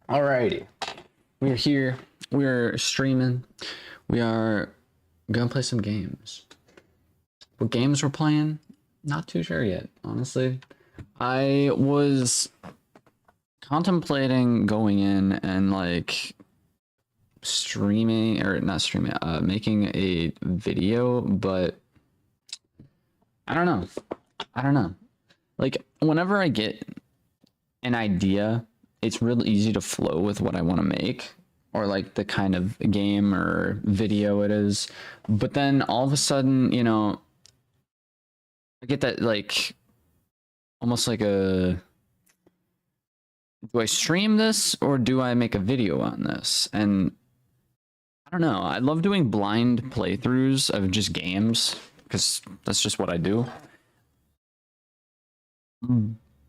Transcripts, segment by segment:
Alrighty, we're here. We're streaming. We are gonna play some games. What games we're playing? Not too sure yet, honestly. I was contemplating going in and like streaming, or not streaming, making a video, but I don't know. Like, whenever I get an idea, it's really easy to flow with what I want to make, or like the kind of game or video it is. But then all of a sudden, you know, I get that like almost like a, do I stream this or do I make a video on this? And I don't know. I love doing blind playthroughs of just games because that's just what I do.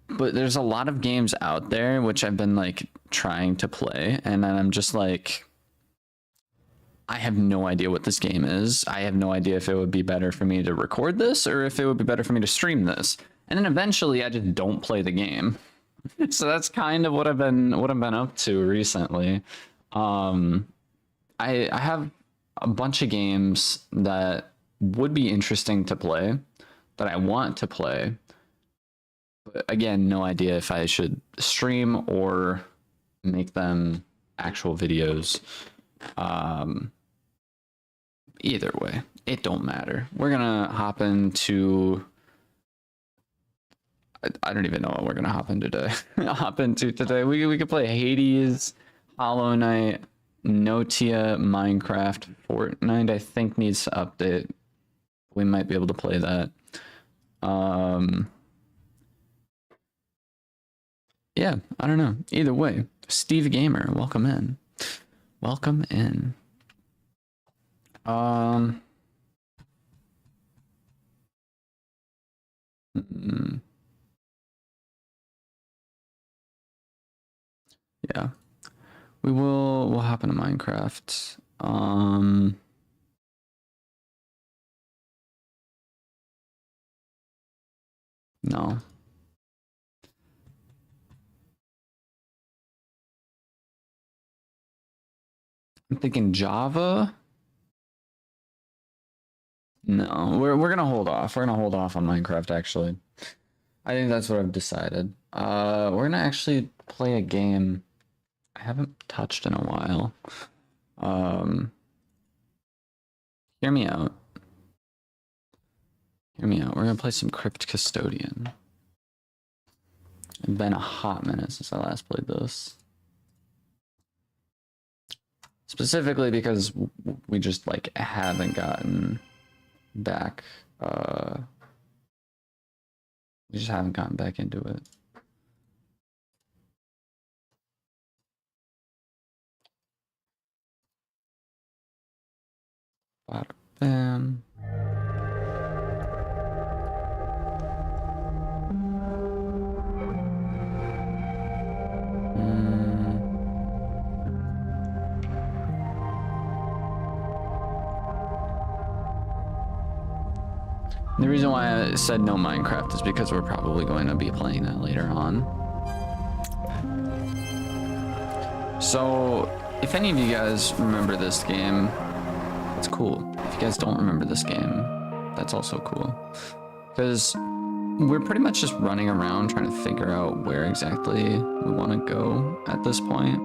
But there's a lot of games out there which I've been like trying to play, and then I'm just like, I have no idea what this game is. I have no idea if it would be better for me to record this or if it would be better for me to stream this. And then eventually I just don't play the game. So that's kind of what I've been up to recently. I have a bunch of games that would be interesting to play, that I want to play. But again, no idea if I should stream or make them actual videos. Either way, it don't matter. We're gonna hop into, I don't even know what we're gonna hop into today. We could play Hades, Hollow Knight, Notia, Minecraft, Fortnite. I think needs to update. We might be able to play that. Yeah, I don't know. Either way, Steve Gamer, welcome in. Welcome in. Yeah. We'll hop into Minecraft. No. I'm thinking Java. No, we're gonna hold off. We're gonna hold off on Minecraft, actually. I think that's what I've decided. We're gonna actually play a game I haven't touched in a while. Hear me out. Hear me out. We're gonna play some Crypt Custodian. It's been a hot minute since I last played this. Specifically because we just like haven't gotten back, we just haven't gotten back into it. Bada bam. The reason why I said no Minecraft is because we're probably going to be playing that later on. So, if any of you guys remember this game, it's cool. If you guys don't remember this game, that's also cool. Because we're pretty much just running around trying to figure out where exactly we want to go at this point.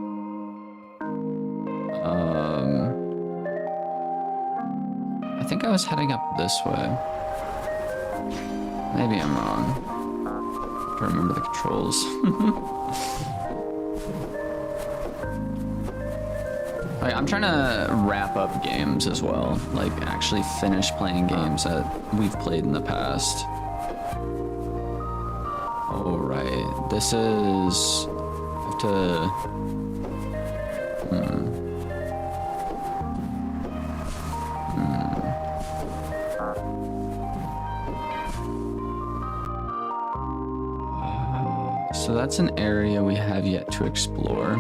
I think I was heading up this way. Maybe I'm wrong. I remember the controls. Like, I'm trying to wrap up games as well. Like, actually finish playing games that we've played in the past. Oh, right. This is... I have to... So that's an area we have yet to explore.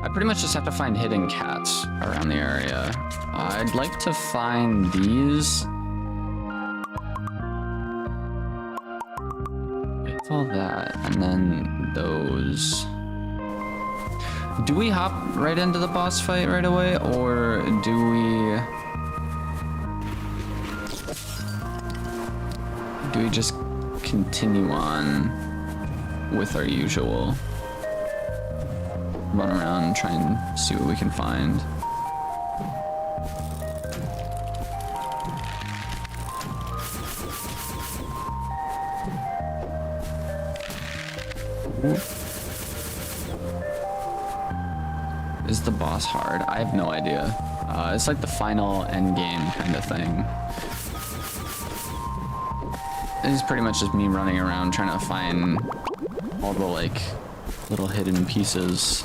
I pretty much just have to find hidden cats around the area. I'd like to find these. It's all that, and then those. Do we hop right into the boss fight right away, or do we just continue on with our usual run around and try and see what we can find? Is the boss hard? I have no idea. It's like the final end game kind of thing. It's pretty much just me running around trying to find all the like little hidden pieces.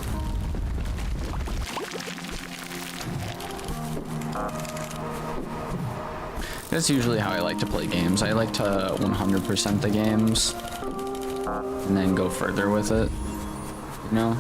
That's usually how I like to play games. I like to 100% the games and then go further with it, you know?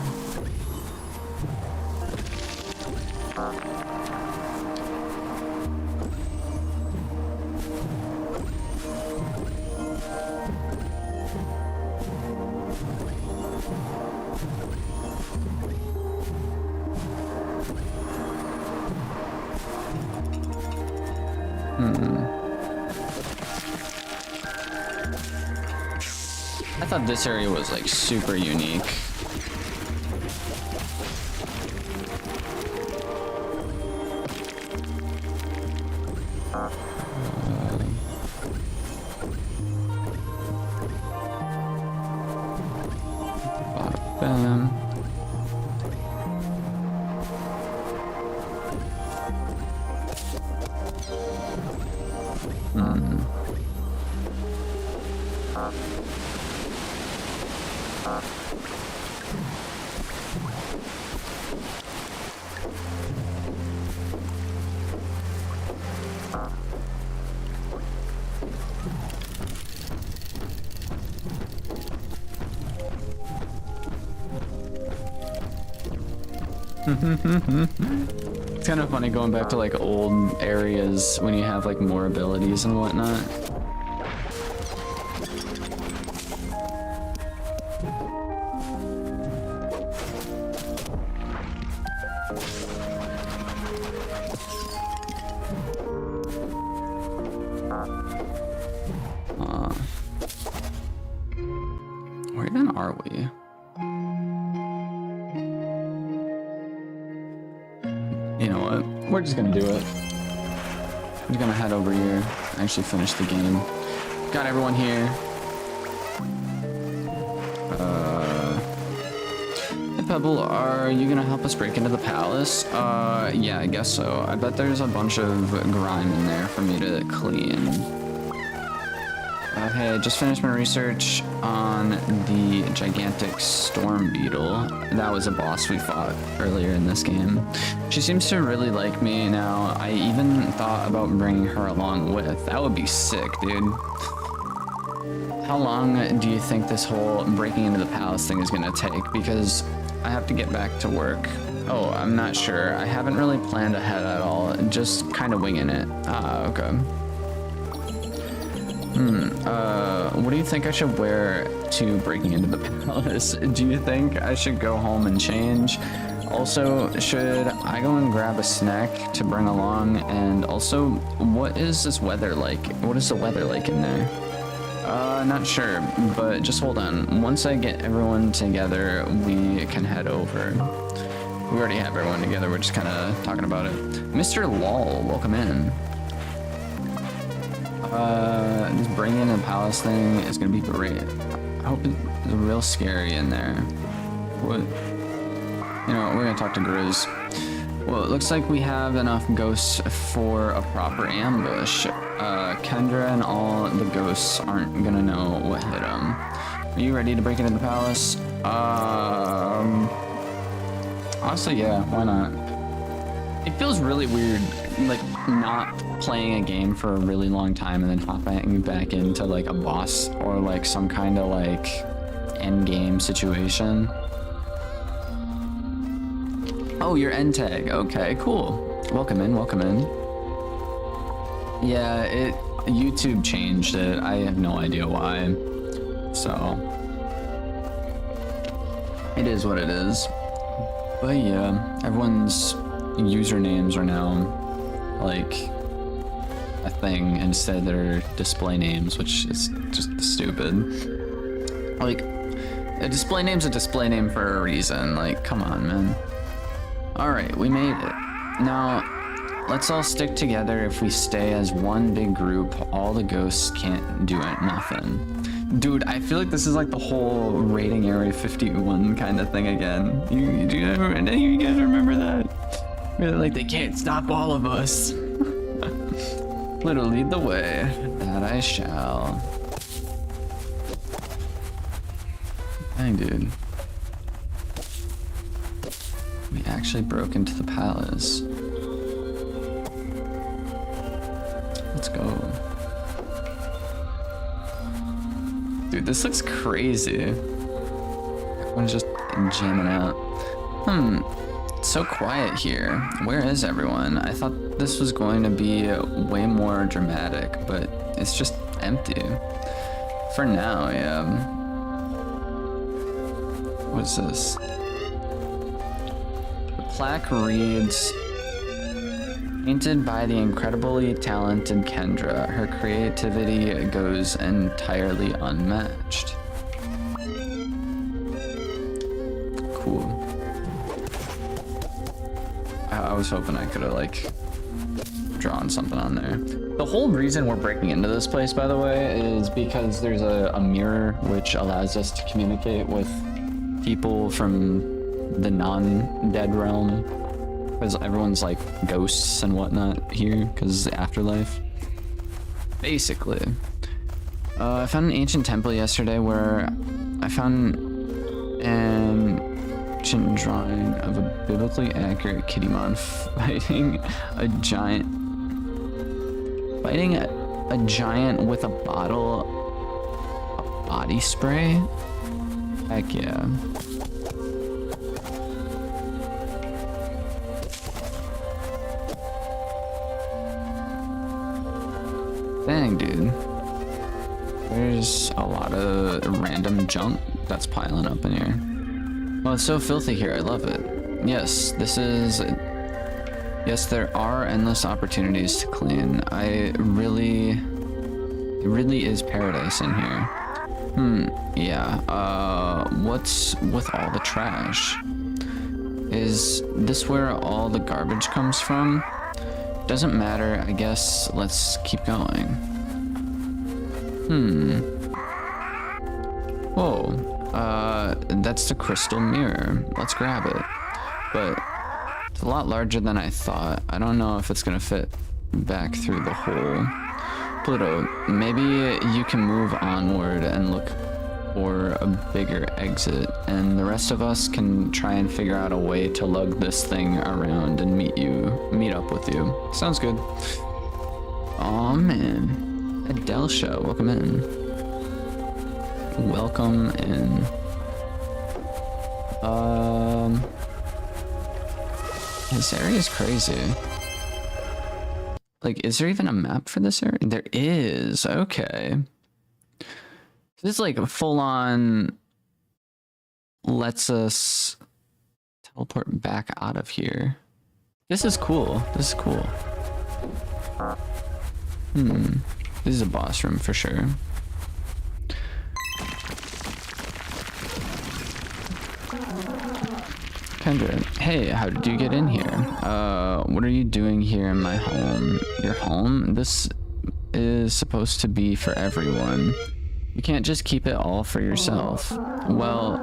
I thought this area was like super unique. Bada bam. It's kind of funny going back to like old areas when you have like more abilities and whatnot. Where even are we? You know what? We're just gonna do it. I'm just gonna head over here, actually finish the game. Got everyone here. Hey Pebble, are you gonna help us break into the palace? Yeah, I guess so. I bet there's a bunch of grime in there for me to clean. Hey, I just finished my research on the gigantic storm beetle. That was a boss we fought earlier in this game. She seems to really like me now. I even thought about bringing her along with. That would be sick, dude. How long do you think this whole breaking into the palace thing is gonna take? Because I have to get back to work. Oh, I'm not sure. I haven't really planned ahead at all. Just kind of winging it. Ah, okay. What do you think I should wear to breaking into the palace? Do you think I should go home and change? Also, should I go and grab a snack to bring along? And also, what is this weather like? What is the weather like in there? Not sure, but just hold on. Once I get everyone together, we can head over. We already have everyone together, we're just kind of talking about it. Mr. Lol, welcome in. This bringing in the palace thing is gonna be great. I hope it's real scary in there. What? You know, we're gonna talk to Grizz. Well, it looks like we have enough ghosts for a proper ambush. Kendra and all the ghosts aren't gonna know what hit them. Are you ready to break into the palace? Honestly, yeah, why not? It feels really weird, like, not playing a game for a really long time and then hopping back into, like, a boss or, like, some kind of, like, end game situation. Oh, your end tag. Okay, cool. Welcome in, welcome in. Yeah, YouTube changed it. I have no idea why. So, It is what it is. But yeah, everyone's usernames are now like a thing instead they're display names, which is just stupid. Like, a display name's a display name for a reason. Like, come on, man. Alright, we made it. Now, let's all stick together. If we stay as one big group, all the ghosts can't do it, nothing. Dude, I feel like this is like the whole raiding Area 51 kind of thing again. Do you guys remember that? Where they're like, they can't stop all of us. Let her lead the way, that I shall. Dang, dude. We actually broke into the palace. Let's go. Dude, this looks crazy. Everyone's just jamming out. It's so quiet here. Where is everyone? I thought this was going to be way more dramatic, but it's just empty. For now, yeah. What's this? The plaque reads, painted by the incredibly talented Kendra. Her creativity goes entirely unmatched. Cool. I was hoping I could have like drawn something on there. The whole reason we're breaking into this place, by the way, is because there's a mirror which allows us to communicate with people from the non-dead realm. Because everyone's like ghosts and whatnot here, because the afterlife. Basically. I found an ancient temple yesterday where I found an ancient drawing of a biblically accurate Kittymon fighting a giant. Fighting a giant with a bottle of body spray? Heck yeah. Dang, dude. There's a lot of random junk that's piling up in here. Well, it's so filthy here. I love it. Yes, this is... Yes, there are endless opportunities to clean. It really is paradise in here. Yeah. What's with all the trash? Is this where all the garbage comes from? Doesn't matter, I guess. Let's keep going. Whoa. That's the crystal mirror. Let's grab it. But it's a lot larger than I thought. I don't know if it's gonna fit back through the hole. Pluto, maybe you can move onward and look for a bigger exit, and the rest of us can try and figure out a way to lug this thing around and meet up with you. Sounds good. Aw, man. Adelsha, welcome in. Welcome in. This area is crazy. Like, is there even a map for this area? There is. Okay. This is like full on lets us teleport back out of here. This is cool. This is cool. This is a boss room for sure. Kendra, hey, how did you get in here? What are you doing here in my home? Your home? This is supposed to be for everyone. You can't just keep it all for yourself. Well,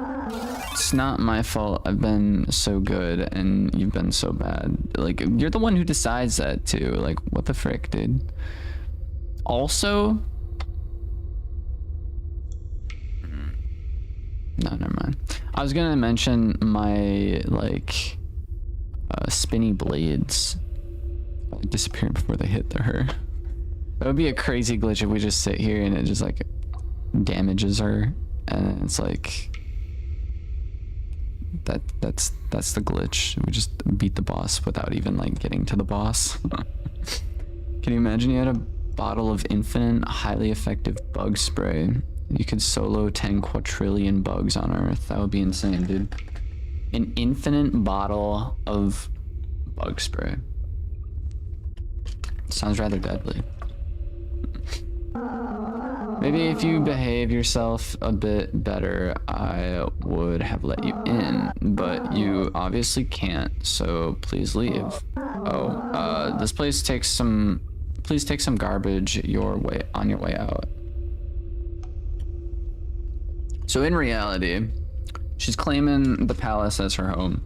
it's not my fault. I've been so good and you've been so bad. Like, you're the one who decides that too. Like, what the frick, dude? Also... No, never mind. I was gonna mention my, like, spinny blades disappeared before they hit her. That would be a crazy glitch if we just sit here and it just, like, damages her, and it's like... That's the glitch. We just beat the boss without even, like, getting to the boss. Can you imagine you had a bottle of infinite, highly effective bug spray? You could solo 10 quadrillion bugs on Earth. That would be insane, dude. An infinite bottle of bug spray. Sounds rather deadly. Maybe if you behave yourself a bit better, I would have let you in, but you obviously can't, so please leave. Oh, this place takes some... Please take some garbage on your way out. So in reality, she's claiming the palace as her home,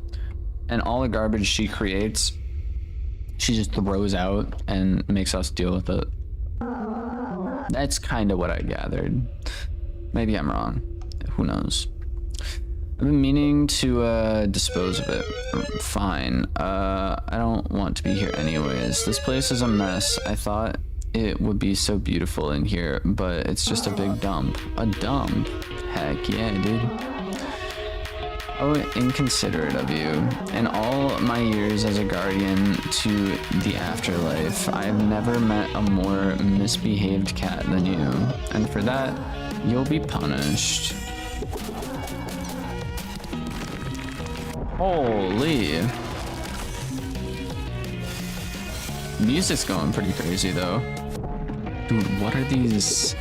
and all the garbage she creates, she just throws out and makes us deal with it. That's kind of what I gathered. Maybe I'm wrong. Who knows? I've been meaning to dispose of it. Fine. I don't want to be here anyways. This place is a mess. I thought it would be so beautiful in here, but it's just a big dump. A dump? Heck yeah, dude. Oh, inconsiderate of you. In all my years as a guardian to the afterlife, I have never met a more misbehaved cat than you. And for that, you'll be punished. Holy. Music's going pretty crazy though. Dude, what are these?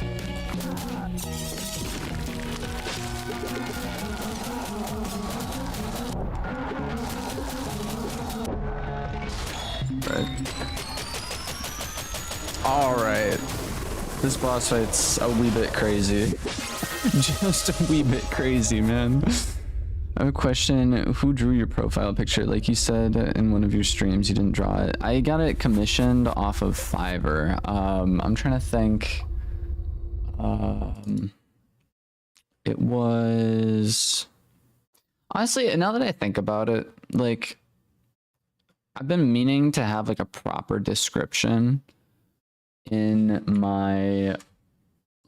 Alright. This boss fight's a wee bit crazy. Just a wee bit crazy, man. I have a question. Who drew your profile picture? Like you said in one of your streams, you didn't draw it. I got it commissioned off of Fiverr. I'm trying to think. It was... Honestly, now that I think about it, like... I've been meaning to have like a proper description in my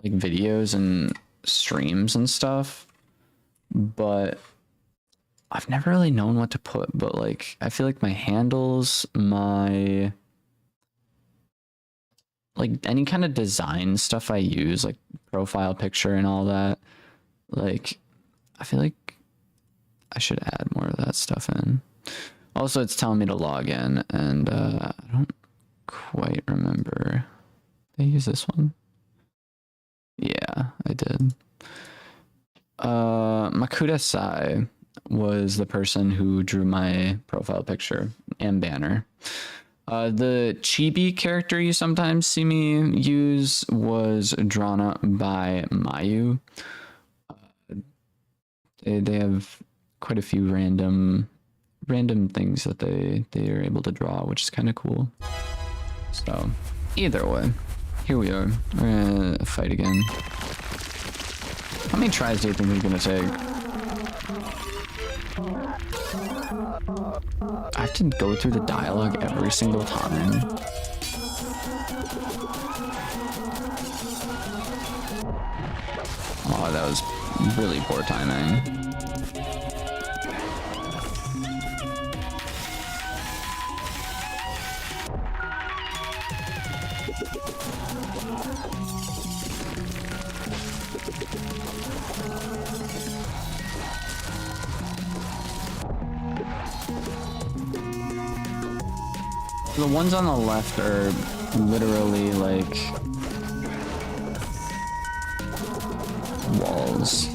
like videos and streams and stuff, but I've never really known what to put. But like I feel like my handles, my like any kind of design stuff I use, like profile picture and all that, like I feel like I should add more of that stuff in. Also, it's telling me to log in, and I don't quite remember. Did I use this one? Yeah, I did. Makuda Sai was the person who drew my profile picture and banner. The chibi character you sometimes see me use was drawn up by Mayu. They have quite a few random things that they are able to draw, which is kind of cool. So either way, here we are. We're gonna fight again. How many tries do you think it's gonna take? I have to go through the dialogue every single time. Oh, that was really poor timing. The ones on the left are literally like walls.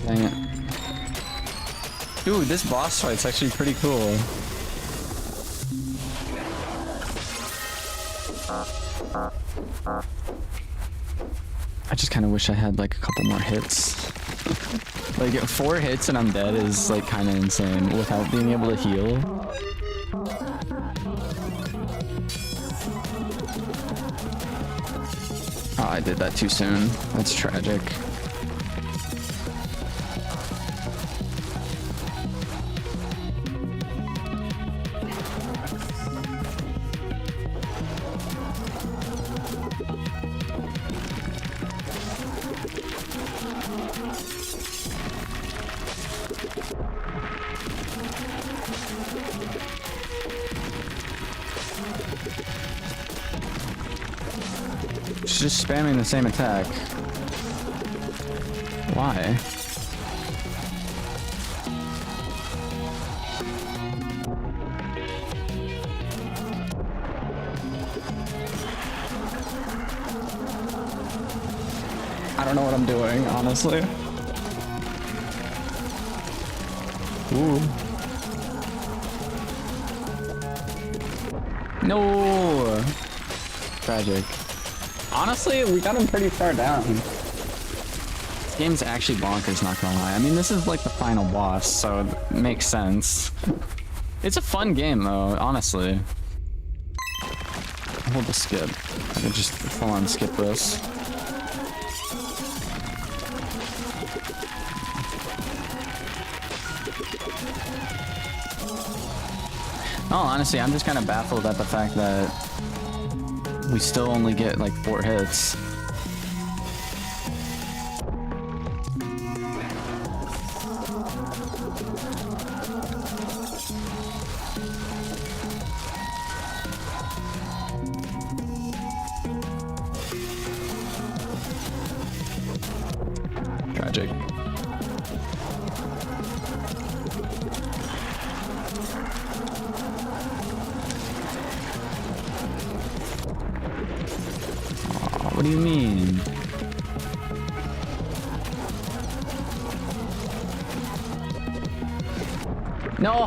Dang it. Dude, this boss fight's actually pretty cool. I just kind of wish I had like a couple more hits. Like 4 hits and I'm dead is like kind of insane without being able to heal. Oh, I did that too soon. That's tragic. She's just spamming the same attack. Why? I don't know what I'm doing, honestly. Ooh. No! Tragic. Honestly, we got him pretty far down. This game's actually bonkers, not gonna lie. I mean, this is like the final boss, so it makes sense. It's a fun game, though, honestly. Hold the skip. I could just full-on skip this. Oh, honestly, I'm just kind of baffled at the fact that we still only get like 4 hits. Tragic. What do you mean? No!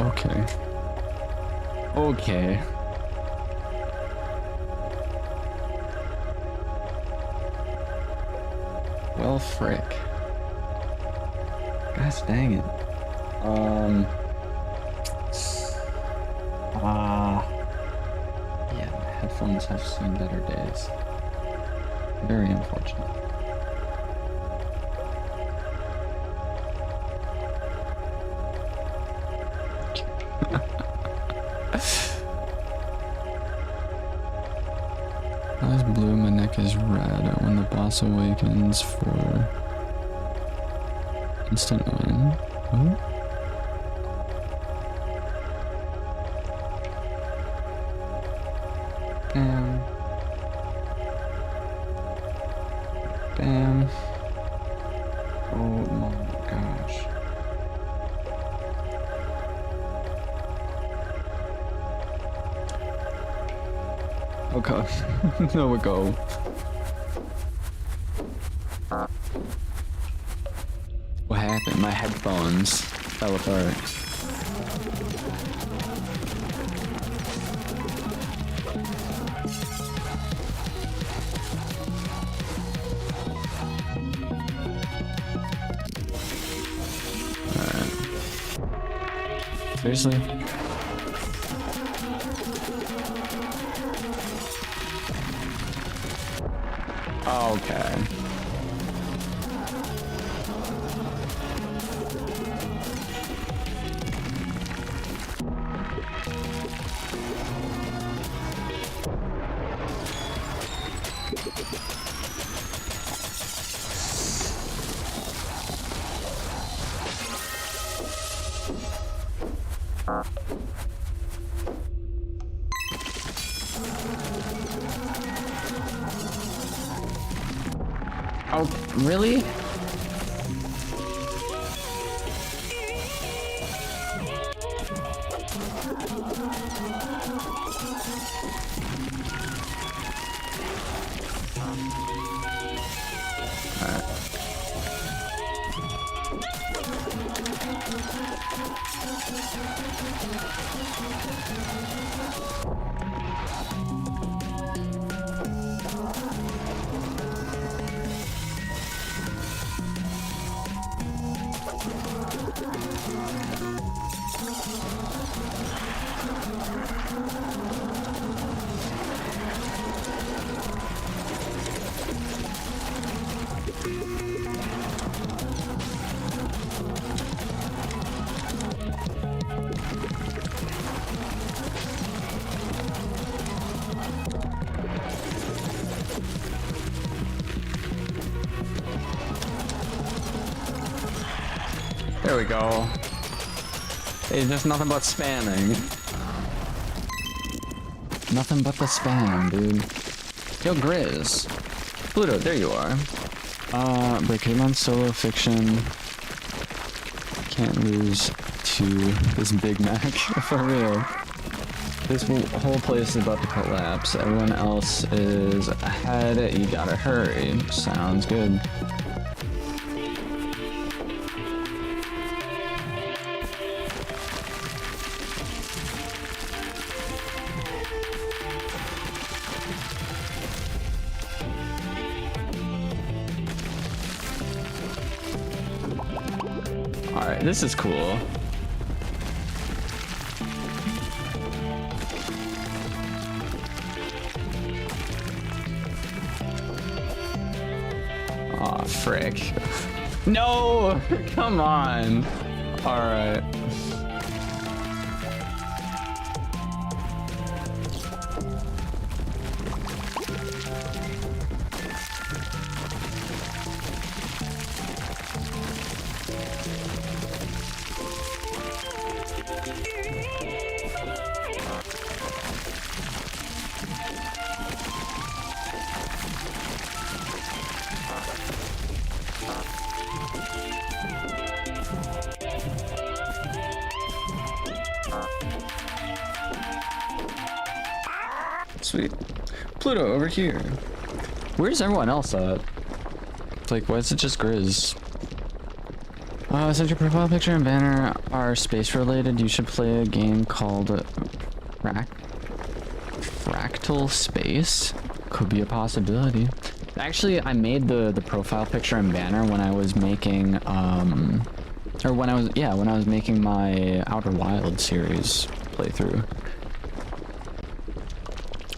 Okay. Okay. Well, frick. Gosh dang it. Yeah, my headphones have seen better days. Very unfortunate. Eyes blue, my neck is red. When the boss awakens for instant win. Ooh. Bam. Bam. Oh my gosh. Okay. There we go. What happened? My headphones fell apart. Alright. Seriously? Okay. Oh, really? There we go. It's just nothing but spamming. Nothing but the spam, dude. Yo, Grizz. Pluto, there you are. Pokemon solo fiction. Can't lose to this Big Mac. For real. This whole place is about to collapse. Everyone else is ahead. You gotta hurry. Sounds good. Alright, this is cool. Aw, frick. No! Come on! Alright. Sweet. Pluto, over here. Where's everyone else at? Like, why is it just Grizz? Since your profile picture and banner are space related, you should play a game called Fractal Space. Could be a possibility. Actually, I made the profile picture and banner when I was making when I was making my Outer Wilds series playthrough.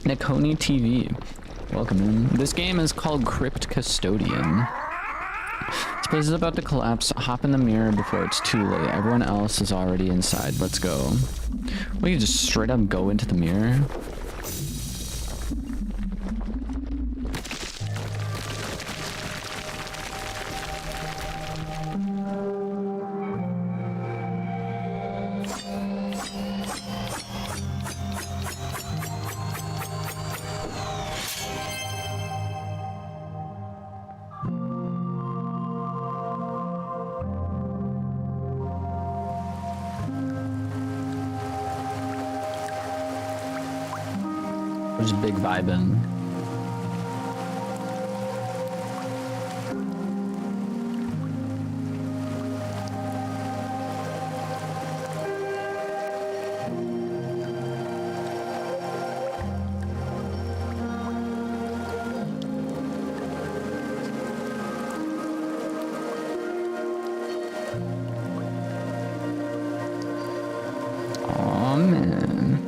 Nikoni TV, welcome in. This game is called Crypt Custodian. This place is about to collapse. Hop in the mirror before it's too late. Everyone else is already inside. Let's go. We can just straight up go into the mirror. There's a big vibin'. Aw, man.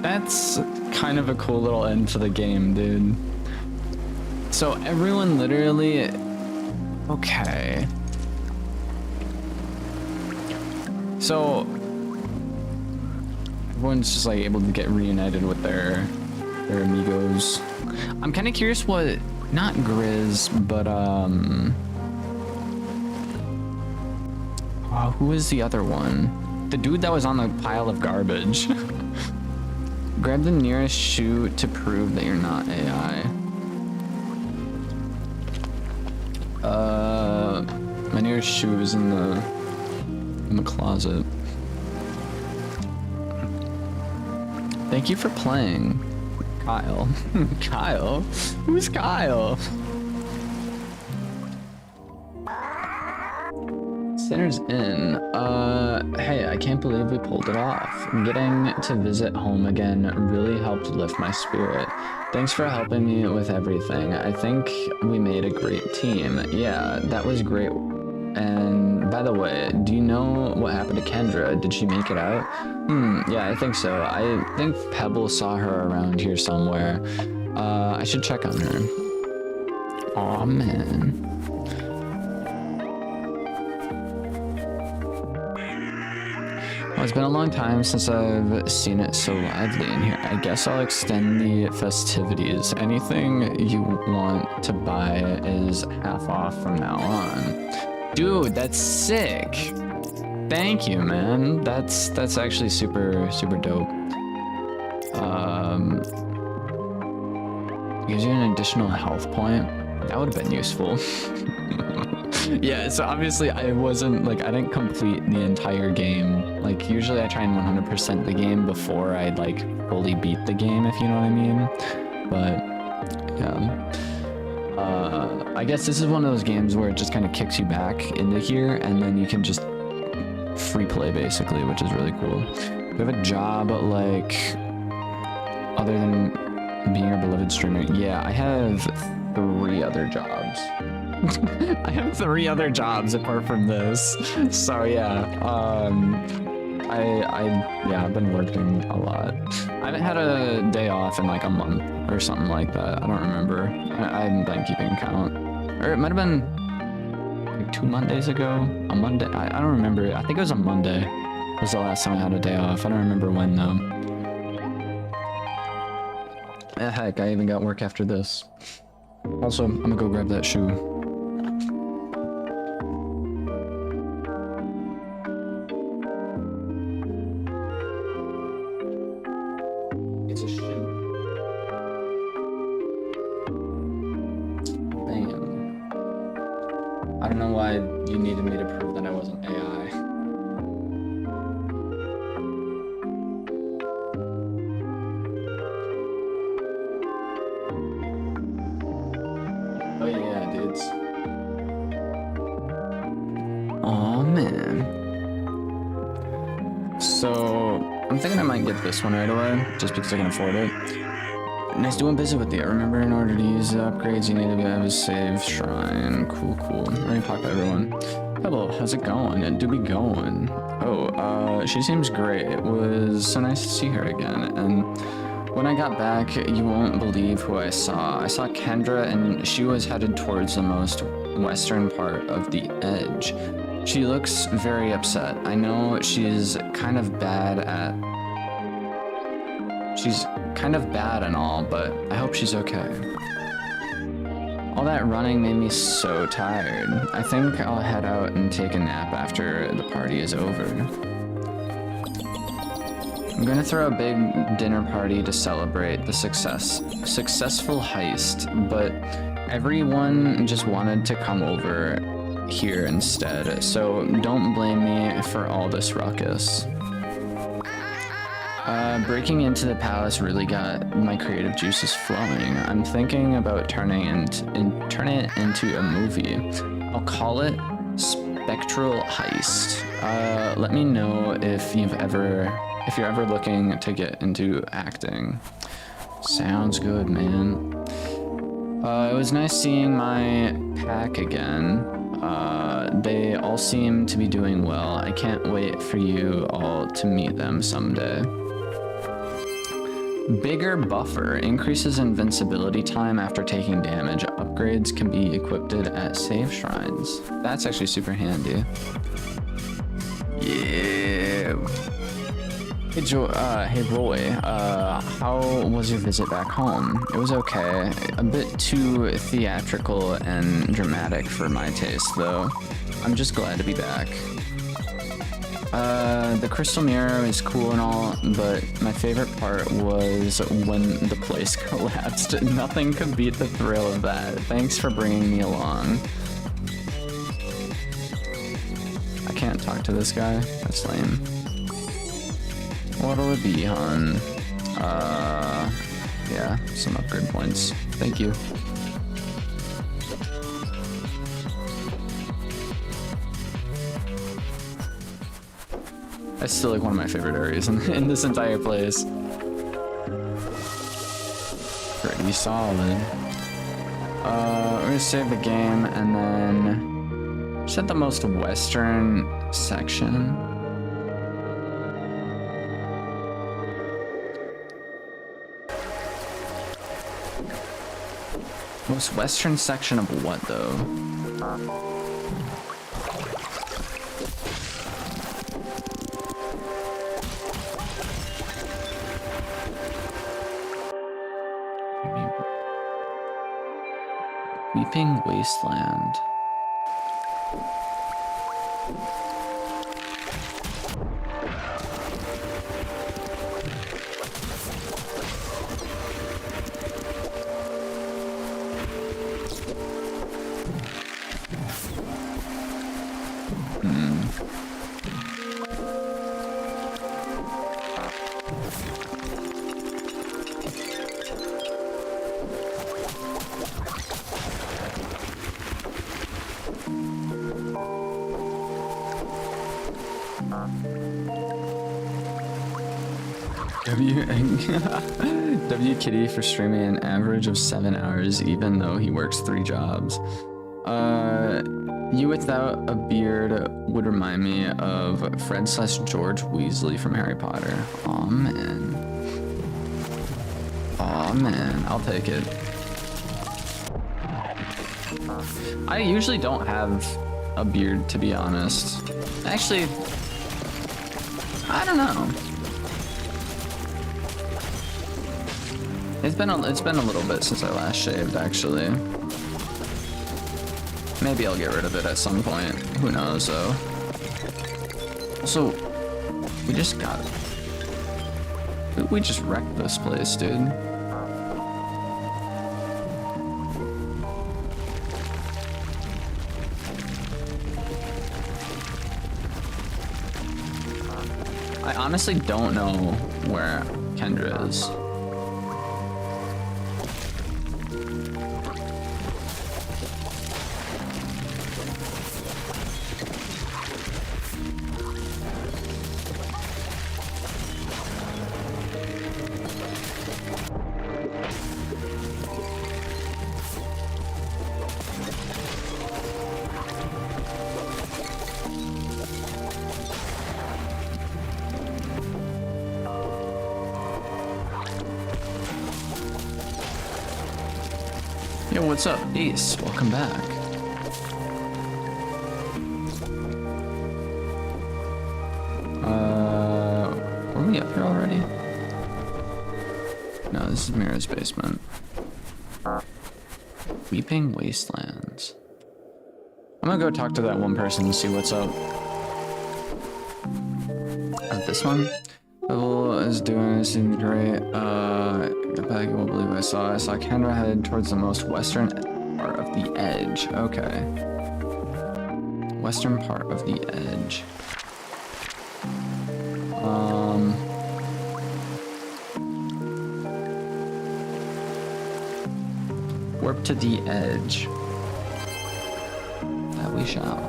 That's kind of a cool little end to the game, dude. So everyone literally... Okay. So... everyone's just like able to get reunited with their amigos. I'm kind of curious what... Not Grizz, but oh, who is the other one? The dude that was on the pile of garbage. Grab the nearest shoe to prove that you're not AI. My nearest shoe is in the closet. Thank you for playing, Kyle. Kyle? Who's Kyle? Sinner's Inn. Hey, I can't believe we pulled it off. Getting to visit home again really helped lift my spirit. Thanks for helping me with everything. I think we made a great team. Yeah, that was great. And by the way, do you know what happened to Kendra? Did she make it out? Yeah, I think so. I think Pebble saw her around here somewhere. I should check on her. Aw, man. Well, it's been a long time since I've seen it so lively in here. I guess I'll extend the festivities. Anything you want to buy is half off from now on. Dude, that's sick. Thank you, man. That's actually super dope. Gives you an additional health point. That would have been useful. Yeah, so obviously I didn't complete the entire game. Like, usually I try and 100% the game before I like fully beat the game, if you know what I mean. But yeah. I guess this is one of those games where it just kind of kicks you back into here, and then you can just free play basically, which is really cool. Do you have a job, like, other than being your beloved streamer? Yeah, I have 3 other jobs. I have 3 other jobs apart from this. So yeah, I've been working a lot. I haven't had a day off in like a month or something like that. I don't remember. I haven't been keeping count. Or it might have been like 2 Mondays ago. A Monday. I don't remember. I think it was a Monday. Was the last time I had a day off. I don't remember when though. Heck, I even got work after this. Also, I'm gonna go grab that shoe. It's a shoe. Damn. I don't know why you needed me to prove that I wasn't AI. Oh yeah, dudes. Oh man. So I'm thinking I might get this one right away, just because I can afford it. Nice doing business with you. Remember, in order to use the upgrades, you need to have a save shrine. Cool. Already talked to everyone. Hello, how's it going? And do we going? Oh, she seems great. It was so nice to see her again. And when I got back, you won't believe who I saw. I saw Kendra, and she was headed towards the most western part of the edge. She looks very upset. I know she's kind of bad and all, but I hope she's okay. All that running made me so tired. I think I'll head out and take a nap after the party is over. I'm gonna throw a big dinner party to celebrate the successful heist, but everyone just wanted to come over here instead, so don't blame me for all this ruckus. Breaking into the palace really got my creative juices flowing. I'm thinking about turning it into a movie. I'll call it Spectral Heist. Let me know if you're ever looking to get into acting. Sounds good, man. It was nice seeing my pack again. They all seem to be doing well. I can't wait for you all to meet them someday. Bigger buffer increases invincibility time after taking damage. Upgrades can be equipped at save shrines. That's actually super handy. Yeah. Hey Roy, how was your visit back home? It was okay. A bit too theatrical and dramatic for my taste, though. I'm just glad to be back. The crystal mirror is cool and all, but my favorite part was when the place collapsed. Nothing could beat the thrill of that. Thanks for bringing me along. I can't talk to this guy. That's lame. What'll it be, hon? Yeah, some upgrade points. Thank you. That's still like one of my favorite areas in this entire place. Pretty solid. We're gonna save the game and then set the most western section. Most western section of what though? Weeping Wasteland. W Kitty for streaming an average of 7 hours, even though he works 3 jobs. You without a beard would remind me of Fred/George Weasley from Harry Potter. Aw, man. Aw, man. I'll take it. I usually don't have a beard, to be honest. Actually, I don't know. It's been a little bit since I last shaved, actually. Maybe I'll get rid of it at some point. Who knows, though. Also, we just wrecked this place, dude. I honestly don't know where Kendra is. Yo, what's up, Ace? Welcome back. Were we up here already? No, this is Mira's basement. Weeping Wastelands. I'm gonna go talk to that one person and see what's up. This one? Bill is doing seems great. Get back, you won't believe what I saw. I saw Kendra head towards the most western part of the edge. Okay. Western part of the edge. Warp to the edge. That we shall.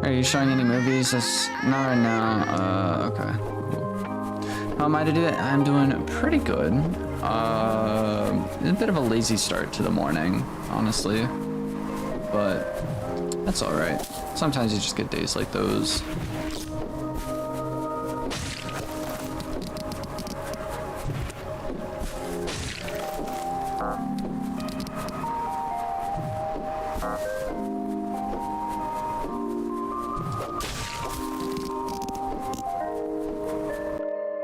Are you showing any movies? That's not right now. Okay. How am I to do it? I'm doing pretty good. A bit of a lazy start to the morning, honestly. But that's alright. Sometimes you just get days like those.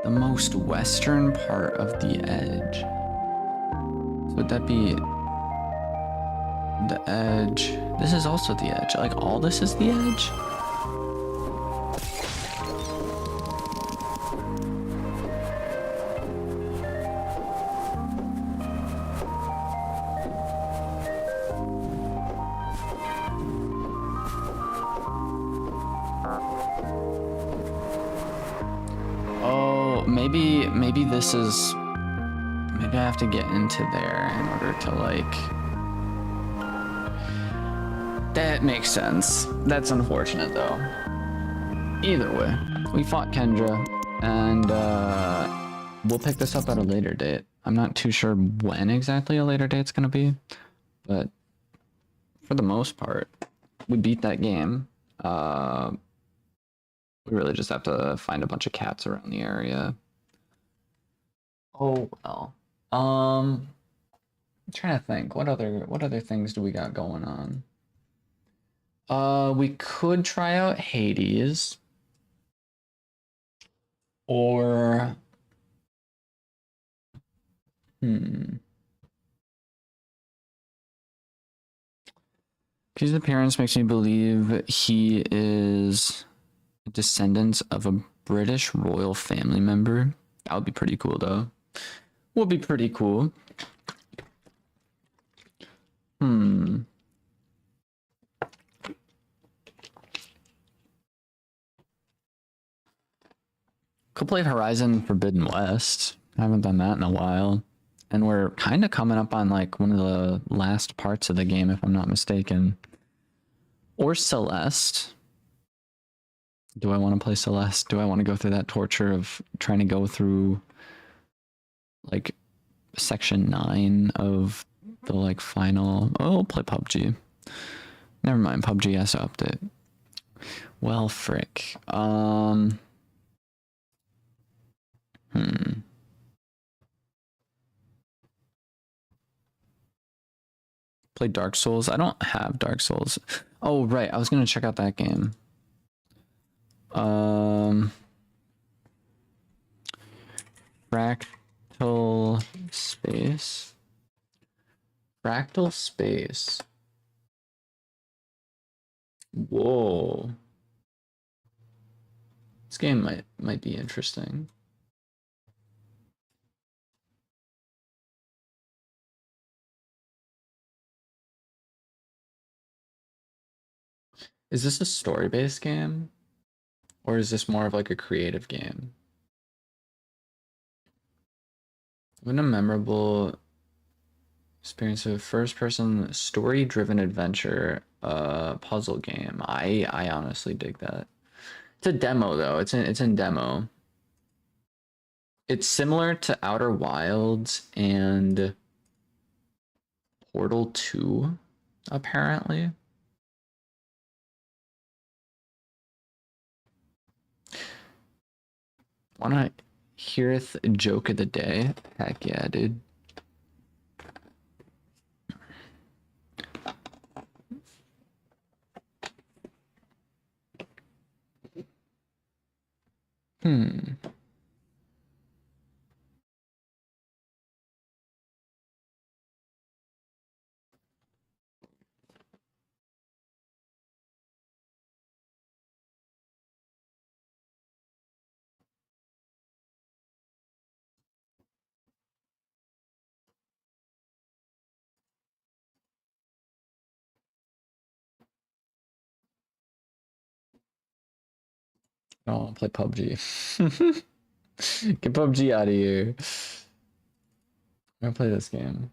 The most western part of the edge. So would that be the edge? This is also the edge. Like all this is the edge? Maybe this is, maybe I have to get into there in order to like, that makes sense. That's unfortunate though. Either way, we fought Kendra and we'll pick this up at a later date. I'm not too sure when exactly a later date's gonna be, but for the most part, we beat that game. We really just have to find a bunch of cats around the area. Oh well. I'm trying to think. What other things do we got going on? We could try out Hades. Or His appearance makes me believe he is a descendant of a British royal family member. That would be pretty cool, though. Would be pretty cool. Could play Horizon Forbidden West. I haven't done that in a while. And we're kind of coming up on like one of the last parts of the game, if I'm not mistaken. Or Celeste. Do I want to play Celeste? Do I want to go through that torture of trying to go through like section 9 of the like final? Oh, I'll play PUBG. Never mind, PUBG has to update. Well, frick. Play Dark Souls. I don't have Dark Souls. Oh, right. I was gonna check out that game. Fractal Space. Fractal Space. Whoa. This game might be interesting. Is this a story-based game? Or is this more of like a creative game? When a memorable experience of first-person story-driven adventure puzzle game. I honestly dig that. It's a demo though. It's in demo. It's similar to Outer Wilds and Portal 2, apparently. Wanna hear a joke of the day? Heck yeah, dude. I don't want to play PUBG. Get PUBG out of here. I'm gonna play this game.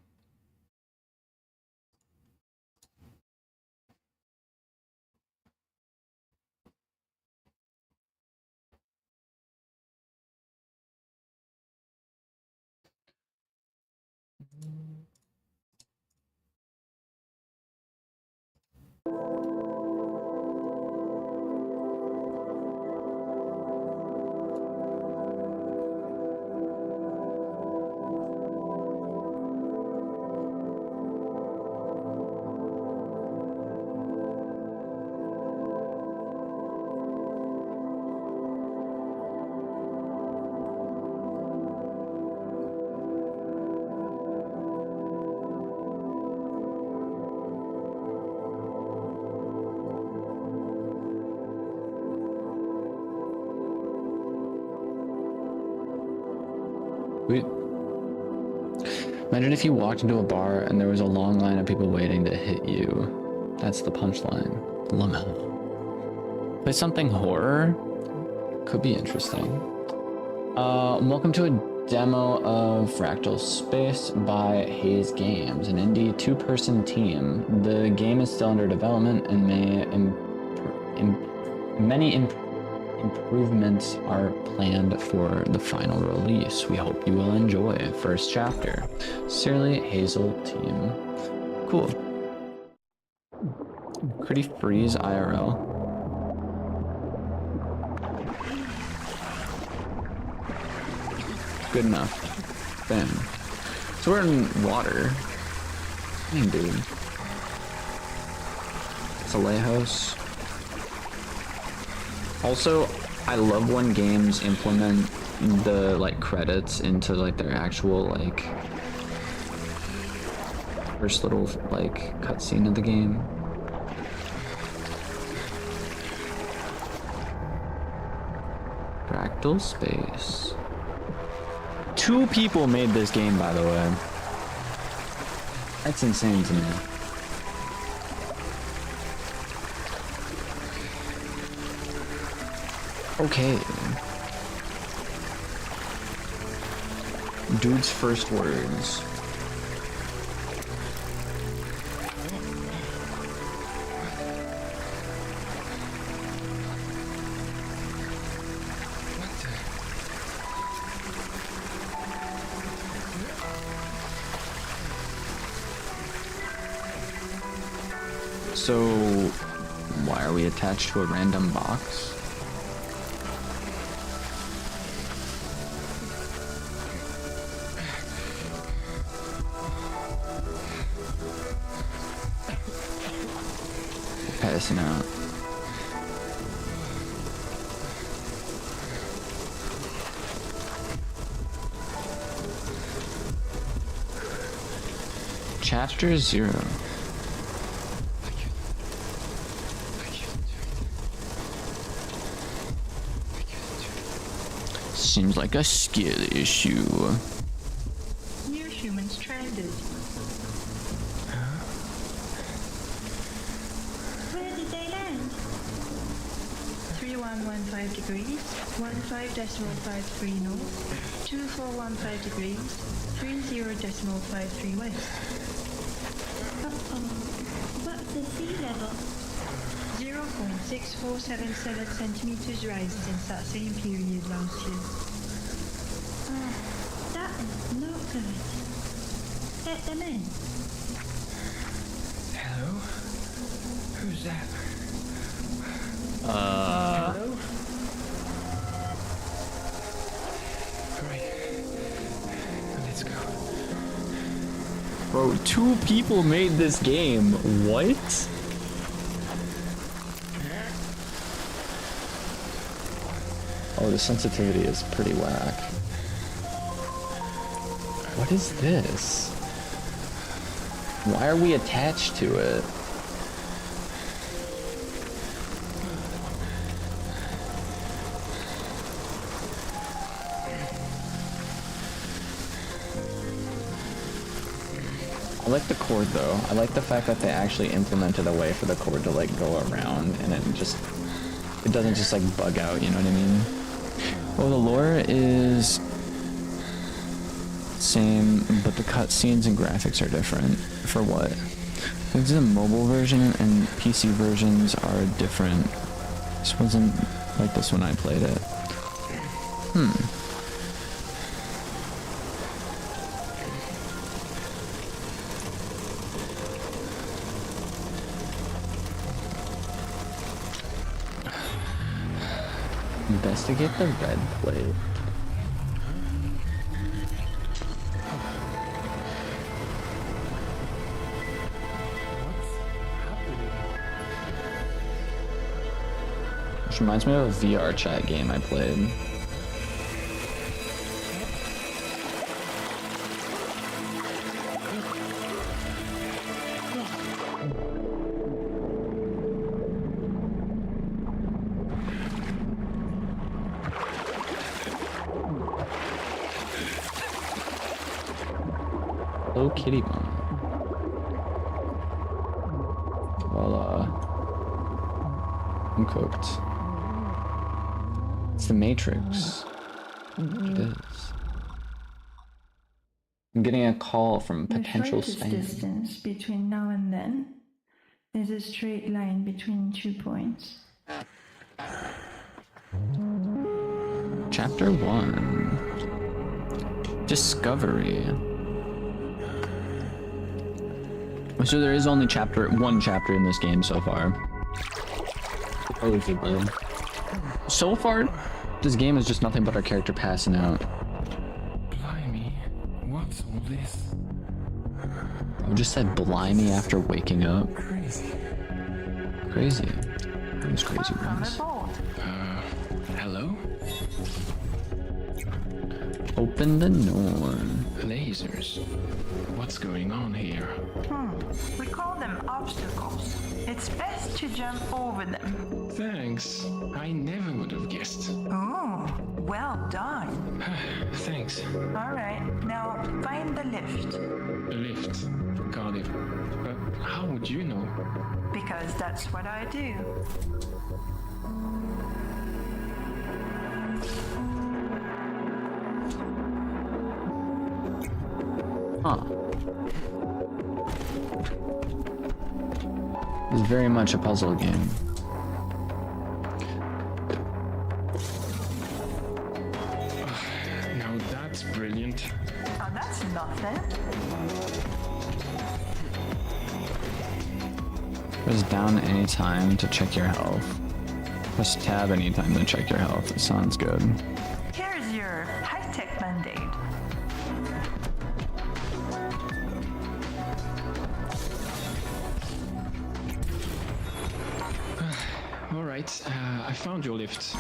Wait. Imagine if you walked into a bar and there was a long line of people waiting to hit you. That's the punchline. LMAO. Play something horror? Could be interesting. Welcome to a demo of Fractal Space by Haze Games, an indie two-person team. The game is still under development and many improvements are planned for the final release. We hope you will enjoy. First chapter. Sincerely, Hazel Team. Cool. Pretty freeze IRL. Good enough. Then. So we're in water. Dang, dude. It's a lighthouse. Also, I love when games implement the like credits into like their actual like First little like cutscene of the game. Fractal space. 2 people made this game, by the way. That's insane to me. Okay. Dude's first words. So, why are we attached to a random box? Passing out. Chapter 0. Seems like a skill issue. New humans stranded. Where did they land? 3115 degrees, 15.53 north, 2415 degrees, 30.53 west. Uh-oh. What's the sea level? 0.6477 centimeters rise since that same period last year. That is not good. Let them in. Hello? Who's that? Hello? Alright. Let's go. Bro, 2 people made this game. What? Oh, the sensitivity is pretty whack. What is this? Why are we attached to it? I like the cord though. I like the fact that they actually implemented a way for the cord to like go around and it doesn't just like bug out, you know what I mean? Well, the lore is same, but the cutscenes and graphics are different. For what? This is a mobile version and PC versions are different. This wasn't like this when I played it. Investigate the red plate. Which reminds me of a VR chat game I played. Hello, kitty bone. Voila. I'm cooked. It's the Matrix. It is. I'm getting a call from potential The spam. shortest distance between now and then is a straight line between 2 points. Chapter 1. Discovery. So there is only one chapter in this game so far. So far, this game is just nothing but our character passing out. Blimey, what's all this? I just said blimey after waking up. Crazy. Crazy. Those crazy ones. Hello? Open the door. Lasers. What's going on here? We call them obstacles. It's best to jump over them. Thanks. I never would have guessed. Oh, well done. Thanks. All right, now find the lift. A lift. Got it. But how would you know? Because that's what I do. Huh. It's very much a puzzle game. Now that's brilliant. Oh, that's nothing. Press down anytime to check your health. Press tab anytime to check your health. It sounds good. Here's your high-tech band-aid. All right, I found your lift.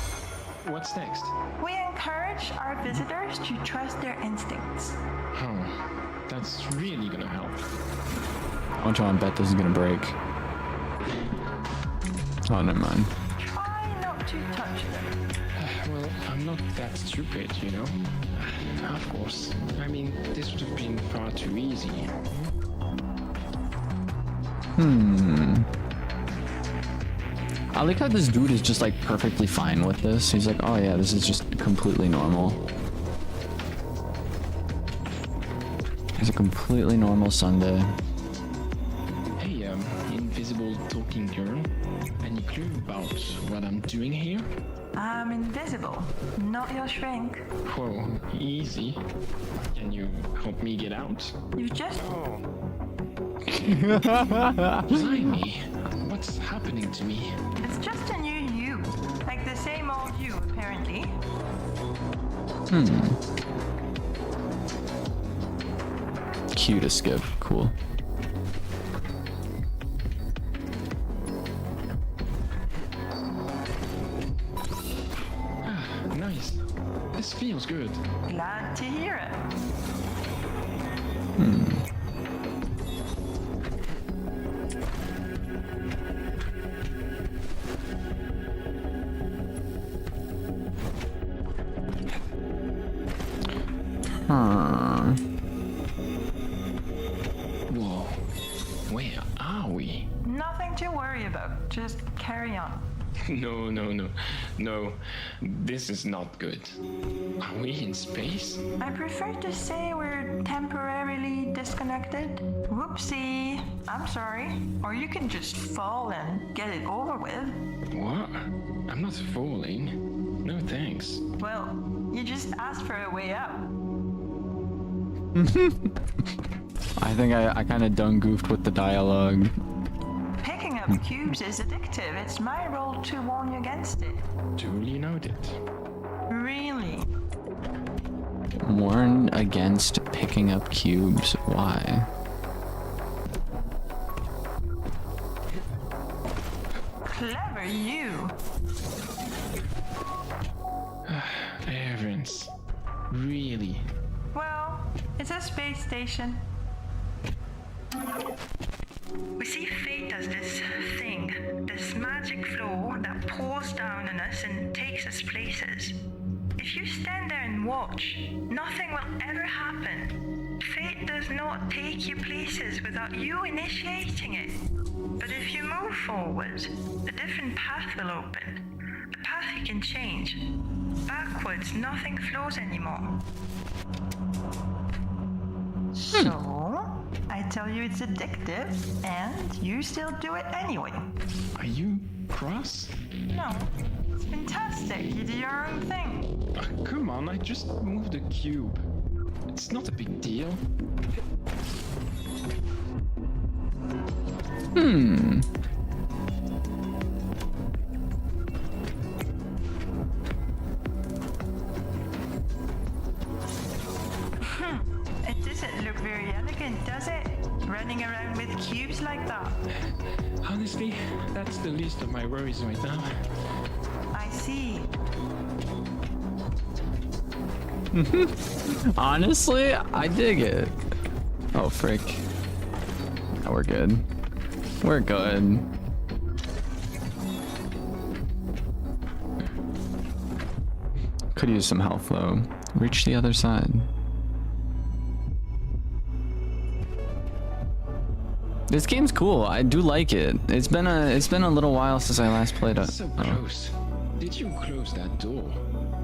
What's next? We encourage our visitors to trust their instincts. Oh, that's really gonna help. I want to bet this is gonna break. Oh, never mind. Try not to touch them. Well, I'm not that stupid, you know? Of course. I mean, this would have been far too easy. I like how this dude is just like perfectly fine with this. He's like, oh yeah, this is just completely normal. It's a completely normal Sunday. Hey, invisible talking girl. Any clue about what I'm doing here? I'm invisible, not your shrink. Whoa, easy. Can you help me get out? You've just... Blimey, what's happening to me? It's just a new you. Like the same old you, apparently. Cue to skip. Cool. Nice. This feels good. Glad to hear it. Huh. Whoa, where are we? Nothing to worry about. Just carry on. No. This is not good. Are we in space? I prefer to say we're temporarily disconnected. Whoopsie. I'm sorry. Or you can just fall and get it over with. What? I'm not falling. No thanks. Well, you just asked for a way out. I think I kind of done goofed with the dialogue. Picking up cubes is addictive. It's my role to warn you against it. Duly noted. Really? Warn against picking up cubes. Why? Clever you. Evans. Really? Well, it's a space station. We see fate does this thing, this magic flow that pours down on us and takes us places. If you stand there and watch, nothing will ever happen. Fate does not take you places without you initiating it. But if you move forward, a different path will open. A path you can change. Backwards, nothing flows anymore. So, I tell you it's addictive, and you still do it anyway. Are you cross? No, it's fantastic. You do your own thing. Come on, I just moved a cube. It's not a big deal. It doesn't look very elegant, does it? Running around with cubes like that. Honestly, that's the least of my worries right now. I see. Honestly, I dig it. Oh, frick. Oh, we're good. We're good. Could use some health though. Reach the other side. This game's cool. I do like it. It's been a little while since I last played it. So close. Did you close that door?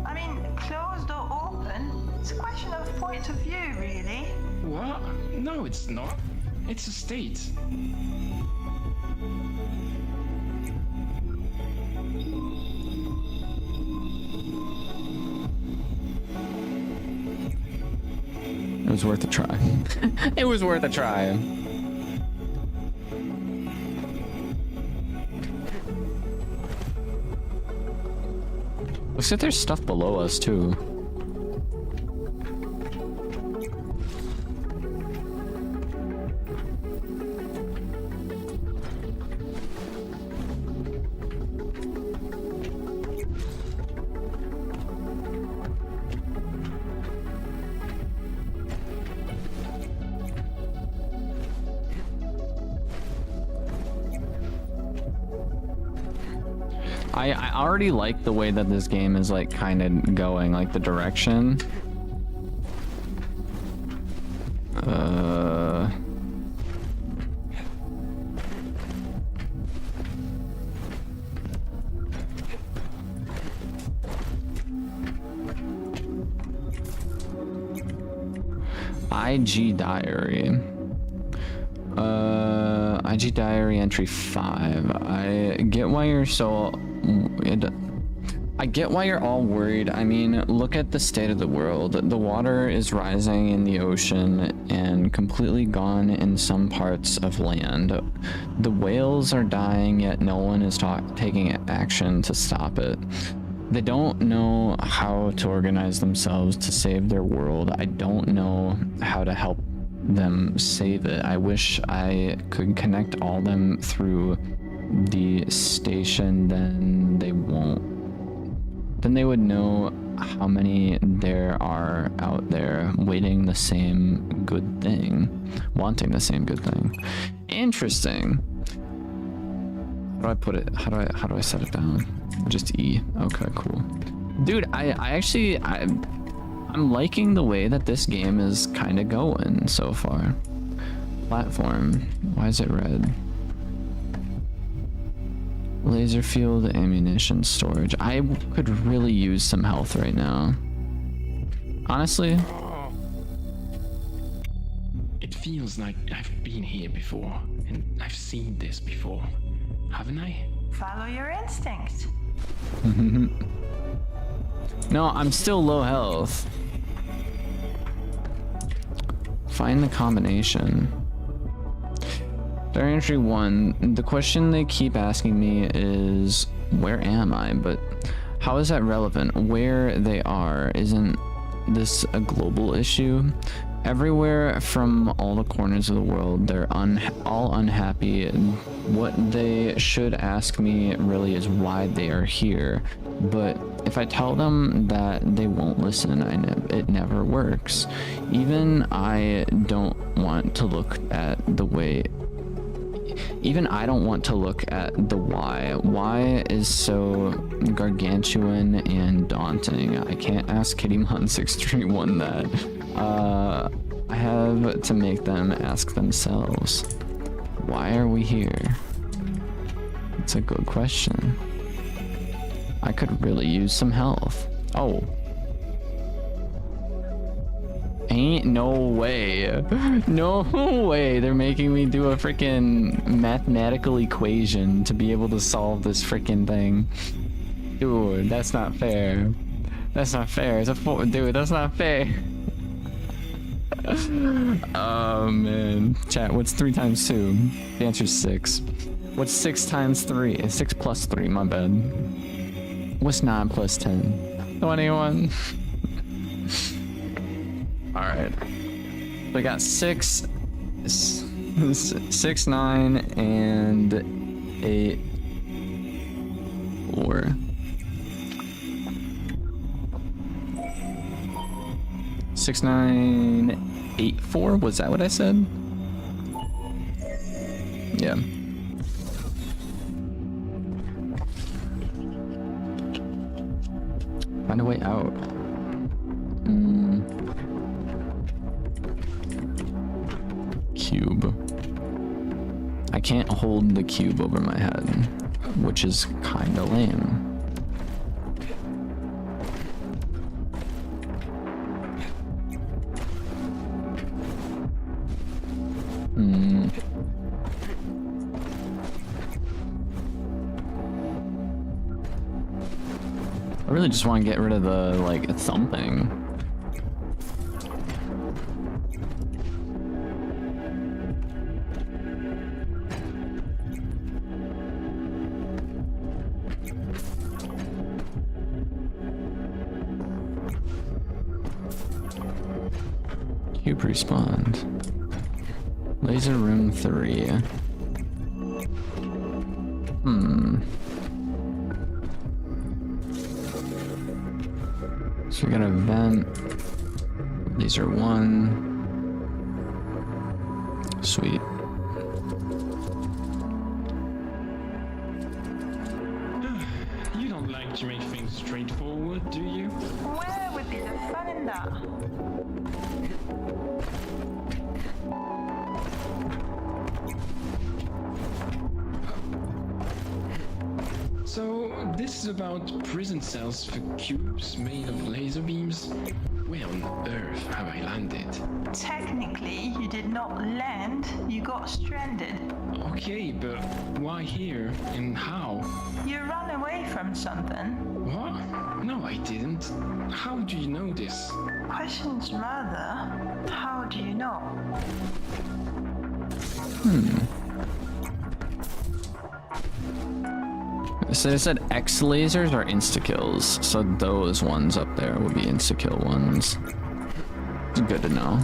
I mean, closed or open, it's a question of point of view, really. What? No, it's not. It's a state. It was worth a try. It was worth a try. Looks like there's stuff below us too. I already like the way that this game is like kind of going, like the direction. IG diary. IG diary entry 5. I get why you're so. I get why you're all worried. I mean, look at the state of the world. The water is rising in the ocean and completely gone in some parts of land. The whales are dying, yet no one is taking action to stop it. They don't know how to organize themselves to save their world. I don't know how to help them save it. I wish I could connect all them through the station, then they won't. Then they would know how many there are out there waiting the same good thing, wanting the same good thing. Interesting. How do I put it? How do I set it down? Just E. Okay, cool. Dude, I'm liking the way that this game is kind of going so far. Platform. Why is it red? Laser field ammunition storage. I could really use some health right now. Honestly. It feels like I've been here before, and I've seen this before. Haven't I? Follow your instincts. No, I'm still low health. Find the combination. Diary entry 1. The question they keep asking me is, where am I? But how is that relevant? Where they are, isn't this a global issue? Everywhere from all the corners of the world, they're all unhappy. What they should ask me really is why they are here. But if I tell them that, they won't listen. It never works. Even I don't want to look at the way. Even I don't want to look at the why. Why is so gargantuan and daunting. I can't ask Kittymon631 that. I have to make them ask themselves, why are we here? It's a good question. I could really use some health. Oh. Ain't no way. No way they're making me do a freaking mathematical equation to be able to solve this freaking thing. Dude, that's not fair. That's not fair. It's a 4. Dude, that's not fair. Oh man. Chat, what's 3 times 2? The answer's 6. What's 6 times 3? 6 plus 3, my bad. What's 9 plus 10? 21. Alright. So I got 6, 9, and 8, 4. 6984, was that what I said? Yeah. Find a way out. Cube. I can't hold the cube over my head, which is kind of lame. I really just want to get rid of the, like, thumping. Cube respawned. Laser room 3. So we got a vent. Laser 1. Sweet. You don't like to make things straightforward, do you? Where would be the fun in that? So, this is about prison cells for cubes made of laser beams? Where on earth have I landed? Technically, you did not land, you got stranded. Okay, but why here and how? You ran away from something. What? No, I didn't. How do you know this? Questions rather, how do you know? So they said X lasers are insta-kills, so those ones up there would be insta-kill ones. Good to know.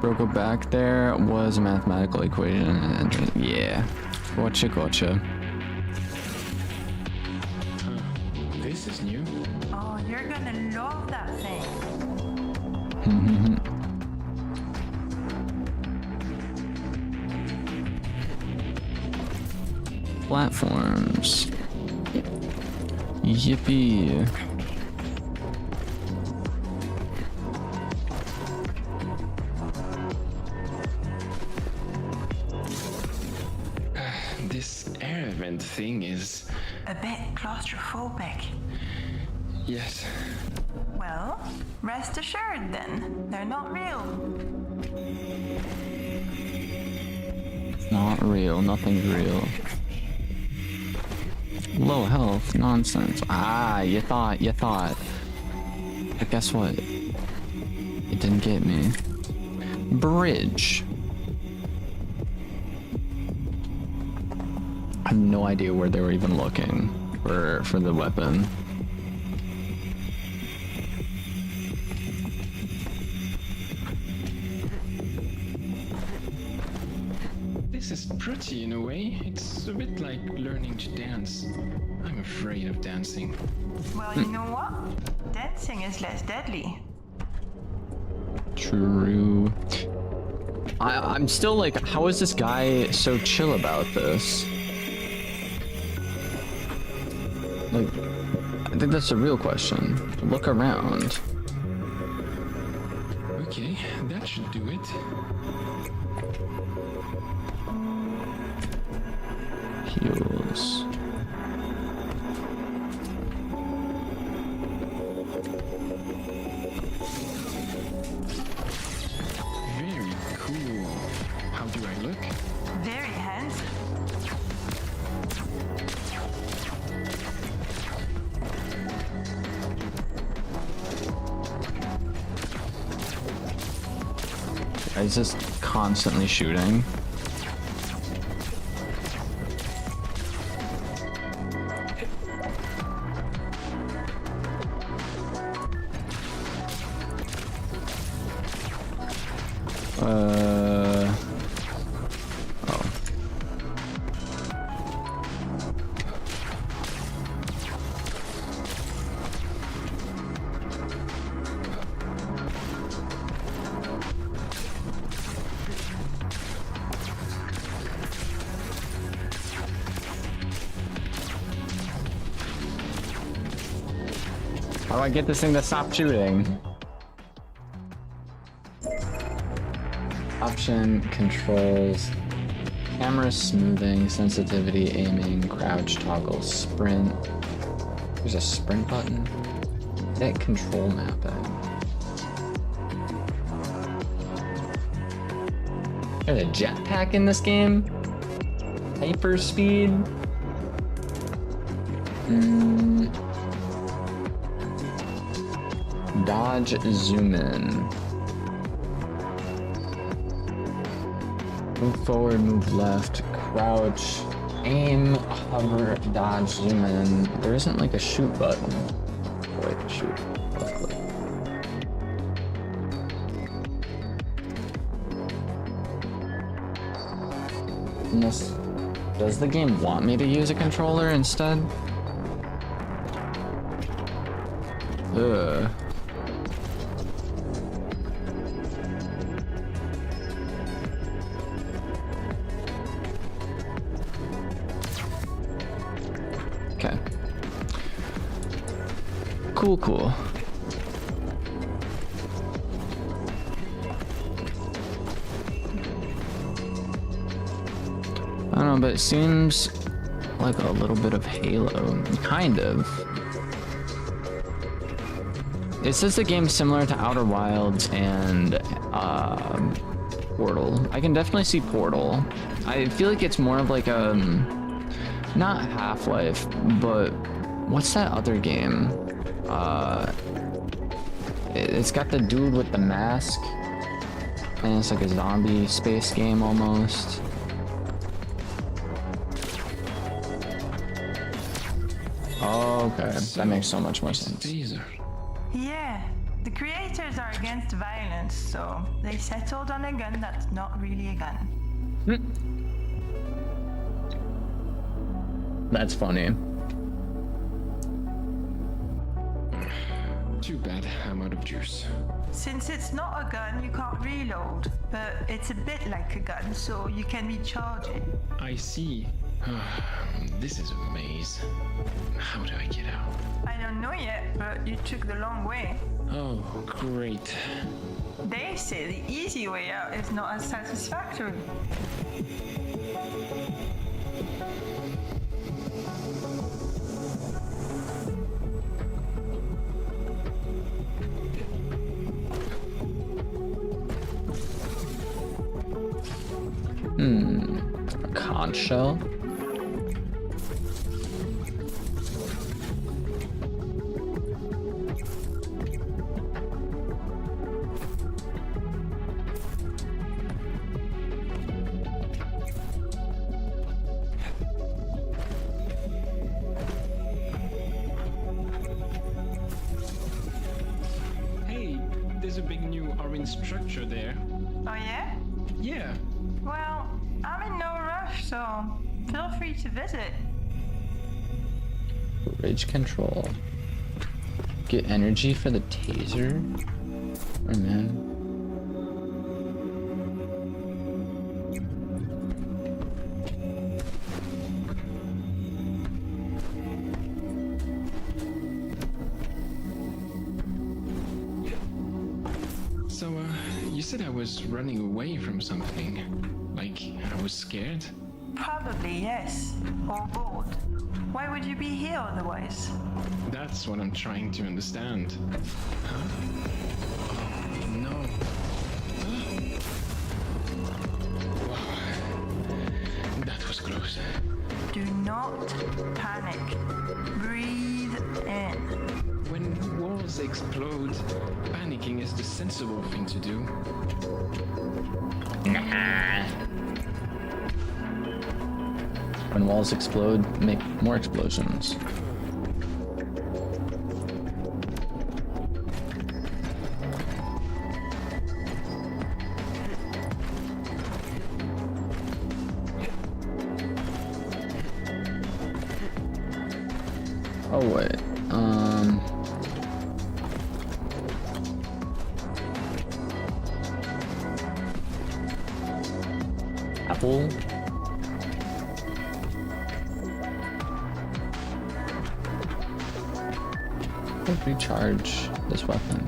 Broke back there was a mathematical equation and yeah. Gotcha. This is new. Oh, you're gonna love that thing. Platforms. Yippee. This air vent thing is... A bit claustrophobic. Yes. Well, rest assured then, they're not real. Not real, nothing's real. Low health, nonsense. Ah, you thought. But guess what? It didn't get me. Bridge. I have no idea where they were even looking for the weapon. This is pretty in a way. It's a bit like learning to dance. I'm afraid of dancing. Well, you know what? Dancing is less deadly. True. I'm still like, how is this guy so chill about this? Like, I think that's a real question. Look around. Okay, that should do it. Heals. Very cool. How do I look? Very handsome. He's just constantly shooting. Oh. How do I get this thing to stop shooting? Option, controls, camera smoothing, sensitivity, aiming, crouch, toggle, sprint. There's a sprint button. That control mapping. There's a jetpack in this game? Hyper speed? Dodge, zoom in. Move forward, move left, crouch, aim, hover, dodge, zoom in. There isn't like a shoot button. Wait, shoot. Left click. Unless, does the game want me to use a controller instead? Ugh. Okay. Cool. I don't know, but it seems like a little bit of Halo. Kind of. It says the game's similar to Outer Wilds and Portal. I can definitely see Portal. I feel like it's more of like a... not Half-Life, but what's that other game? It's got the dude with the mask, and it's like a zombie space game almost. Oh, okay, that makes so much more sense. Yeah, the creators are against violence, so they settled on a gun that's not really a gun. That's funny. Too bad I'm out of juice. Since it's not a gun, you can't reload, but it's a bit like a gun, so you can recharge it. I see. This is a maze. How do I get out? I don't know yet, but you took the long way. Oh, great. They say the easy way out is not as satisfactory. A conch shell? Hey, there's a big new orange structure there. Oh yeah? Yeah. Well, I'm in no rush, so feel free to visit. Bridge control. Get energy for the taser? Oh man. So, you said I was running away from something. Like, I was scared? Probably yes, or bored. Why would you be here otherwise? That's what I'm trying to understand. Huh? Oh, no. Wow. That was close. Do not panic. Breathe in. When walls explode, panicking is the sensible thing to do. When walls explode, make more explosions. Oh wait, apple. would recharge this weapon.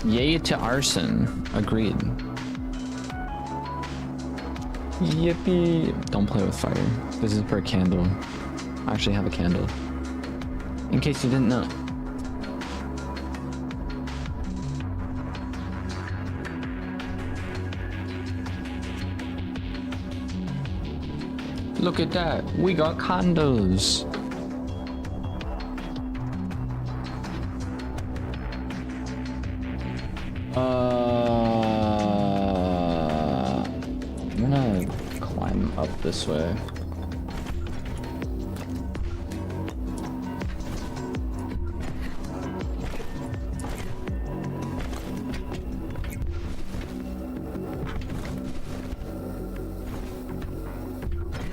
Yay to arson. Agreed. Yippee. Don't play with fire. This is per candle. I actually have a candle. In case you didn't know. Look at that. We got condos. I'm gonna climb up this way.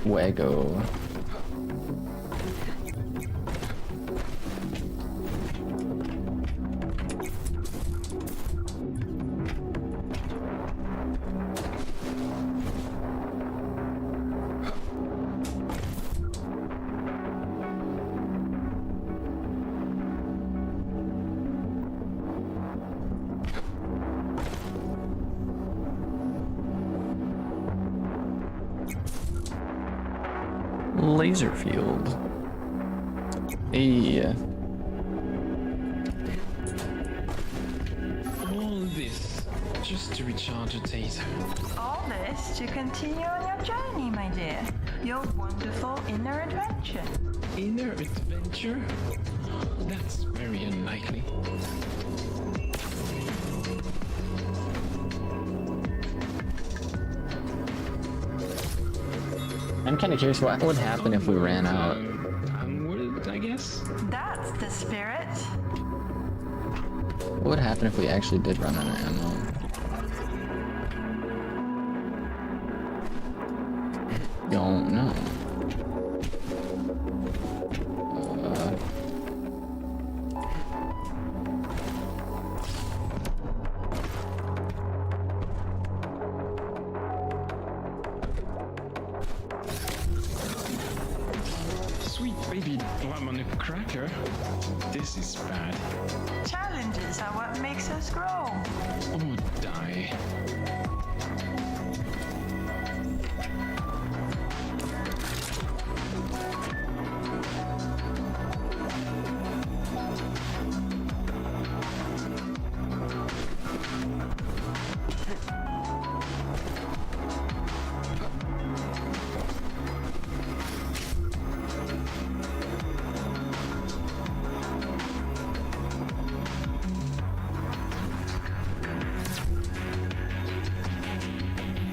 Waggo. Laser field. Hey. All this just to recharge a taser. All this to continue on your journey, my dear. Your wonderful inner adventure. Inner adventure? That's very unlikely. I'm kind of curious what would happen if we ran out. Onward, I guess? That's the spirit. What would happen if we actually did run out of ammo? Don't know. Sweet baby plum on a cracker. This is bad. Challenges are what makes us grow. Oh, die.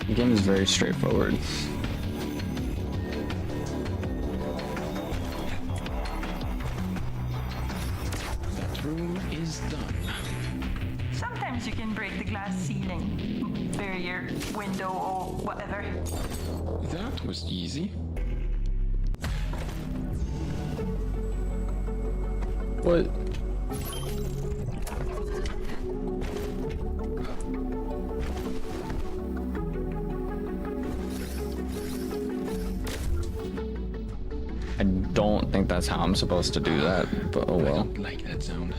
The game is very straightforward. That room is done. Sometimes you can break the glass ceiling, barrier, window, or whatever. That was easy. What? I don't think that's how I'm supposed to do that, but oh I well. don't like that sound.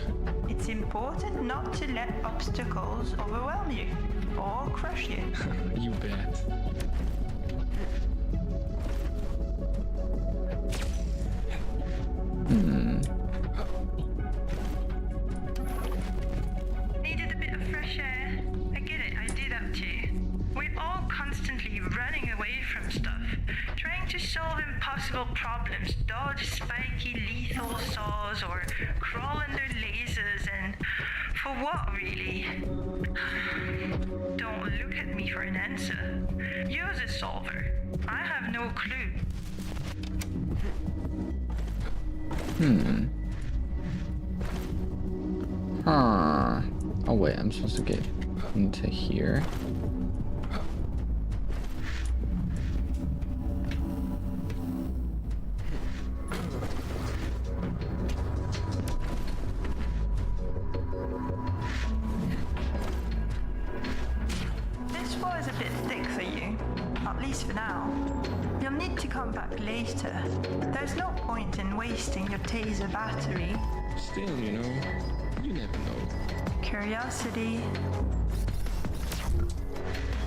It's important not to let obstacles overwhelm you or crush you. You bet. Needed a bit of fresh air. I get it, I do that too. We're all constantly running away from stuff, trying to solve impossible problems, dodge spiky lethal saws, or crawl under lasers, and for what really? Don't look at me for an answer. You're the solver. I have no clue. Huh. Oh wait, I'm supposed to get into here. This wall is a bit thick for you, at least for now. You'll need to come back later. There's no point in wasting your taser battery. Still, you never know. Curiosity.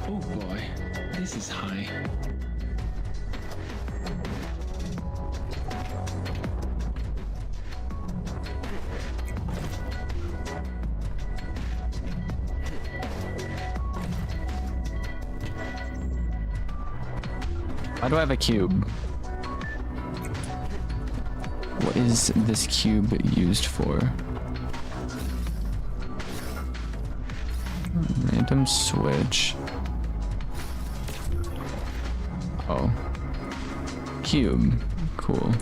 Oh boy, this is high. Why do I have a cube? What is this cube used for? Random switch. Oh. Cube. Cool.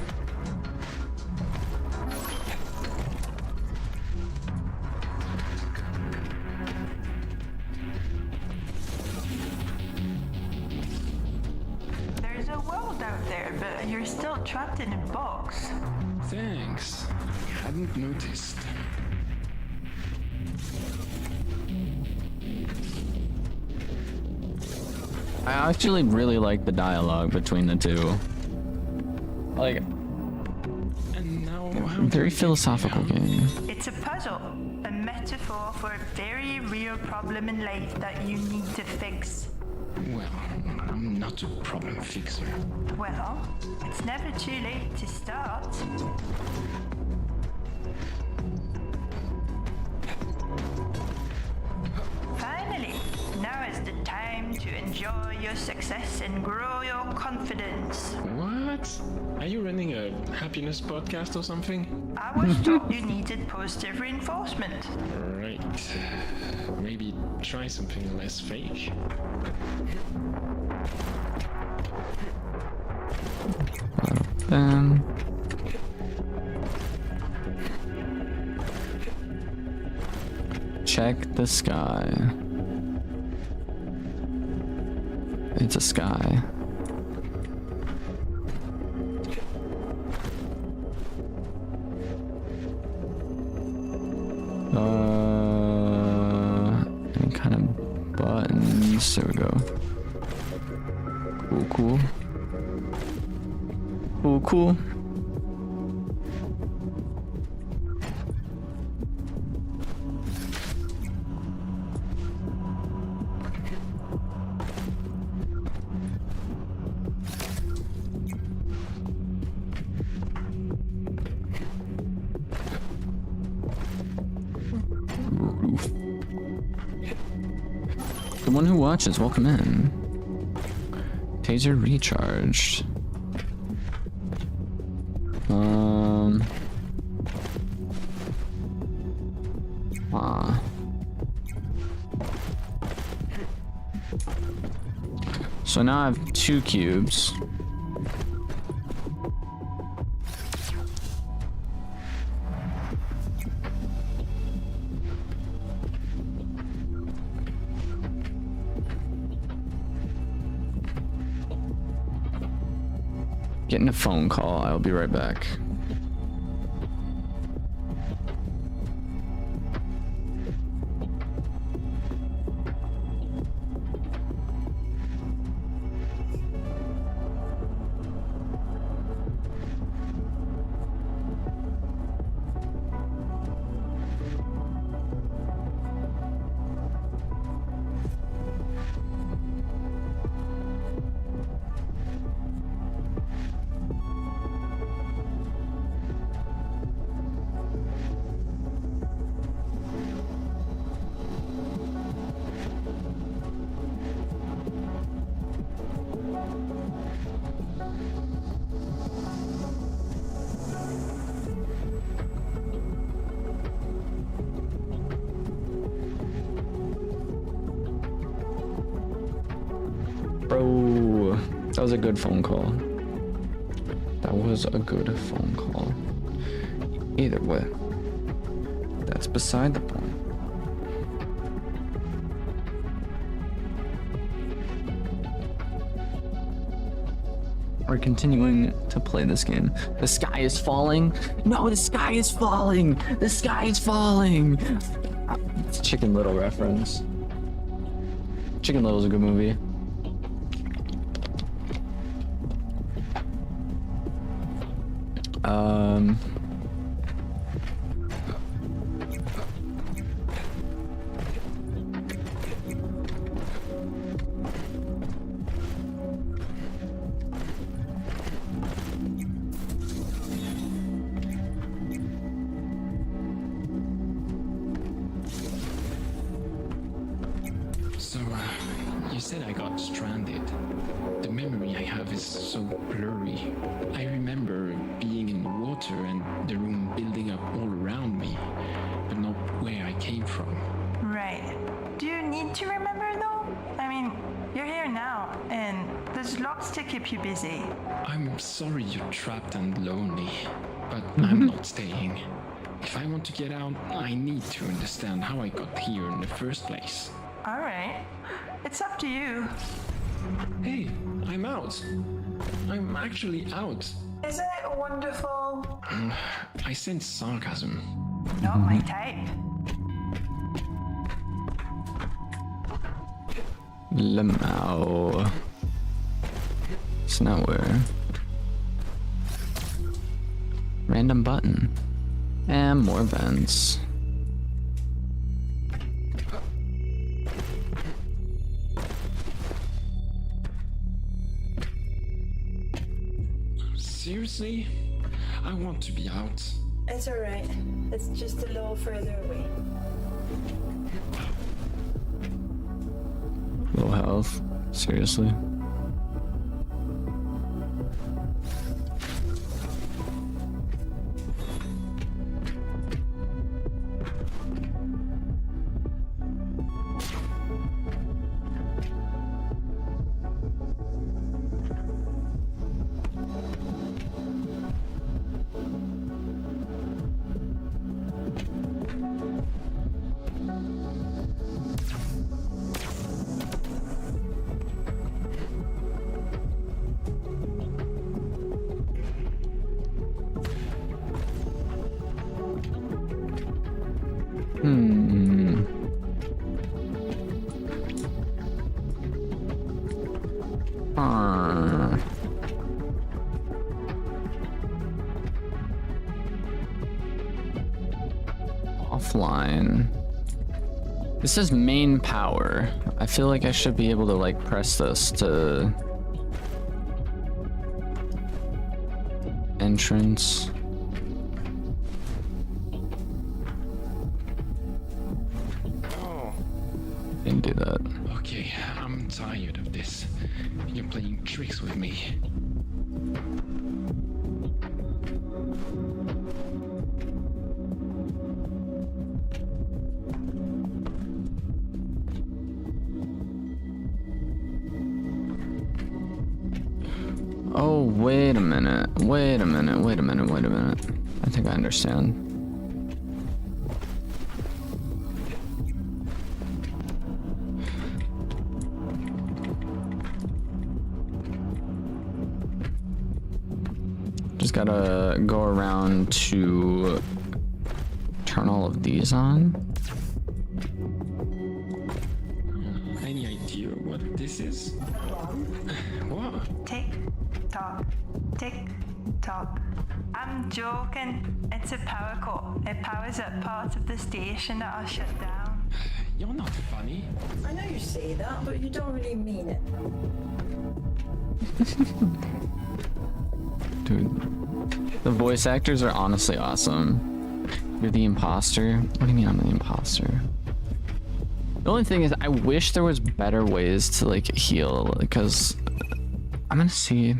There's a world out there, but you're still trapped in a box. Thanks. Hadn't noticed. I actually really like the dialogue between the two. Like, And now how very do I philosophical get down? game. It's a puzzle, a metaphor for a very real problem in life that you need to fix. Well, I'm not a problem fixer. Well, it's never too late to start. Finally, now is the time to enjoy your success and grow your confidence. What? Are you running a happiness podcast or something? I was told you needed positive reinforcement. Right. Maybe try something less fake. Um. Check the sky. It's a sky. Any kind of buttons. There we go. Cool. Cool. The one who watches, welcome in. Taser recharged. So now I have 2 cubes. Getting a phone call. I'll be right back. Bro, that was a good phone call. That was a good phone call. Either way, that's beside the point. We're continuing to play this game. The sky is falling. No, the sky is falling. The sky is falling. It's a Chicken Little reference. Chicken Little is a good movie. So, you said I got stranded. The memory I have is so blurry. I remember being in the water and the room building up all around me, but not where I came from. Right. Do you need to remember though? I mean, you're here now, and there's lots to keep you busy. I'm sorry you're trapped and lonely, but I'm not staying. If I want to get out, I need to understand how I got here in the first place. Alright. It's up to you. Hey, I'm out. I'm actually out. Isn't it wonderful? I sense sarcasm. Not my type. Lemao. It's not where. Random button. And more vents. Seriously? I want to be out. It's alright. It's just a little further away. Low health. Seriously. Offline. This is main power. I feel like I should be able to like press this to entrance. Didn't do that. Okay, I'm tired of this. You're playing tricks with me. Oh, wait a minute. Wait a minute. Wait a minute. Wait a minute. I think I understand. Just gotta go around to turn all of these on. Any idea what this is? What? Tick tock, tick tock. I'm joking. It's a power cord. It powers up parts of the station that are shut down. You're not funny. I know you say that, but you don't really mean it. Dude, the voice actors are honestly awesome. You're the imposter? What do you mean I'm the imposter? The only thing is I wish there was better ways to like heal, because I'm gonna see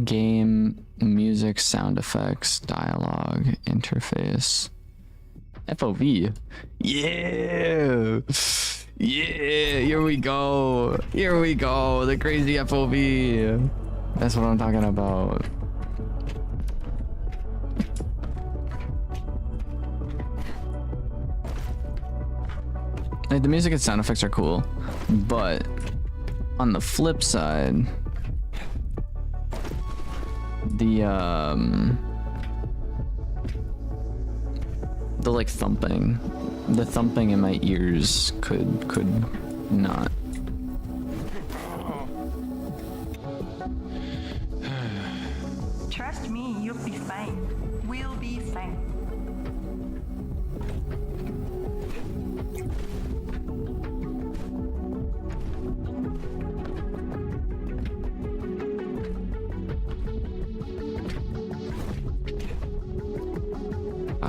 game, music, sound effects, dialogue, interface, FOV. Yeah! Yeah! Here we go! Here we go! The crazy FOV! That's what I'm talking about. Like, the music and sound effects are cool, but on the flip side, the like the thumping in my ears could not.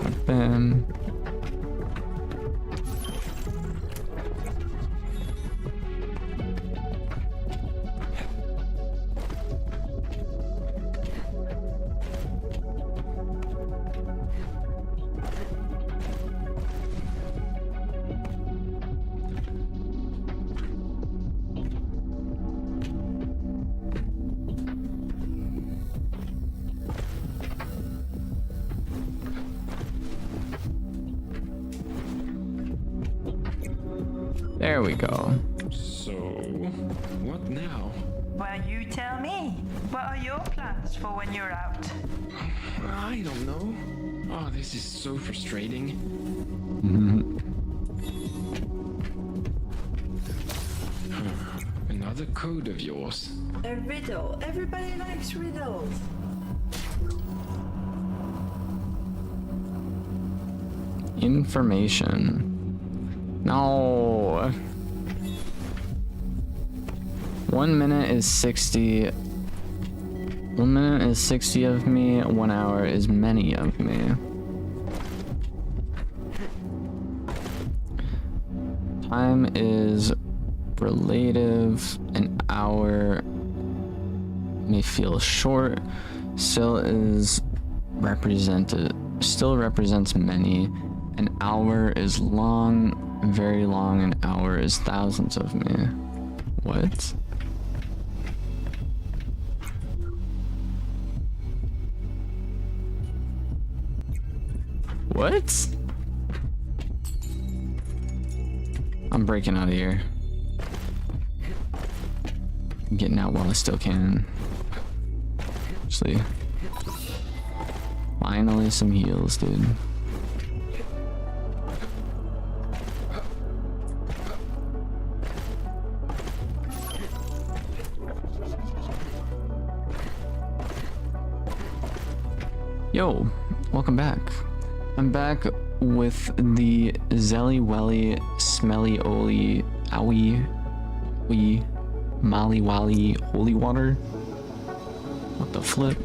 Bada bam. There we go. So, what now? Well, you tell me. What are your plans for when you're out? I don't know. Oh, this is so frustrating. Another code of yours. A riddle. Everybody likes riddles. Information. No. 1 minute is 60. 1 minute is 60 of me. 1 hour is many of me. Time is relative. An hour may feel short. Still represents many. An hour is long, very long. An hour is thousands of me. What? What? I'm breaking out of here. I'm getting out while I still can. Actually, finally some heals, dude. Yo, welcome back. I'm back with the Zelly Welly Smelly Oli Owie Wee Molly Wally Holy Water. What the flip?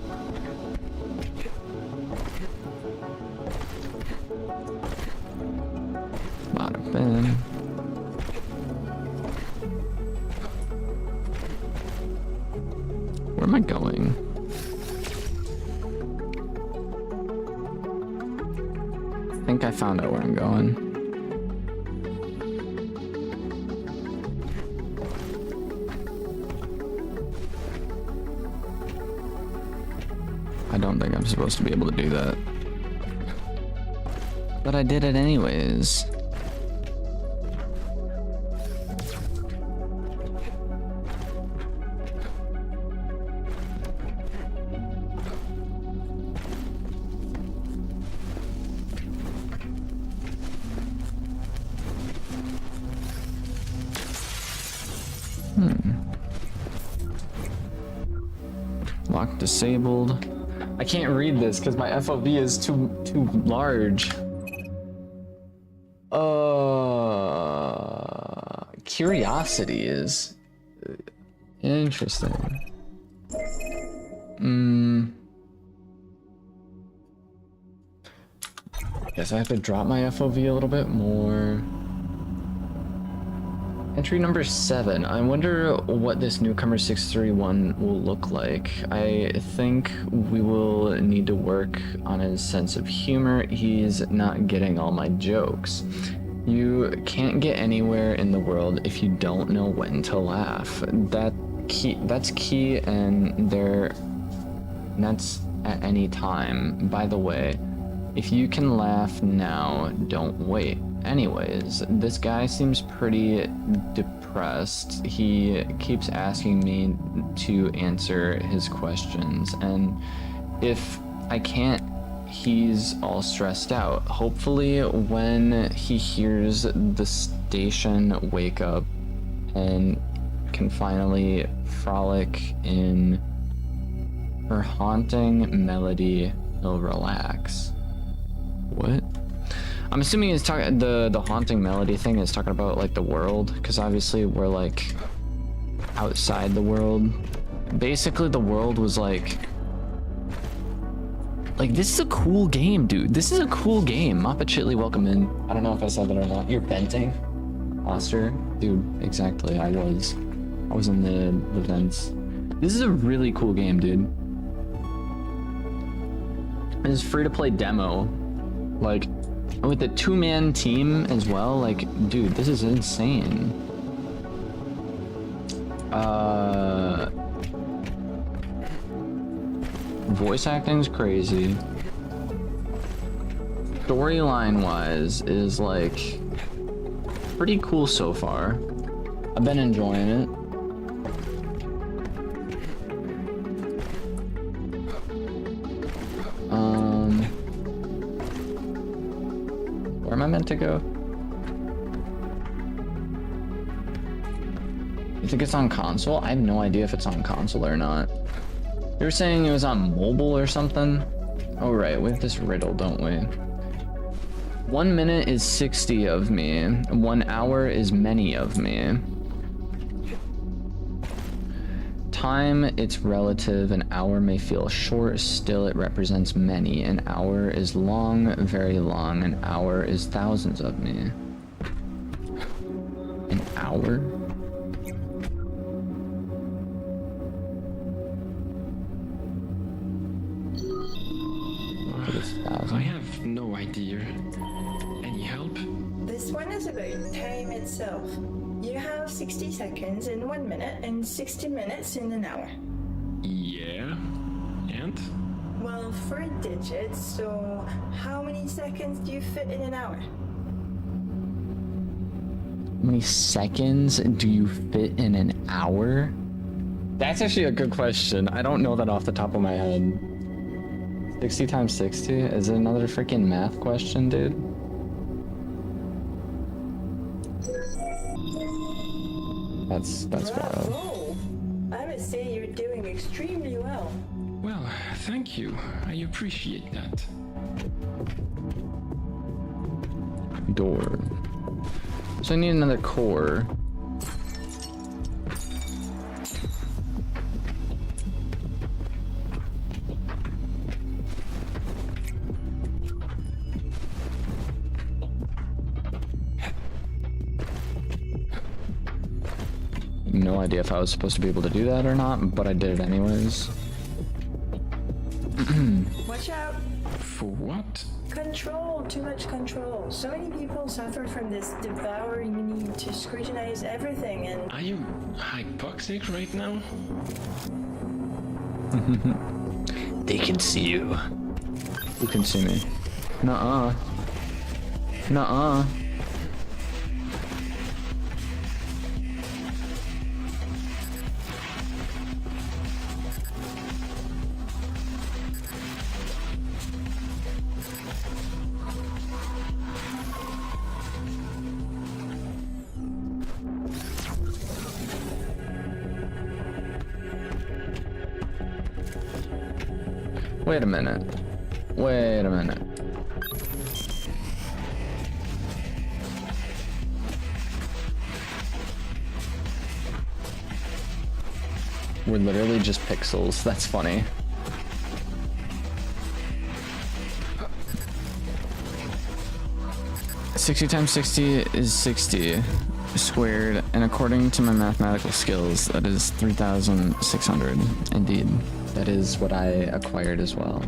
Bada bam. Where am I going? I think I found out where I'm going. I don't think I'm supposed to be able to do that. But I did it anyways. Lock disabled. I can't read this because my FOV is too large. Curiosity is interesting. Guess I have to drop my FOV a little bit more. Entry number 7. I wonder what this newcomer 631 will look like. I think we will need to work on his sense of humor. He's not getting all my jokes. You can't get anywhere in the world if you don't know when to laugh. That's key, and that's at any time. By the way, if you can laugh now, don't wait. Anyways, this guy seems pretty depressed. He keeps asking me to answer his questions, and if I can't, he's all stressed out. Hopefully, when he hears the station wake up and can finally frolic in her haunting melody, he'll relax. What? I'm assuming he's talking the haunting melody thing is talking about like the world, because obviously we're like outside the world. Basically, the world was like Like, this is a cool game, dude. This is a cool game. Mappa Chitley, welcome in. I don't know if I said that or not. You're venting? Oster? Dude, exactly. I was in the vents. This is a really cool game, dude. It's free to play demo. Like, with a 2-man team as well. Like, dude, this is insane. Voice acting's crazy. Storyline wise is like pretty cool so far. I've been enjoying it. Where am I meant to go? You think it's on console? I have no idea if it's on console or not. You were saying it was on mobile or something? Oh right, we have this riddle, don't we? 1 minute is 60 of me. 1 hour is many of me. Time, it's relative. An hour may feel short, still it represents many. An hour is long, very long. An hour is thousands of me. An hour? I have no idea. Any help? This one is about time itself. You have 60 seconds in 1 minute and 60 minutes in an hour. Yeah. And? Well, 4 digits, so how many seconds do you fit in an hour? How many seconds do you fit in an hour? That's actually a good question. I don't know that off the top of my head. 60 times 60? Is it another freaking math question, dude? That's wild. Bravo! I must say you're doing extremely well. Well, thank you. I appreciate that. Door. So I need another core. No idea if I was supposed to be able to do that or not, but I did it anyways. Watch out! For what? Control! Too much control. So many people suffer from this devouring need to scrutinize everything and... Are you hypoxic right now? They can see you. Who can see me? Nuh-uh. Nuh-uh. Wait a minute. Wait a minute. We're literally just pixels. That's funny. $60 times 60 is 60 squared, and according to my mathematical skills, that is 3,600. Indeed. That is what I acquired as well.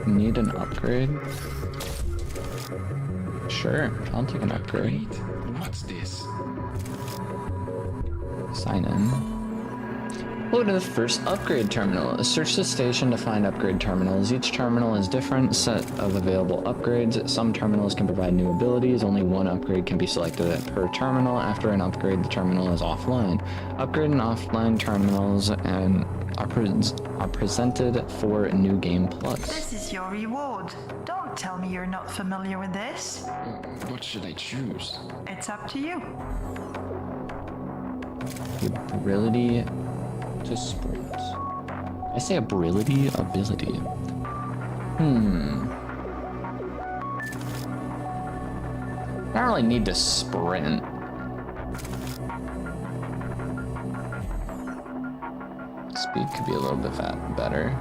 Need an upgrade? Sure, I'll take an upgrade. What's this? Sign in. Go to the first upgrade terminal. Search the station to find upgrade terminals. Each terminal is different set of available upgrades. Some terminals can provide new abilities. Only one upgrade can be selected per terminal. After an upgrade, the terminal is offline. Upgrade and offline terminals and are presented for New Game Plus. This is your reward. Don't tell me you're not familiar with this. What should I choose? It's up to you. The ability to sprint. I say ability. I don't really need to sprint. Speed could be a little bit better.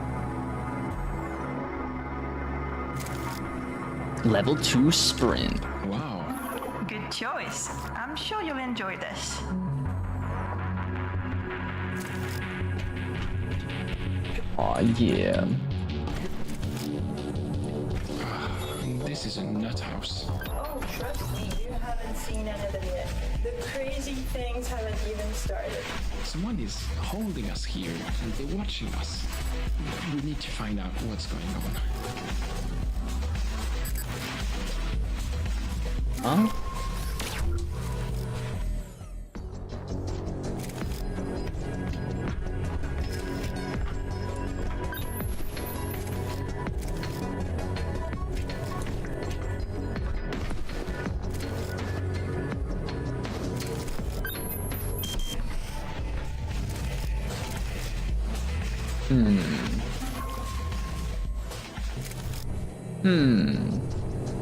Level 2 sprint. Wow. Good choice. I'm sure you'll enjoy this. Aw, yeah. This is a nut house. Oh, trust me, you haven't seen any of them yet. The crazy things haven't even started. Someone is holding us here and they're watching us. We need to find out what's going on. Huh?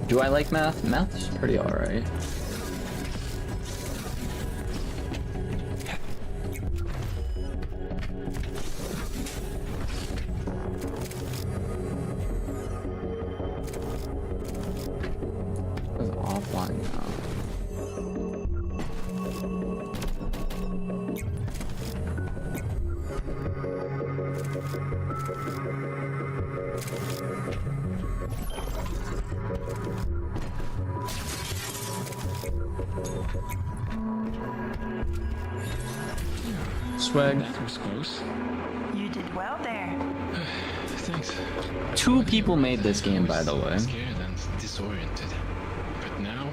Do I like math? Math's pretty alright. It's offline now. Swag. That was close. You did well there. Thanks. 2 people made this game, by the way. Scared and disoriented. But now,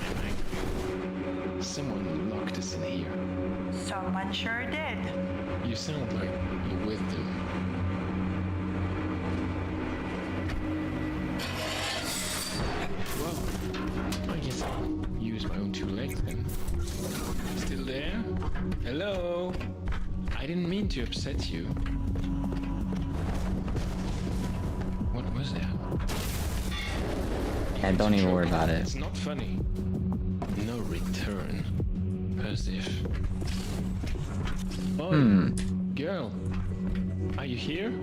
I'm angry. Someone locked us in here. Someone sure did. You sound like you're with them. Well, I guess I'll use my own 2 legs then. Still there? Hello? I didn't mean to upset you. What was that? Yeah, don't even worry about it. It's not funny. No return. As if. Oh, girl. Are you here?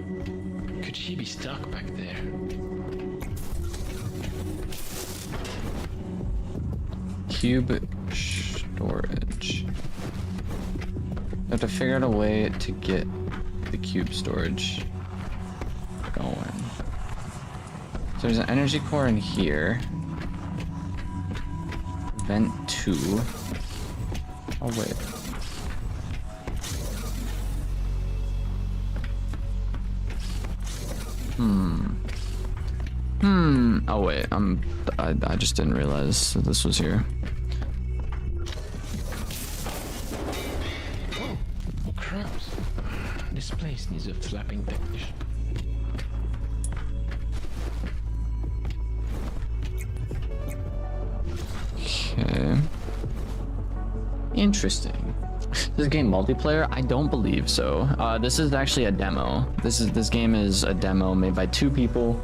Could she be stuck back there? Cube storage. I have to figure out a way to get the cube storage going. So there's an energy core in here. Vent 2. Oh wait. Oh wait, I just didn't realize that this was here. Oh, crumbs. This place needs a flapping technician. Okay. Interesting. This game multiplayer? I don't believe so. This is actually a demo. This game is a demo made by 2 people.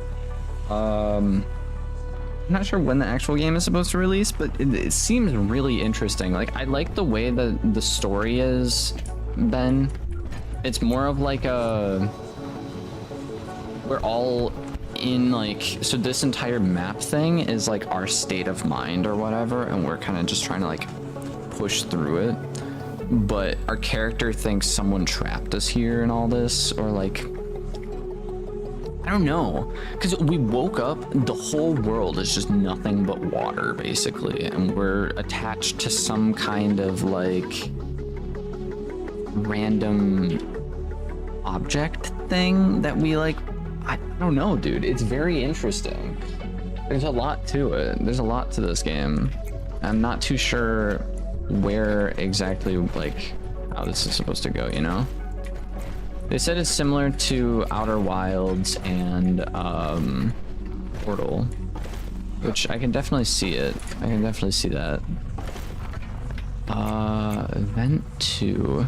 I'm not sure when the actual game is supposed to release, but it seems really interesting. Like, I like the way that the story is, Ben. It's more of like a... We're all in like... So this entire map thing is like our state of mind or whatever, and we're kind of just trying to like push through it. But our character thinks someone trapped us here and all this, or like... I don't know, because we woke up, the whole world is just nothing but water, basically, and we're attached to some kind of, like, random object thing that we, like, I don't know, dude, it's very interesting. There's a lot to it. There's a lot to this game. I'm not too sure where exactly, like, how this is supposed to go, you know? They said it's similar to Outer Wilds and Portal, which I can definitely see it. I can definitely see that. Event 2.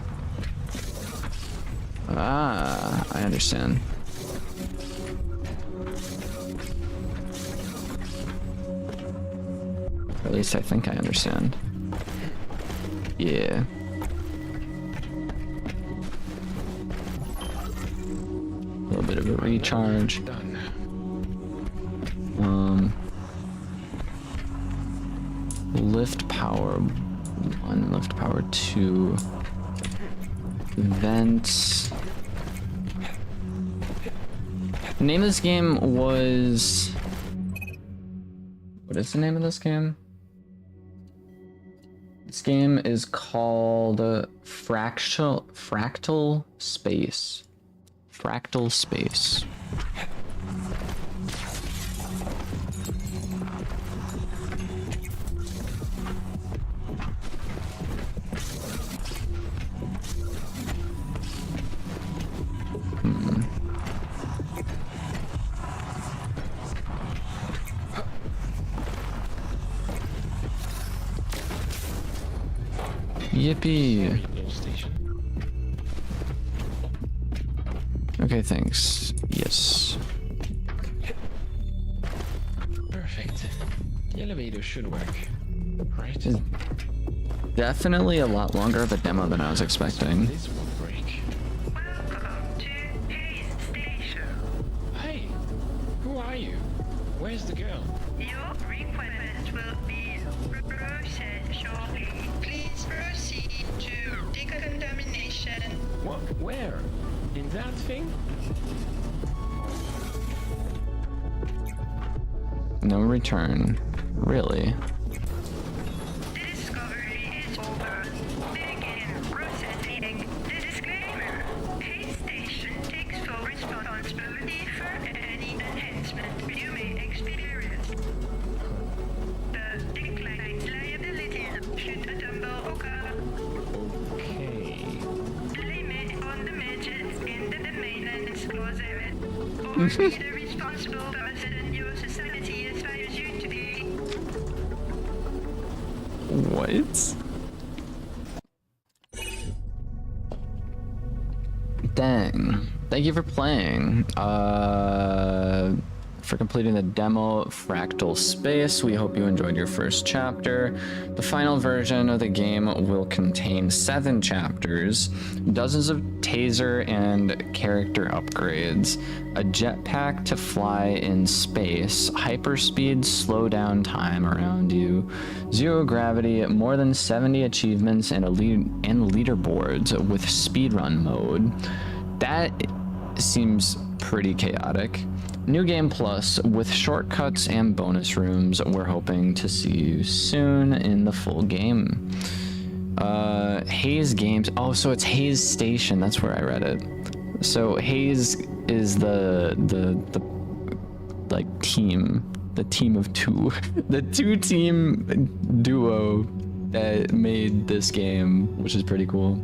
Ah, I understand. Or at least I think I understand. Yeah. A little bit of a recharge. Done. Lift power 1, lift power 2. Vents. The name of this game was... What is the name of this game? This game is called Fractal Space. Fractal Space. Yippee. Radio station. Okay, thanks. Yes. Perfect. The elevator should work. Right? Definitely a lot longer of a demo than I was expecting. This won't break. Welcome to Hayes Station. Hey! Who are you? Where's the girl? Your request will be processed shortly. Please proceed to decontamination. What? Where? In that thing? No return. Really? The discovery is over. Begin processing. The disclaimer. Hayes Station takes full responsibility for any enhancement you may experience. The declines liabilities should a tumble occur. Okay. Limit on the midgets in the maintenance closet. Or be the responsible person your society aspires you to be. What? Dang. Thank you for playing. For completing the demo Fractal Space. We hope you enjoyed your first chapter. The final version of the game will contain 7 chapters, dozens of taser and character upgrades, a jetpack to fly in space, hyperspeed slow down time around you, 0 gravity, more than 70 achievements and leaderboards with speedrun mode. That seems pretty chaotic. New Game Plus with shortcuts and bonus rooms. We're hoping to see you soon in the full game. Hayes Games. Oh, so it's Hayes Station. That's where I read it. So Hayes is the like team, the team of 2, the 2-team duo that made this game, which is pretty cool.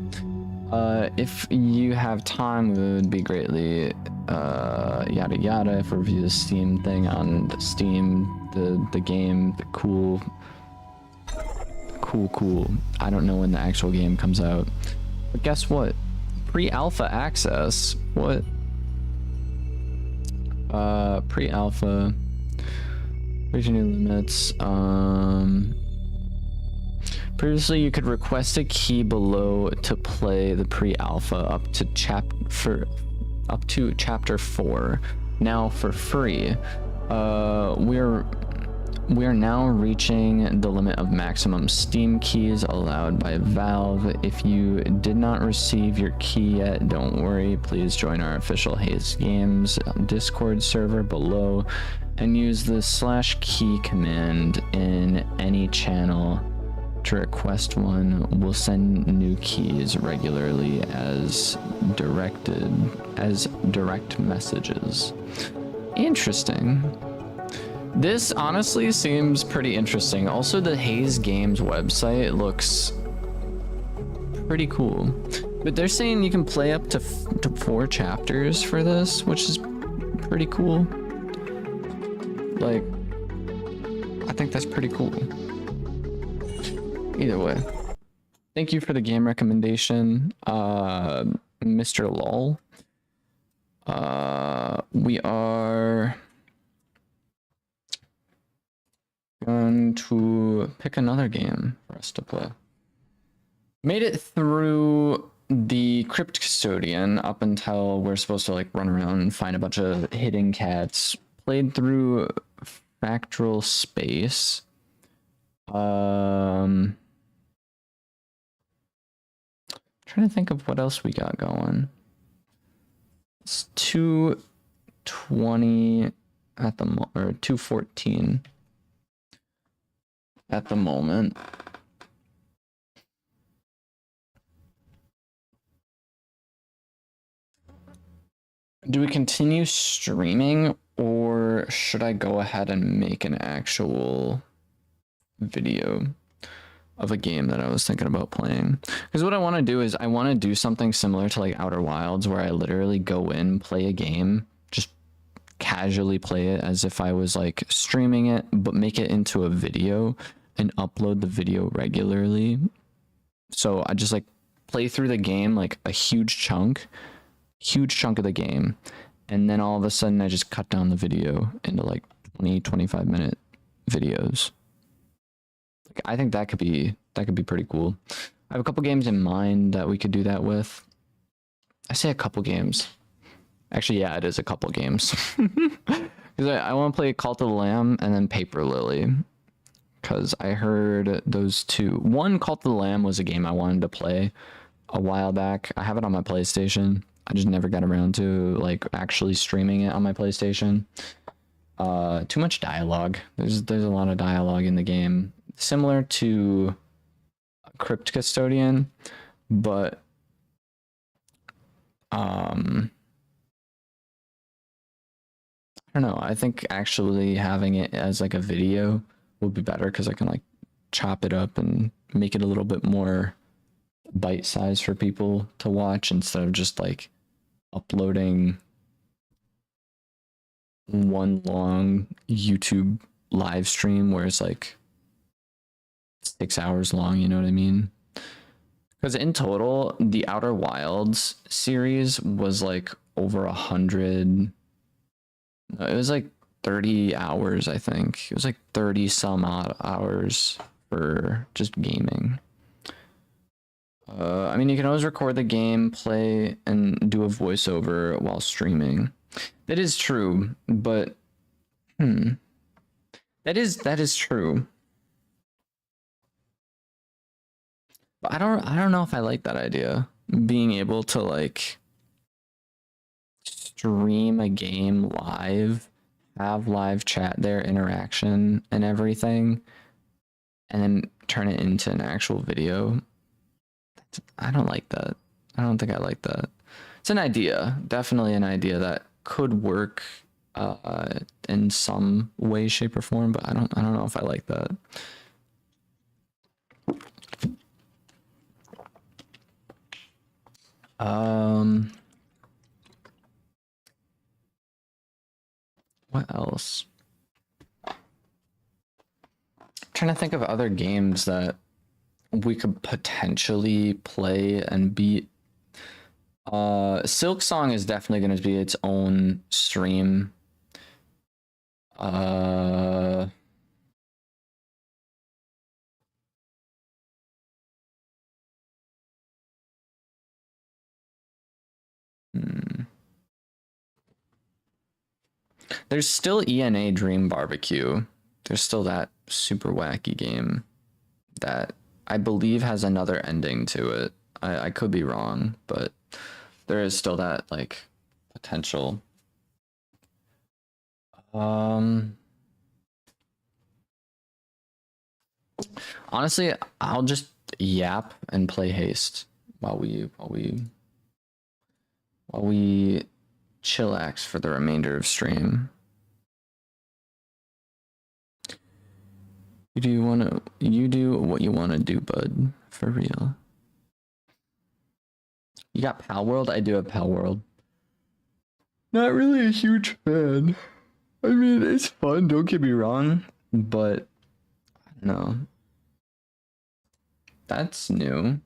If you have time, it would be greatly yada yada if we review the Steam thing on Steam, the game, the cool. I don't know when the actual game comes out, but guess what? Pre-alpha access. What? Pre-alpha. Reaching new limits. Previously, you could request a key below to play the pre-alpha up to chapter 4. Now for free. We are now reaching the limit of maximum Steam keys allowed by Valve. If you did not receive your key yet, don't worry. Please join our official Hayes Games Discord server below and use the /key command in any channel to request one. We'll send new keys regularly as direct messages. Interesting. This honestly seems pretty interesting. Also, the Hayes Games website looks pretty cool. But they're saying you can play up to 4 chapters for this, which is pretty cool. Like, I think that's pretty cool. Either way. Thank you for the game recommendation, Mr. Lol. We are going to pick another game for us to play. Made it through the Crypt Custodian up until we're supposed to like run around and find a bunch of hidden cats. Played through Factual Space. Trying to think of what else we got going. It's 2:20 at the or 2:14 at the moment. Do we continue streaming or should I go ahead and make an actual video of a game that I was thinking about playing? Because what I want to do is I want to do something similar to like Outer Wilds, where I literally go in, play a game, just casually play it as if I was like streaming it, but make it into a video and upload the video regularly. So I just like play through the game, like a huge chunk of the game, and then all of a sudden I just cut down the video into like 20-25 minute videos. Like, I think that could be pretty cool. I have a couple games in mind that we could do that with. I say a couple games. Actually, yeah, it is a couple games. Because I want to play Cult of the Lamb and then Paper Lily. Because I heard those two. One, Cult of the Lamb, was a game I wanted to play a while back. I have it on my PlayStation. I just never got around to like actually streaming it on my PlayStation. Too much dialogue. There's a lot of dialogue in the game. Similar to Crypt Custodian, but I don't know. I think actually having it as like a video would be better because I can like chop it up and make it a little bit more bite size for people to watch instead of just like uploading one long YouTube live stream where it's like 6 hours long, you know what I mean? Because in total, the Outer Wilds series was like over 100. It was like 30 hours, I think. It was like 30 some odd hours for just gaming. I mean, you can always record the game, play, and do a voiceover while streaming. That is true, but that is true. But I don't know if I like that idea. Being able to like stream a game live, have live chat there, interaction and everything, and then turn it into an actual video. I don't like that. I don't think I like that. It's an idea, definitely an idea that could work in some way, shape, or form, but I don't know if I like that. What else? I'm trying to think of other games that we could potentially play and beat. Silk Song is definitely going to be its own stream. There's still ENA Dream Barbecue. There's still that super wacky game that I believe has another ending to it. I could be wrong, but there is still that like potential. Honestly, I'll just yap and play Haste while we chillax for the remainder of stream. You do what you want to do, bud, for real. You got Pal World? I do have Pal World. Not really a huge fan. I mean, it's fun, don't get me wrong, but no. That's new.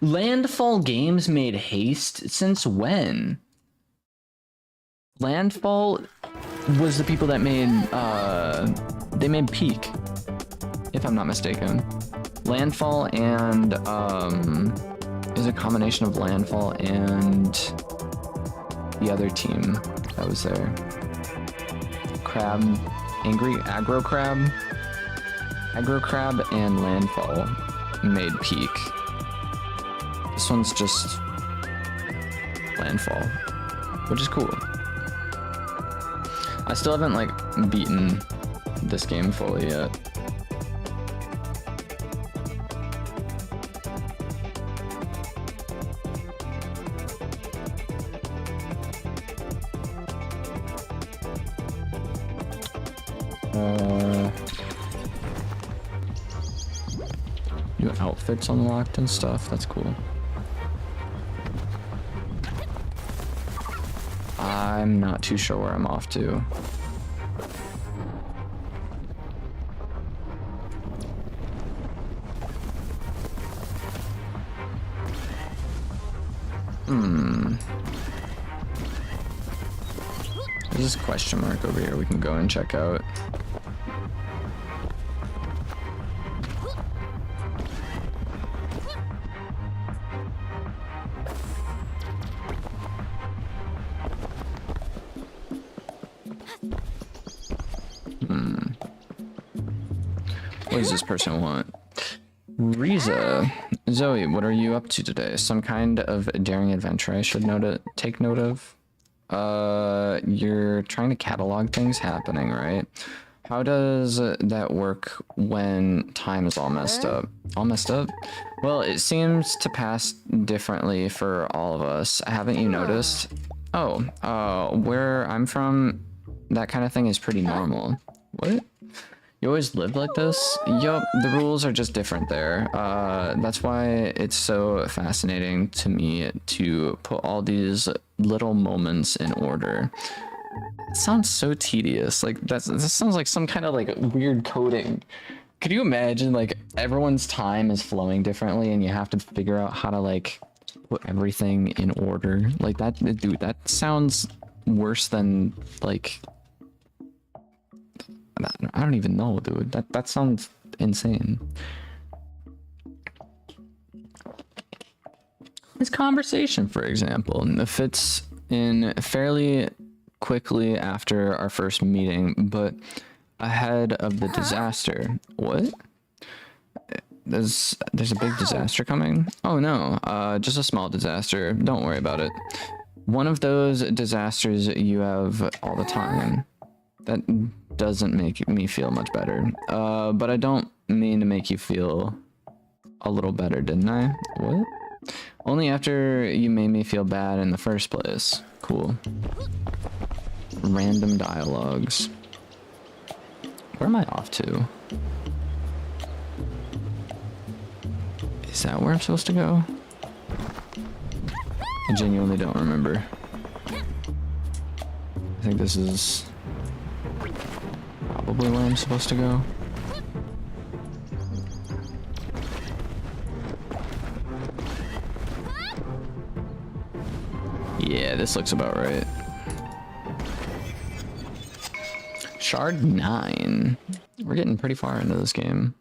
Landfall Games made Haste? Since when? Landfall was the people that made, they made Peak, if I'm not mistaken. Landfall and, is a combination of Landfall and the other team that was there. Aggro Crab and Landfall made Peak. This one's just Landfall, which is cool. I still haven't like beaten this game fully yet. New outfits unlocked and stuff. That's cool. I'm not too sure where I'm off to. There's this question mark over here we can go and check out. What does this person want? Riza. Zoe, what are you up to today? Some kind of daring adventure I should take note of? You're trying to catalog things happening, right? How does that work when time is all messed up? All messed up? Well, it seems to pass differently for all of us. Haven't you noticed? Oh, where I'm from, that kind of thing is pretty normal. What? You always lived like this? Yup, the rules are just different there. That's why it's so fascinating to me to put all these little moments in order. It sounds so tedious. Like that sounds like some kind of like weird coding. Could you imagine like everyone's time is flowing differently and you have to figure out how to like put everything in order? Like that, dude, that sounds worse than like, I don't even know, dude. That sounds insane. This conversation, for example, fits in fairly quickly after our first meeting, but ahead of the disaster. What? There's a big disaster coming? Oh no, just a small disaster. Don't worry about it. One of those disasters you have all the time. That doesn't make me feel much better. But I don't mean to make you feel a little better, didn't I? What? Only after you made me feel bad in the first place. Cool. Random dialogues. Where am I off to? Is that where I'm supposed to go? I genuinely don't remember. I think this is probably where I'm supposed to go. Yeah, this looks about right. Shard 9. We're getting pretty far into this game.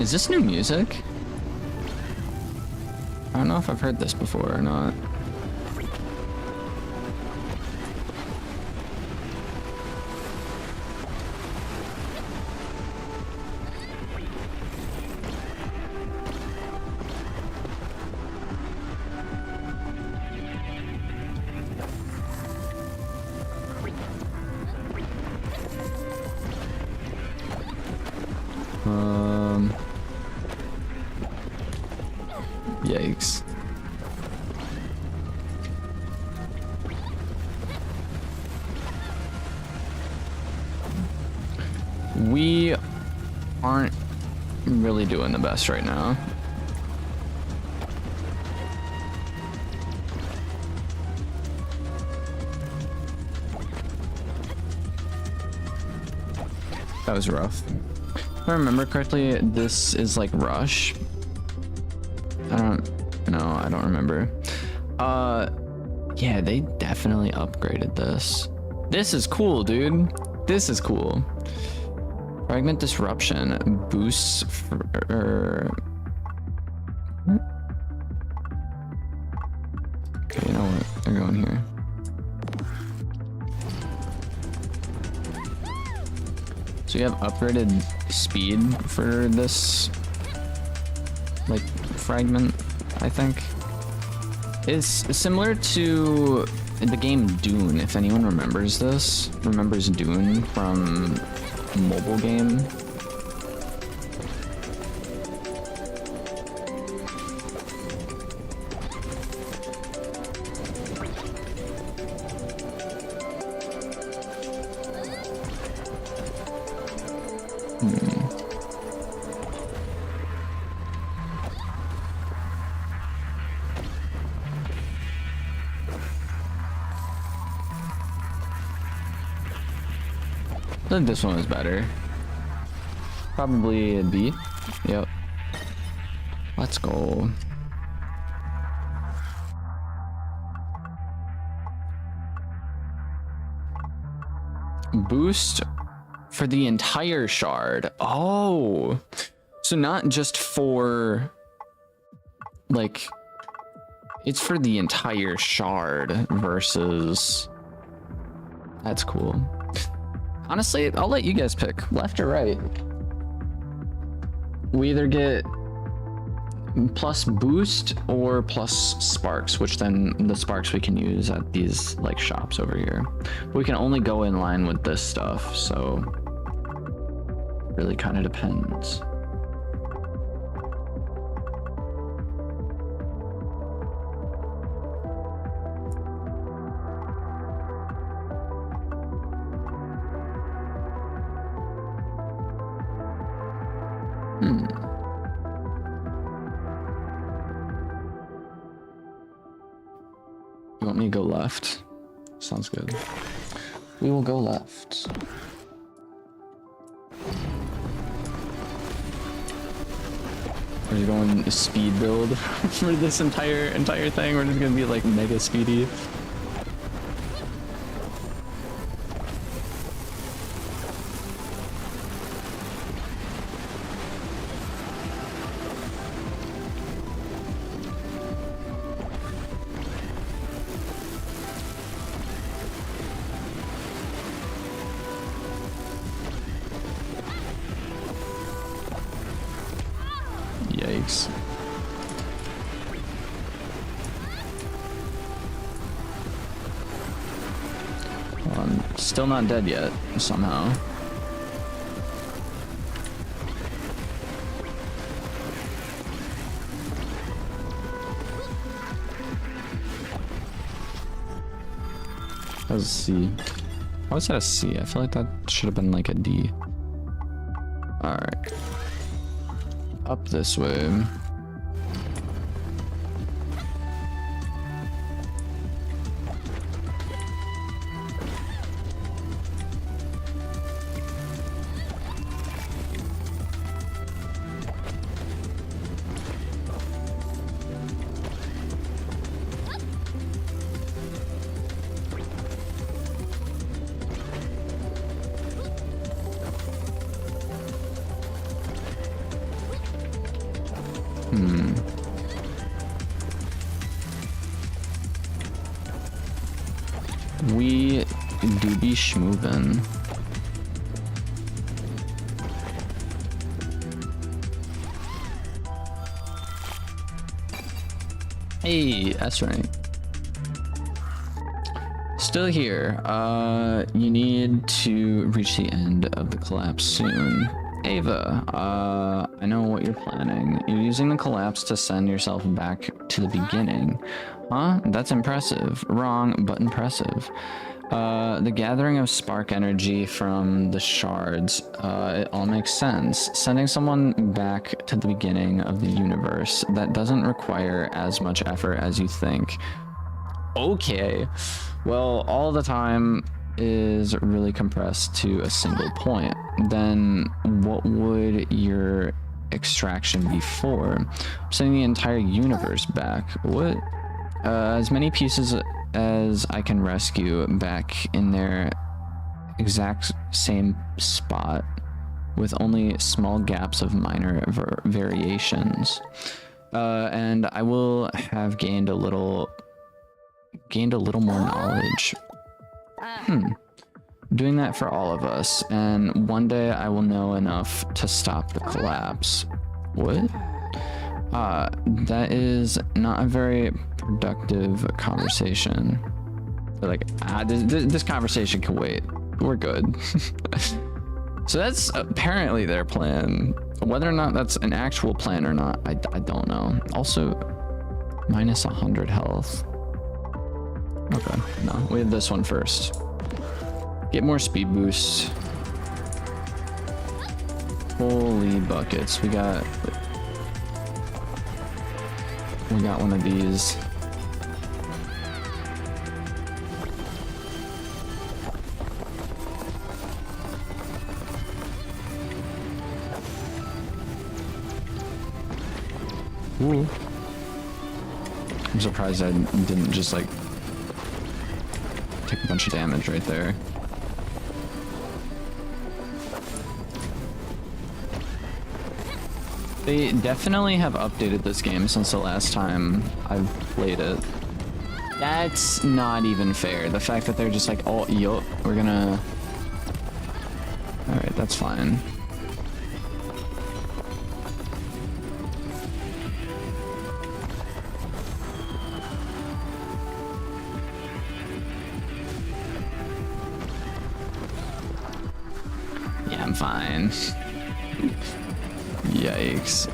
Is this new music? I don't know if I've heard this before or not. Yikes. We aren't really doing the best right now. That was rough. If I remember correctly, this is like Rush. I don't remember. Yeah, they definitely upgraded this. This is cool, dude. This is cool. Fragment disruption boosts for, okay, you know what? They're going here. So you have upgraded speed for this, like, fragment, I think. It's similar to the game Dune, if anyone remembers this. Remembers Dune from a mobile game. I think this one was better. Probably a B. Yep. Let's go. Boost for the entire shard. Oh. So not just for, like, it's for the entire shard versus... That's cool. Honestly, I'll let you guys pick, left or right. We either get plus boost or plus sparks, which then the sparks we can use at these like shops over here. But we can only go in line with this stuff, so really kind of depends. You want me to go left? Sounds good. We will go left. We're going speed build for this entire thing. We're just gonna be like mega speedy. Yikes. Well, I'm still not dead yet, somehow. That was a C. Why was that a C? I feel like that should have been like a D. Alright. Up this way. We do be schmoovin'. Hey, S rank. Still here. You need to reach the end of the collapse soon. Ava, I know what you're planning. You're using the collapse to send yourself back to the beginning. Huh? That's impressive. Wrong, but impressive. The gathering of spark energy from the shards. It all makes sense. Sending someone back to the beginning of the universe. That doesn't require as much effort as you think. Okay. Well, all the time is really compressed to a single point. Then what would your extraction be for? Sending the entire universe back. What? As many pieces as I can rescue back in their exact same spot with only small gaps of minor variations. And I will have gained a little more knowledge. Doing that for all of us, and one day I will know enough to stop the collapse. What? That is not a very productive conversation. Like, this conversation can wait. We're good. So that's apparently their plan. Whether or not that's an actual plan or not, I don't know. Also, minus 100 health. Okay, no, we have this one first. Get more speed boost. Holy buckets, we got one of these. Ooh. I'm surprised I didn't just like take a bunch of damage right there. They definitely have updated this game since the last time I've played it. That's not even fair. The fact that they're just like, oh, yup, we're gonna... Alright, that's fine. Yeah, I'm fine. Yikes.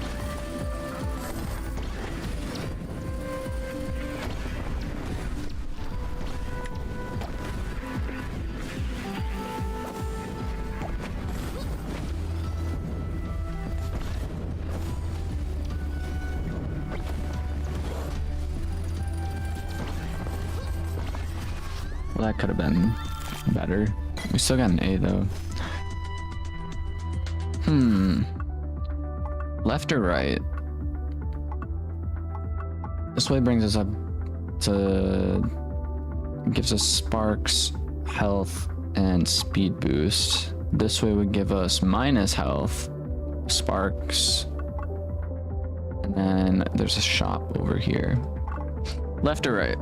Well, that could have been better. We still got an A though. Left or right? This way brings us up to... gives us sparks, health, and speed boost. This way would give us minus health, sparks, and then there's a shop over here. Left or right?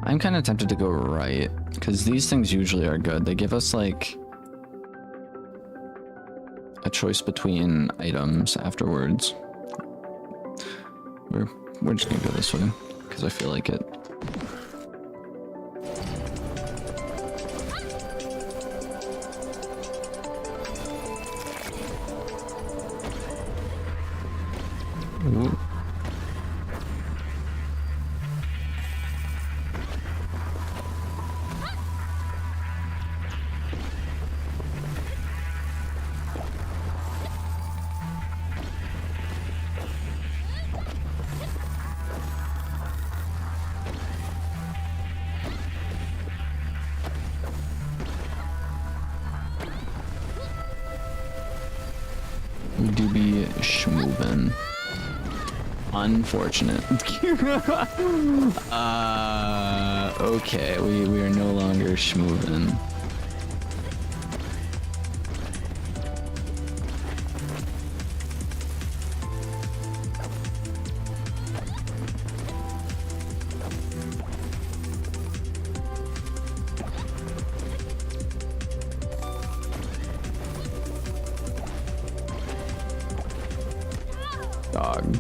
I'm kind of tempted to go right, because these things usually are good. They give us, like, a choice between items afterwards. We're just gonna go this way, because I feel like it. Ooh. We do be schmoovin'. Unfortunate. Okay, we are no longer schmoovin'. Dog.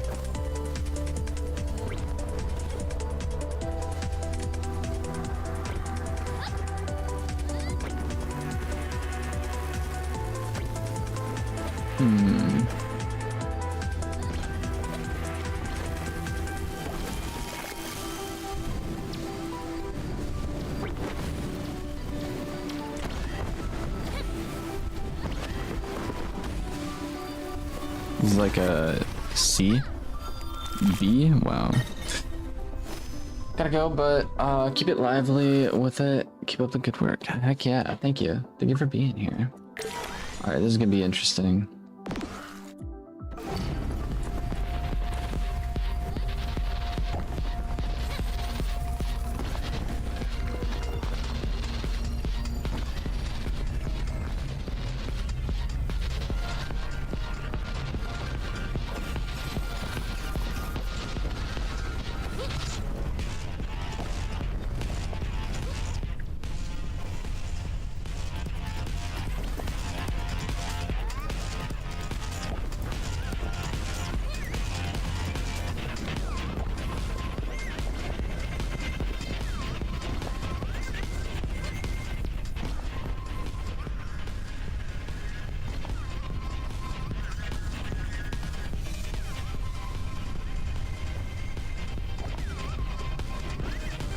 This is like a C? B? Wow. Gotta go, but keep it lively with it. Keep up the good work. Heck yeah, thank you. Thank you for being here. Alright, this is gonna be interesting.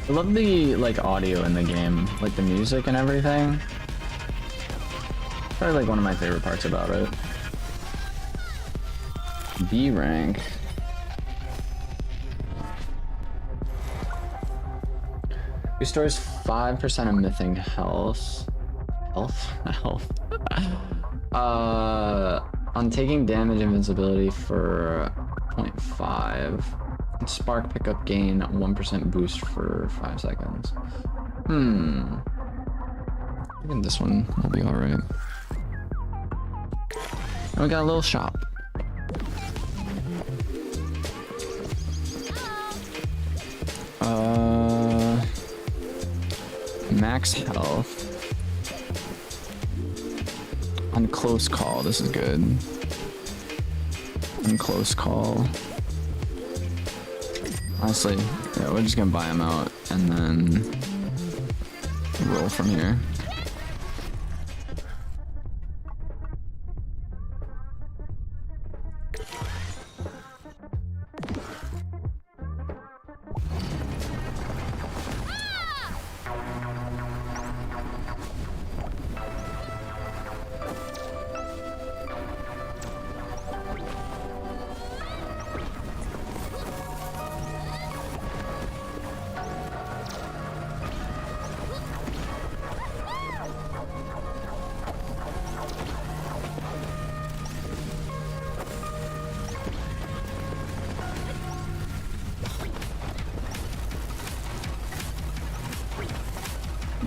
I love the like audio in the game, like the music and everything. Probably like one of my favorite parts about it. B rank. Restores 5% of mything health. Health. On taking damage, invincibility for 0.5. Spark pickup gain 1% boost for 5 seconds. I think this one will be alright. And we got a little shop. Max health. On close call, this is good. On close call. Honestly, yeah, we're just gonna buy them out and then roll from here.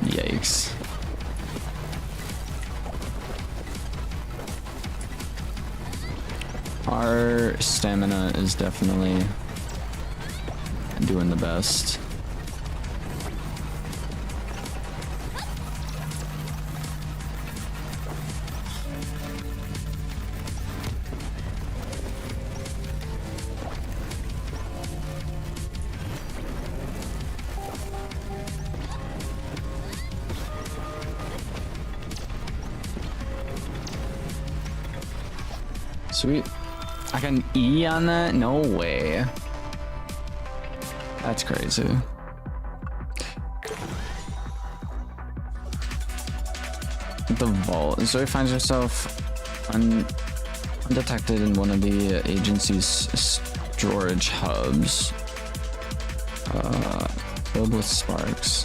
Yikes. Our stamina is definitely doing the best. Sweet. I got an E on that? No way. That's crazy. The vault. Zoe finds herself undetected in one of the agency's storage hubs. Filled with sparks.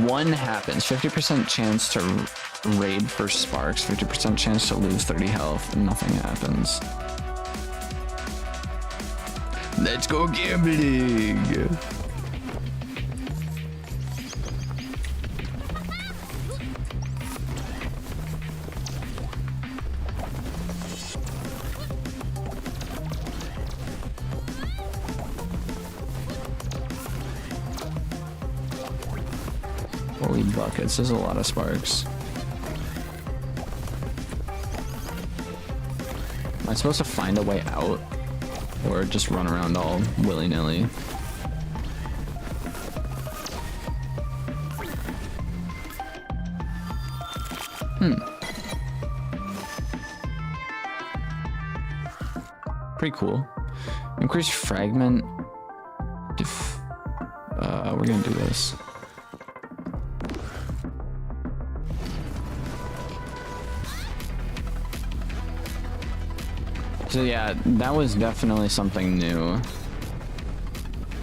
One happens. 50% chance to raid for sparks, 50% chance to lose 30 health, and nothing happens. Let's go gambling! Holy buckets, there's a lot of sparks. I supposed to find a way out? Or just run around all willy-nilly? Pretty cool. Increase fragment. We're gonna do this. So yeah, that was definitely something new.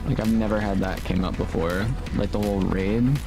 Like I've never had that came up before. Like the whole raid.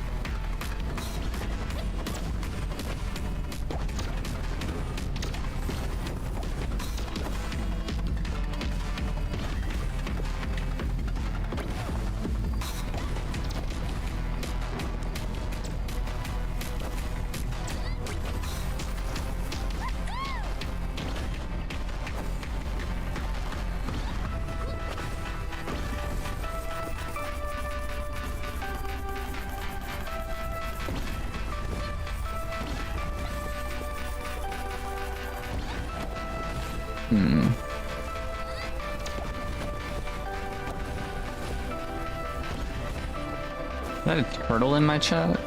Is that a turtle in my chat?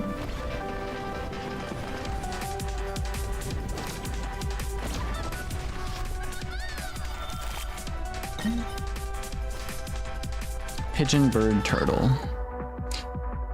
Pigeon, bird, turtle.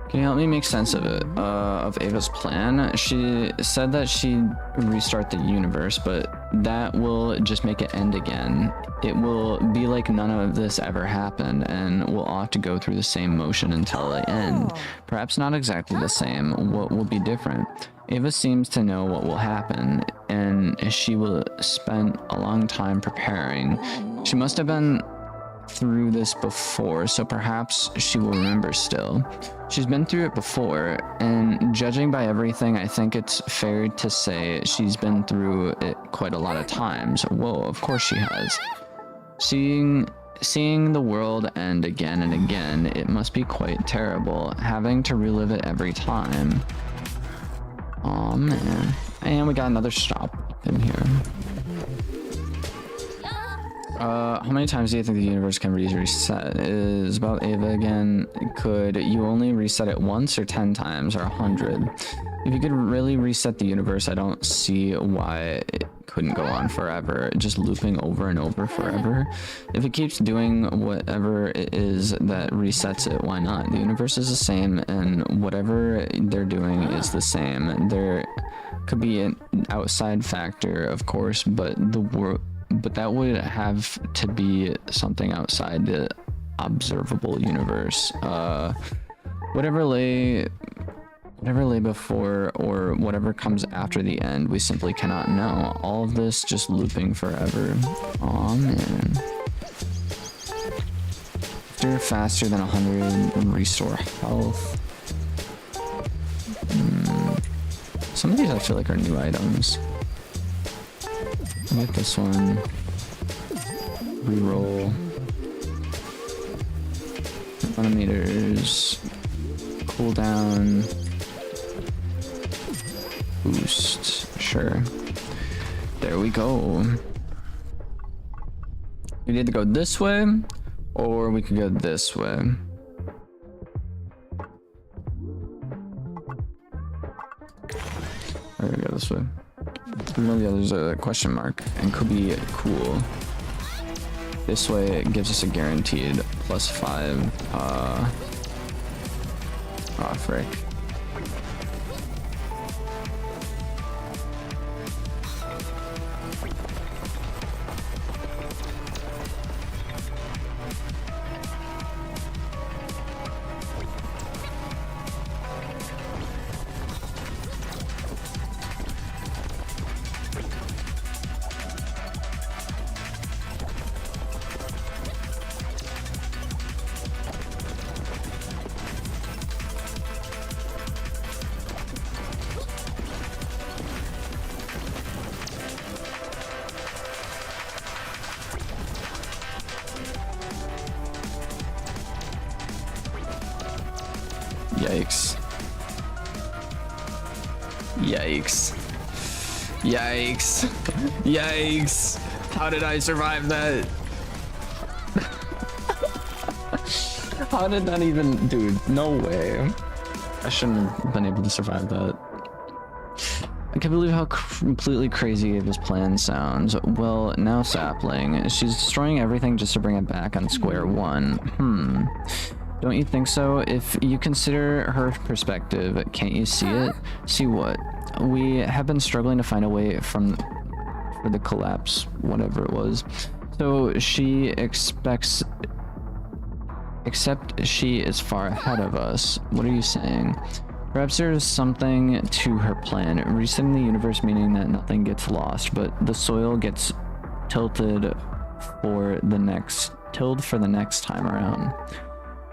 Can you help me make sense of it? Of Ava's plan? She said that she'd restart the universe, but that will just make it end again. It will be like none of this ever happened, and we'll all have to go through the same motion until the end. Perhaps not exactly the same. What will be different? Ava seems to know what will happen, and she will spend a long time preparing. She must have been through this before, so perhaps she will remember still. She's been through it before, and judging by everything, I think it's fair to say she's been through it quite a lot of times. Whoa, of course she has. Seeing the world end again and again, it must be quite terrible, having to relive it every time. Aw, man. And we got another stop in here. How many times do you think the universe can reset? Is about Ava again. Could you only reset it once or 10 times or 100? If you could really reset the universe, I don't see why it couldn't go on forever, just looping over and over forever. If it keeps doing whatever it is that resets it, why not? The universe is the same, and whatever they're doing is the same. There could be an outside factor, of course, but that would have to be something outside the observable universe. Whatever lay before or whatever comes after the end, we simply cannot know. All of this just looping forever. Aw, man. After faster than 100 and restore health. Some of these I feel like are new items. Get this one. Reroll. Meters. Cooldown. Boost. Sure. There we go. We need to go this way, or we could go this way. There we go this way. One of the others are a question mark and could be cool. This way it gives us a guaranteed +5. Oh, frick. Yikes. Yikes. Yikes. Yikes. How did I survive that? How did that even... Dude, no way. I shouldn't have been able to survive that. I can't believe how completely crazy Ava's plan sounds. Well, now Sapling. She's destroying everything just to bring it back on square one. Don't you think so? If you consider her perspective, can't you see it? See what? We have been struggling to find a way for the collapse, whatever it was. So she expects... Except she is far ahead of us. What are you saying? Perhaps there's something to her plan. Resetting the universe meaning that nothing gets lost, but the soil gets tilted for the next time around.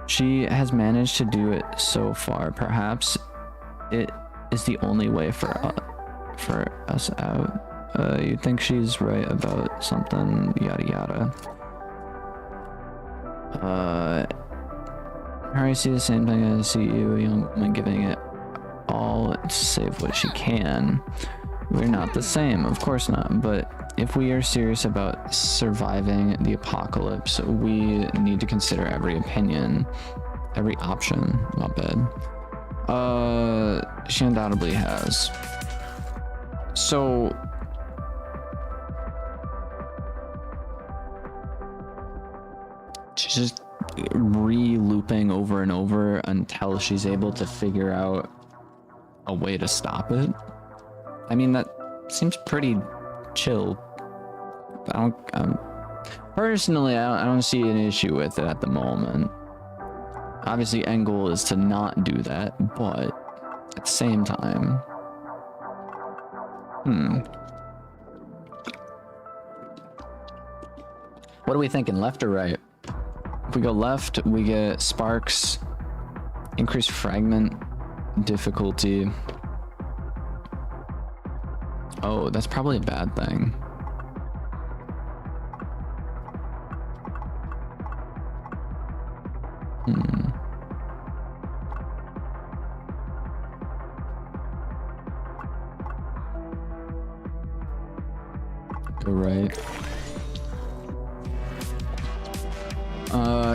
She has managed to do it so far. Perhaps it is the only way for us out. You think she's right about something, yada yada. I see the same thing as I see you, a young woman giving it all to save what she can. We're not the same, of course not, but if we are serious about surviving the apocalypse, we need to consider every opinion, every option. Not bad. She undoubtedly has. So she's just re-looping over and over until she's able to figure out a way to stop it. I mean, that seems pretty chill. Personally, I don't see an issue with it at the moment. Obviously, end goal is to not do that, but at the same time, what are we thinking, left or right? If we go left, we get sparks, increased fragment difficulty. Oh, that's probably a bad thing. Go right.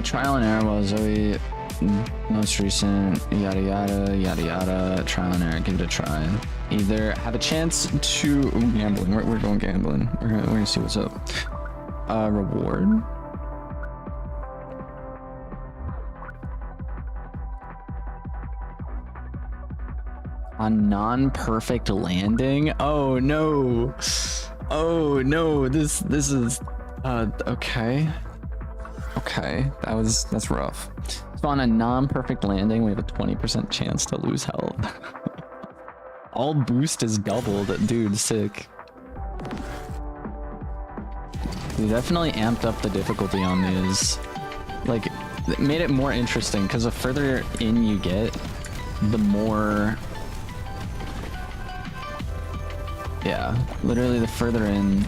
Trial and error was Zoe most recent, yada yada yada yada. Trial and error, give it a try. Either have a chance to gambling. We're going gambling. We're gonna see what's up. Reward. A non-perfect landing. Oh no. Oh no. This is okay. Okay, that's rough. So on a non-perfect landing, we have a 20% chance to lose health. All boost is doubled, dude. Sick. We definitely amped up the difficulty on these. Like, it made it more interesting because the further in you get, the more. Yeah, literally, the further in,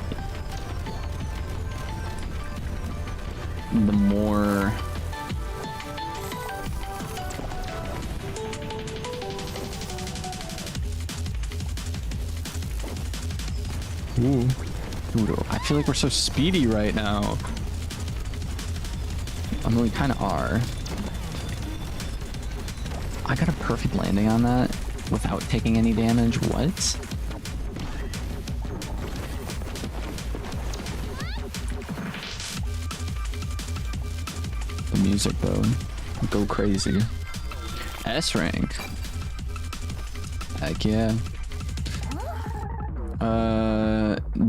the more ooh, dude, I feel like we're so speedy right now. I mean, we kind of are. I got a perfect landing on that without taking any damage. What? Music though, go crazy. S rank. Heck yeah.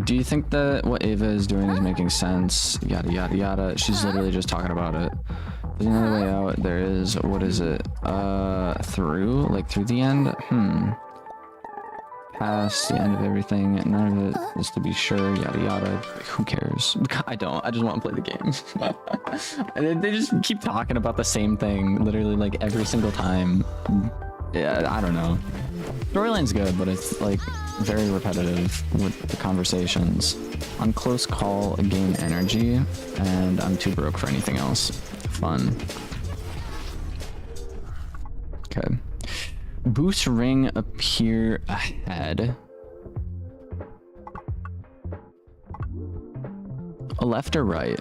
Do you think that what Ava is doing is making sense? Yada yada yada. She's literally just talking about it. There's another way out. There is. What is it? Through? Like through the end? Past the end of everything. None of it is to be sure. Yada yada. Who cares? I don't. I just want to play the game. And they just keep talking about the same thing, literally like every single time. Yeah, I don't know. Storyline's good, but it's like very repetitive with the conversations. On close call, gain energy, and I'm too broke for anything else. Fun. Okay. Boost ring appear ahead. a left or right?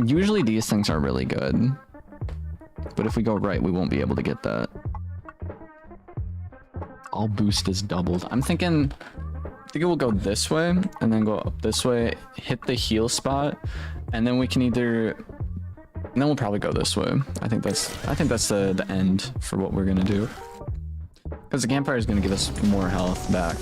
Usually these things are really good. But if we go right, we won't be able to get that. All boost is doubled. I think we'll go this way and then go up this way, hit the heal spot, and then we can either, and then we'll probably go this way. I think that's the end for what we're gonna do. Because the campfire is gonna give us more health back.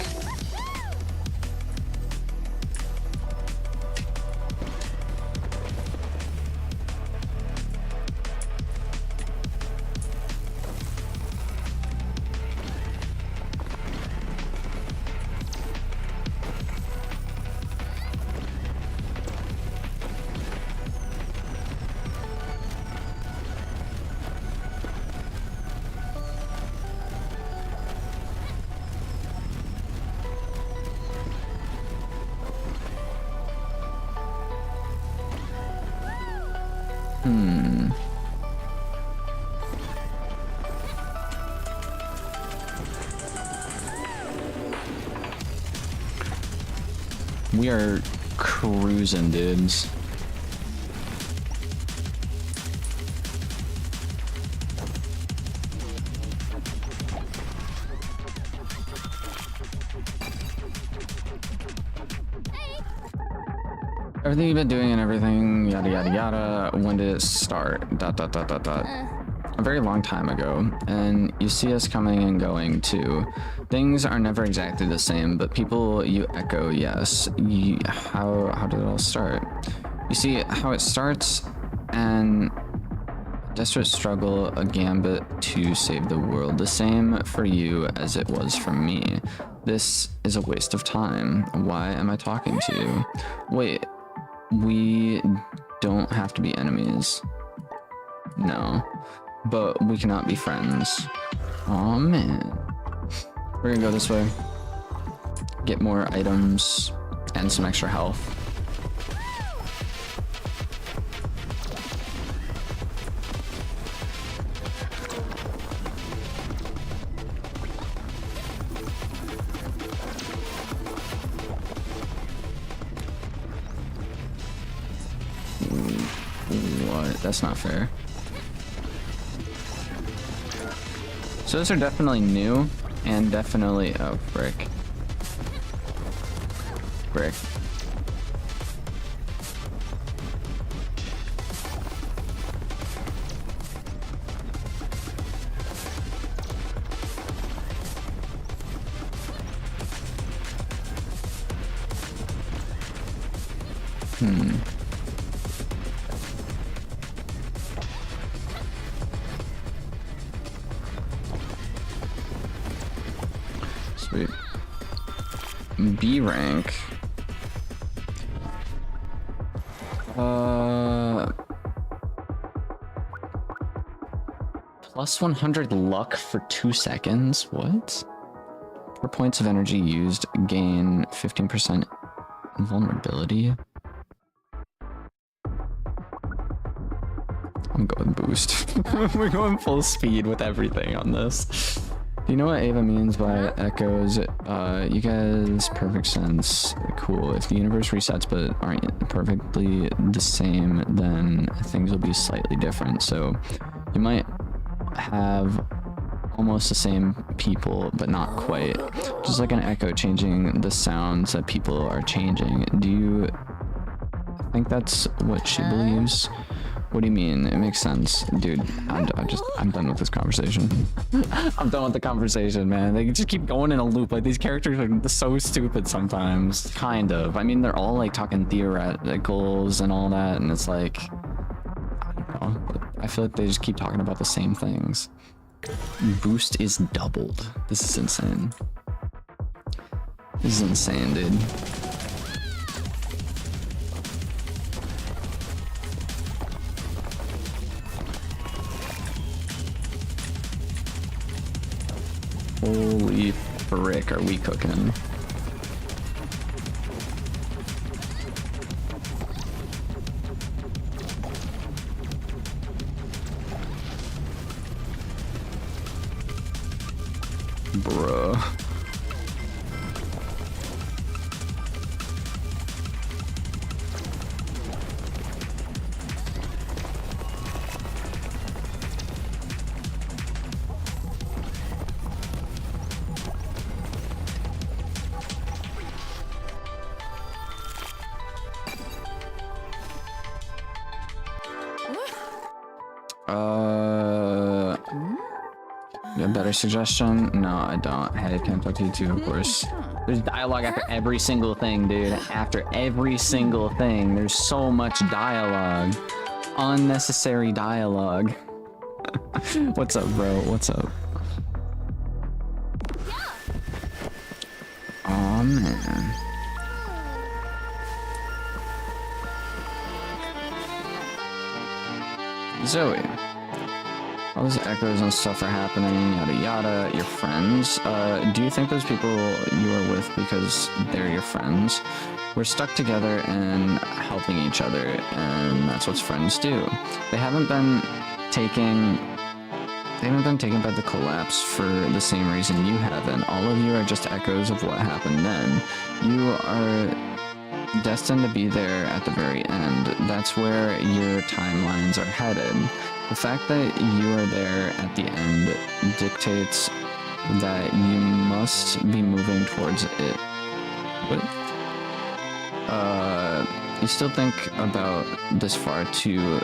We are cruising, dudes. Everything you've been doing and everything, yada yada yada. When did it start? Dot dot dot dot dot. A very long time ago, and you see us coming and going too. Things are never exactly the same, but people you echo, yes. How did it all start? You see how it starts, and desperate struggle, a gambit to save the world. The same for you as it was for me. This is a waste of time. Why am I talking to you? Wait, we don't have to be enemies. No. But we cannot be friends. Oh man. We're gonna go this way. Get more items and some extra health. What? That's not fair. So those are definitely new, and definitely, oh, brick. Brick. Sweet. B rank. Plus 100 luck for 2 seconds? What? 4 points of energy used, gain 15% invulnerability. I'm going boost. We're going full speed with everything on this. Do you know what Ava means by echoes? You guys, perfect sense. Cool. If the universe resets but aren't perfectly the same, then things will be slightly different. So you might have almost the same people, but not quite. Just like an echo changing the sounds that people are changing. Do you think that's what she believes? What do you mean? It makes sense. Dude, I'm done with this conversation. I'm done with the conversation, man. They just keep going in a loop. Like, these characters are so stupid sometimes. Kind of. I mean, they're all, like, talking theoreticals and all that, and it's like, I don't know. I feel like they just keep talking about the same things. Boost is doubled. This is insane. This is insane, dude. Holy frick, are we cooking? Bruh. A better suggestion? No, I don't. Hey, can't talk to you too, of course. There's dialogue after every single thing, dude. After every single thing, there's so much dialogue. Unnecessary dialogue. What's up, bro? What's up? Oh man. Zoe. All these echoes and stuff are happening, yada yada, your friends. Do you think those people you are with because they're your friends? We're stuck together and helping each other, and that's what friends do. They haven't been taken by the collapse for the same reason you haven't. All of you are just echoes of what happened then. You are destined to be there at the very end. That's where your timelines are headed. The fact that you are there at the end dictates that you must be moving towards it. What? You still think about this far too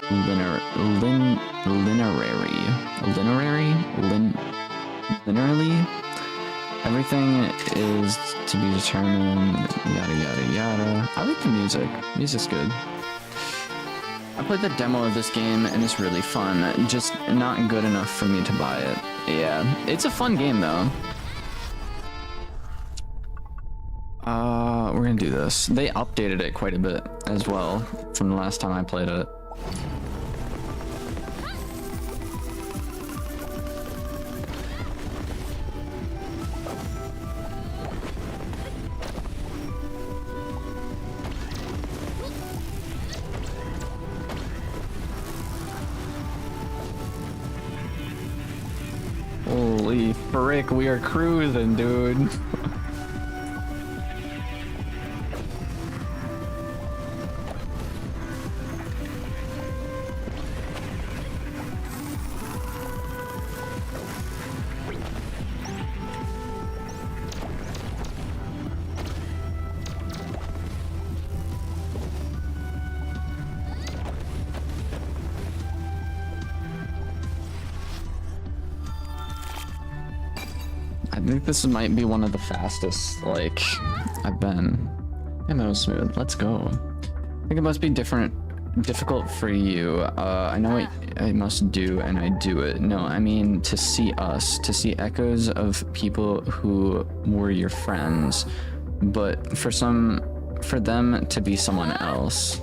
linearly? Everything is to be determined, yada yada yada. I like the music. Music's good. I played the demo of this game and it's really fun, just not good enough for me to buy it. Yeah, it's a fun game though. We're gonna do this. They updated it quite a bit as well from the last time I played it. Holy frick, we are cruising, dude. I think this might be one of the fastest, like, I've been. Yeah, that was smooth. Let's go. I think it must be difficult for you. I know what I must do, and I do it. No, I mean to see us, to see echoes of people who were your friends, but for them to be someone else.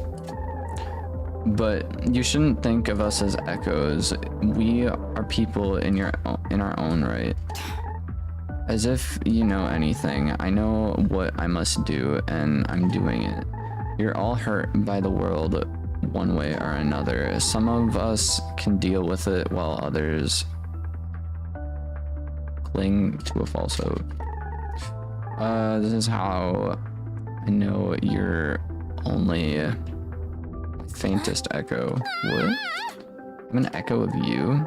But you shouldn't think of us as echoes. We are people in our own right. As if you know anything. I know what I must do, and I'm doing it. You're all hurt by the world one way or another. Some of us can deal with it while others cling to a false hope. This is how I know you're only faintest echo. What? I'm an echo of you?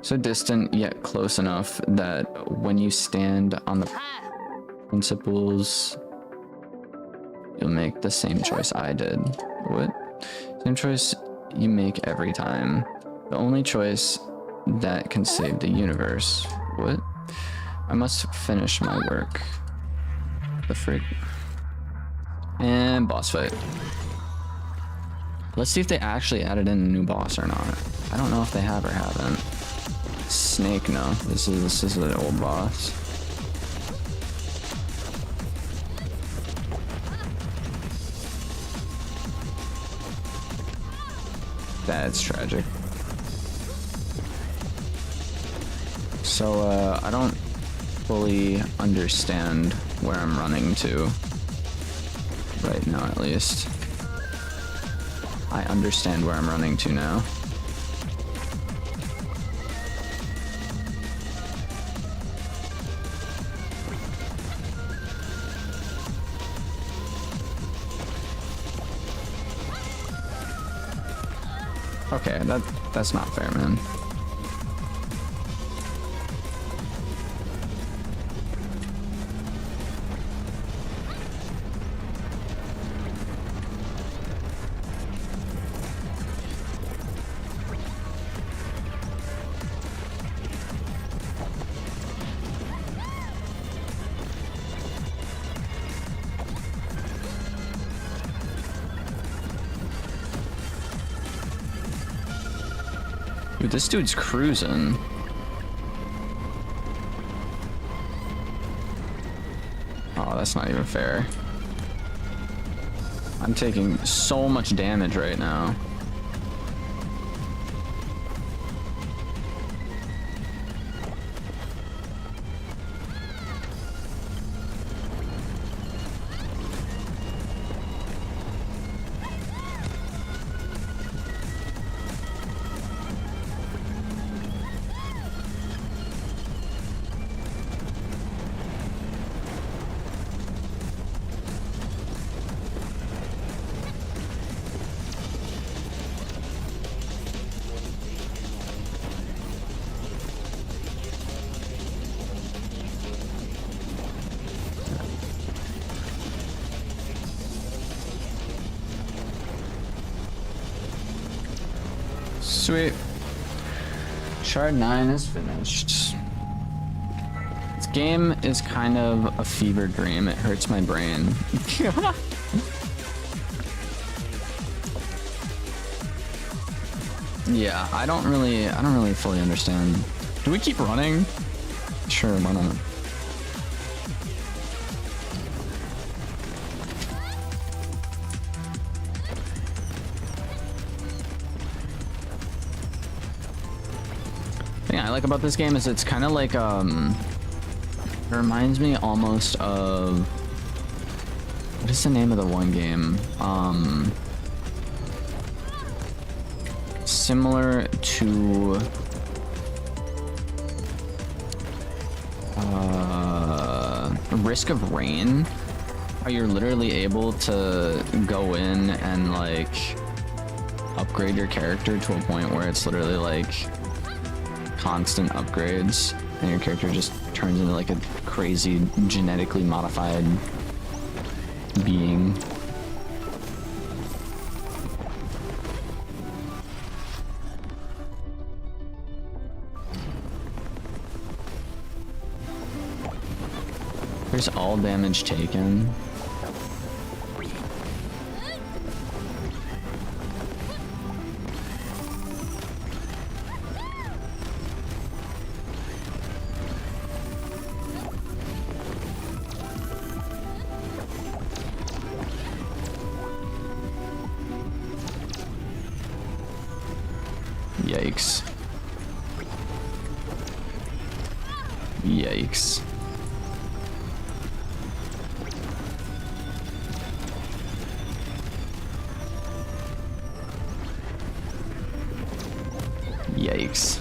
So distant yet close enough that when you stand on the principles, you'll make the same choice I did. What? Same choice you make every time. The only choice that can save the universe. What? I must finish my work. The freak. And boss fight. Let's see if they actually added in a new boss or not. I don't know if they have or haven't. Snake, no. This is an old boss. That's tragic. So, I don't fully understand where I'm running to. Right now, at least. I understand where I'm running to now. Okay, that's not fair, man. Dude, this dude's cruising. Oh, that's not even fair. I'm taking so much damage right now. Sweet. Shard 9 is finished. This game is kind of a fever dream. It hurts my brain. Yeah, I don't really fully understand. Do we keep running? Sure, why not? The thing I like about this game is it's kind of like it reminds me almost of, what is the name of the one game? Similar to Risk of Rain, how you're literally able to go in and like upgrade your character to a point where it's literally like constant upgrades and your character just turns into like a crazy genetically modified being. There's all damage taken. Yikes. Yikes. Yikes.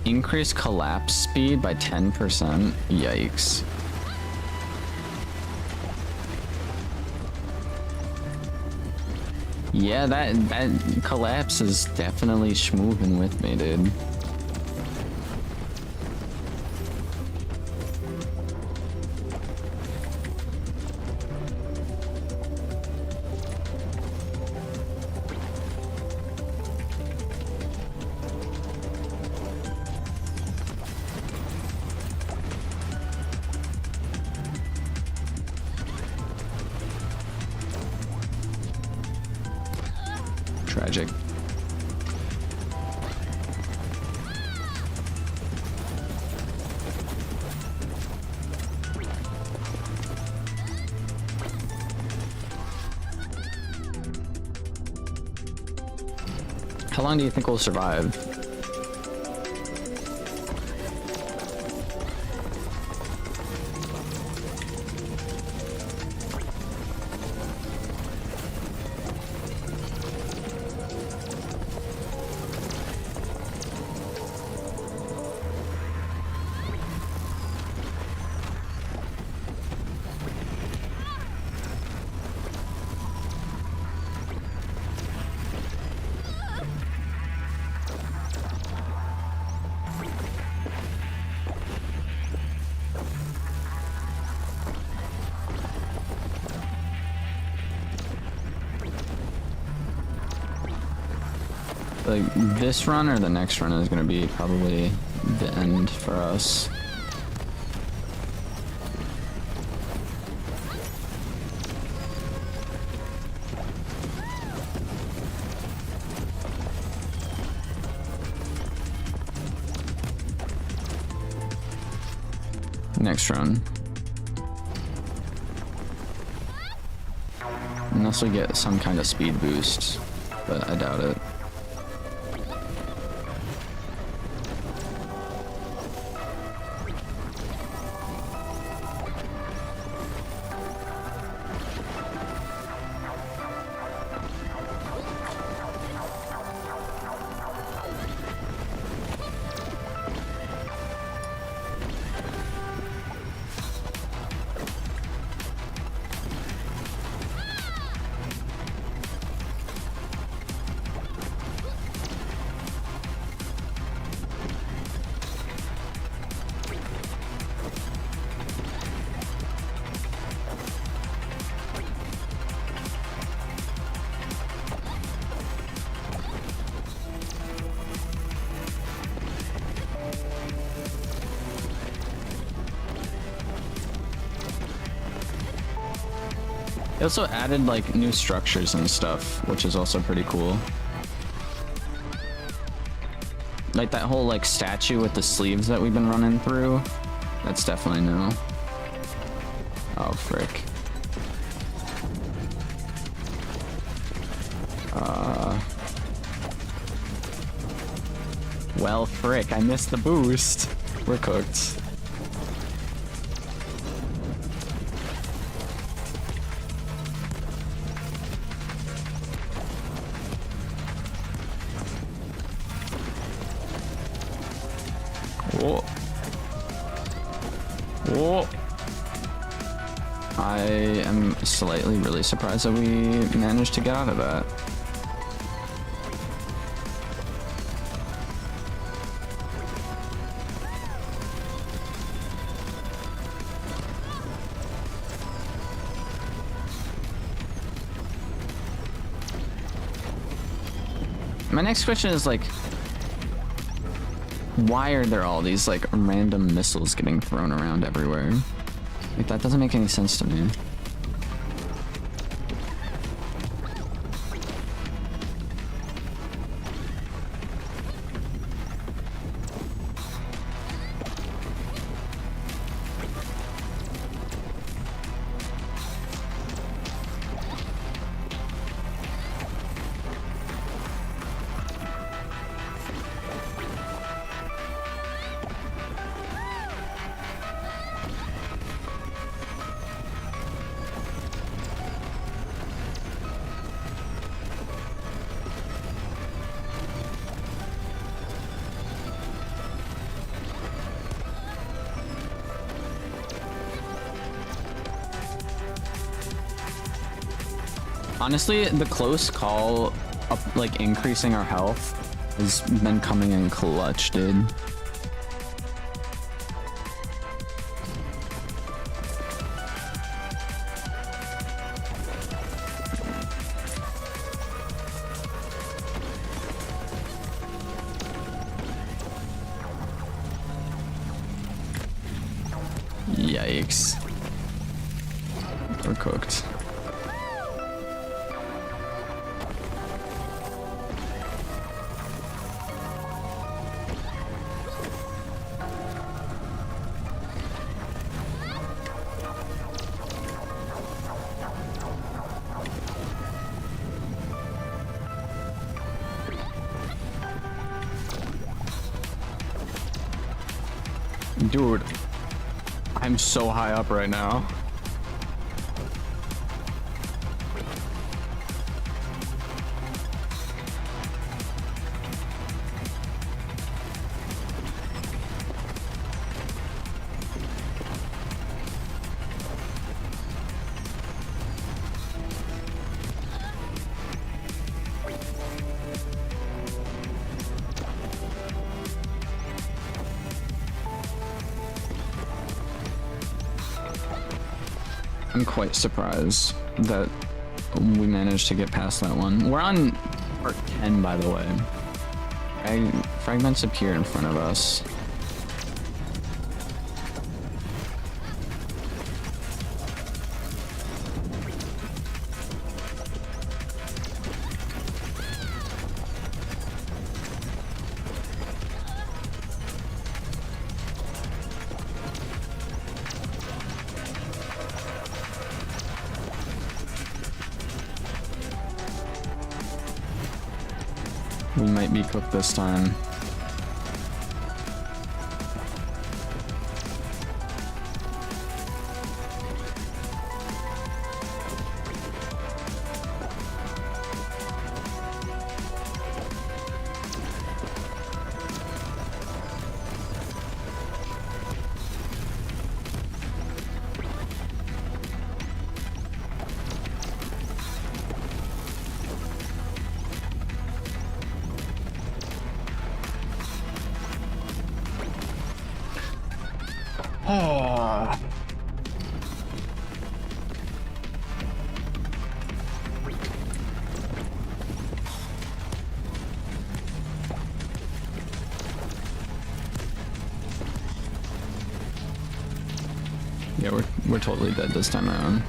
Increase collapse speed by 10%. Yikes. Yeah, that collapse is definitely schmoovin' with me, dude. Tragic. How long do you think we'll survive? like this run or the next run is gonna be probably the end for us. Next run. Unless we get some kind of speed boost, but I doubt it. They also added like new structures and stuff, which is also pretty cool. Like that whole like statue with the sleeves that we've been running through. That's definitely new. Oh, frick. Well, frick, I missed the boost. We're cooked. Whoa. Whoa. I am slightly really surprised that we managed to get out of that. My next question is like, why are there all these like random missiles getting thrown around everywhere? Like that doesn't make any sense to me. Honestly, the close call up, like increasing our health has been coming in clutch, dude. Yikes. We're cooked. Dude, I'm so high up right now. I'm quite surprised that we managed to get past that one. We're on part 10, by the way. Fragments appear in front of us. We might be cooked this time. Oh. Yeah, we're totally dead this time around.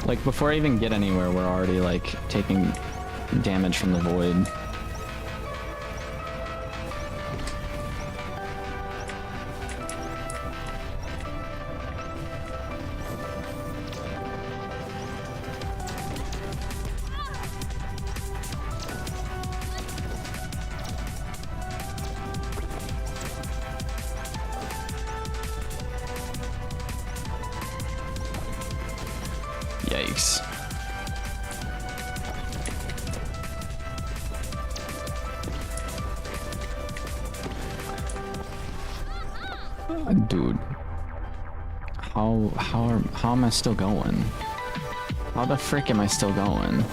Like, before I even get anywhere, we're already, like, taking damage from the void. Yikes. Dude. How am I still going? How the frick am I still going?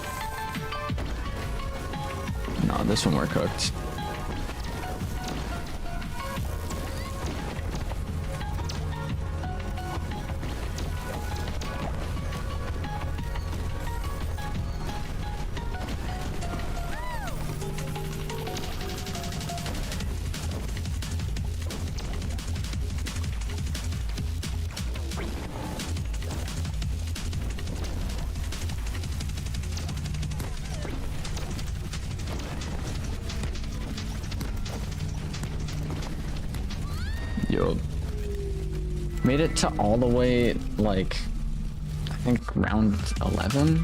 No, this one we're cooked. Yo. Made it to all the way, like, I think round 11?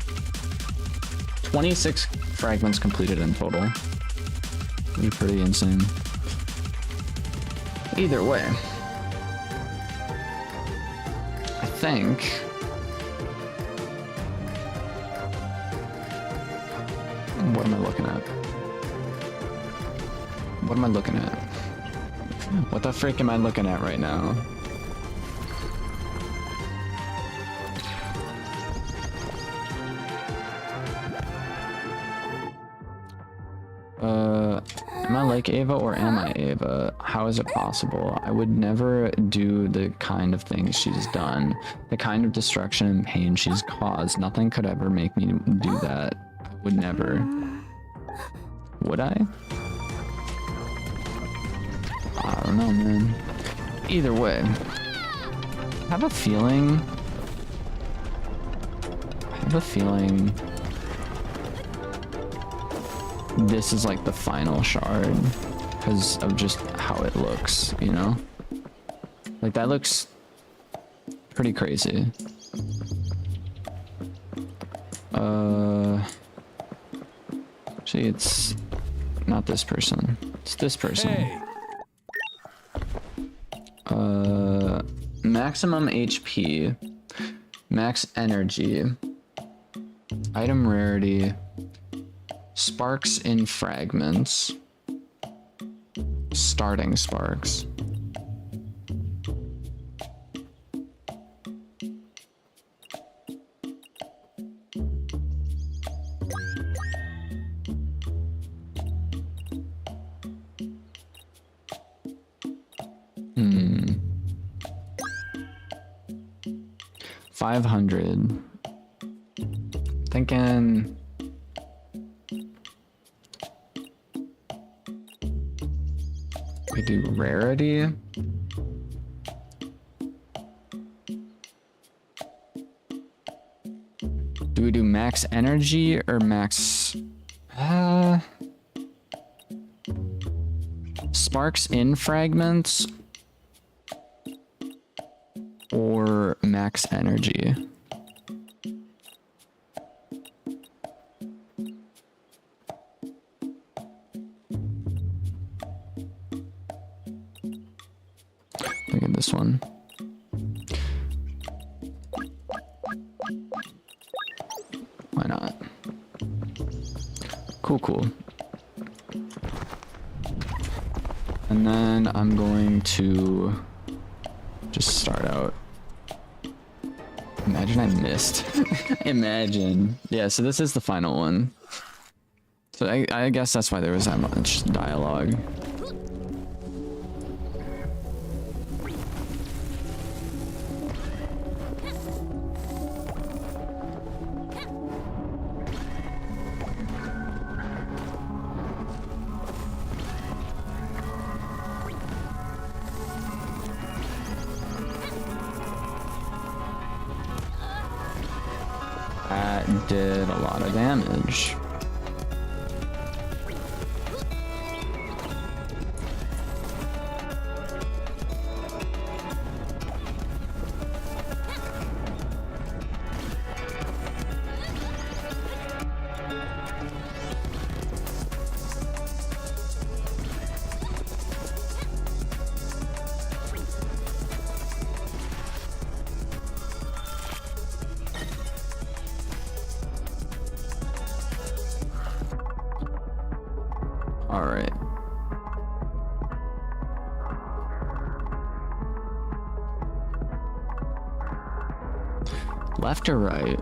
26 fragments completed in total. Pretty insane. Either way. I think... What am I looking at? What am I looking at? What the frick am I looking at right now? Am I like Ava or am I Ava? How is it possible? I would never do the kind of things she's done. The kind of destruction and pain she's caused. Nothing could ever make me do that. I would never. Would I? I don't know, man. Either way, I have a feeling this is like the final shard because of just how it looks, you know? Like, that looks pretty crazy. Actually, it's not this person. It's this person. Hey. Maximum HP, max energy, item rarity, sparks in fragments, starting sparks. 500. Thinking. We do rarity. Do we do max energy or max sparks in fragments or max energy? Look at this one. Why not? Cool, cool. And then I'm going to just start out. Imagine I missed. Imagine. Yeah, so this is the final one. So I guess that's why there was that much dialogue. That did a lot of damage. All right. Left or right?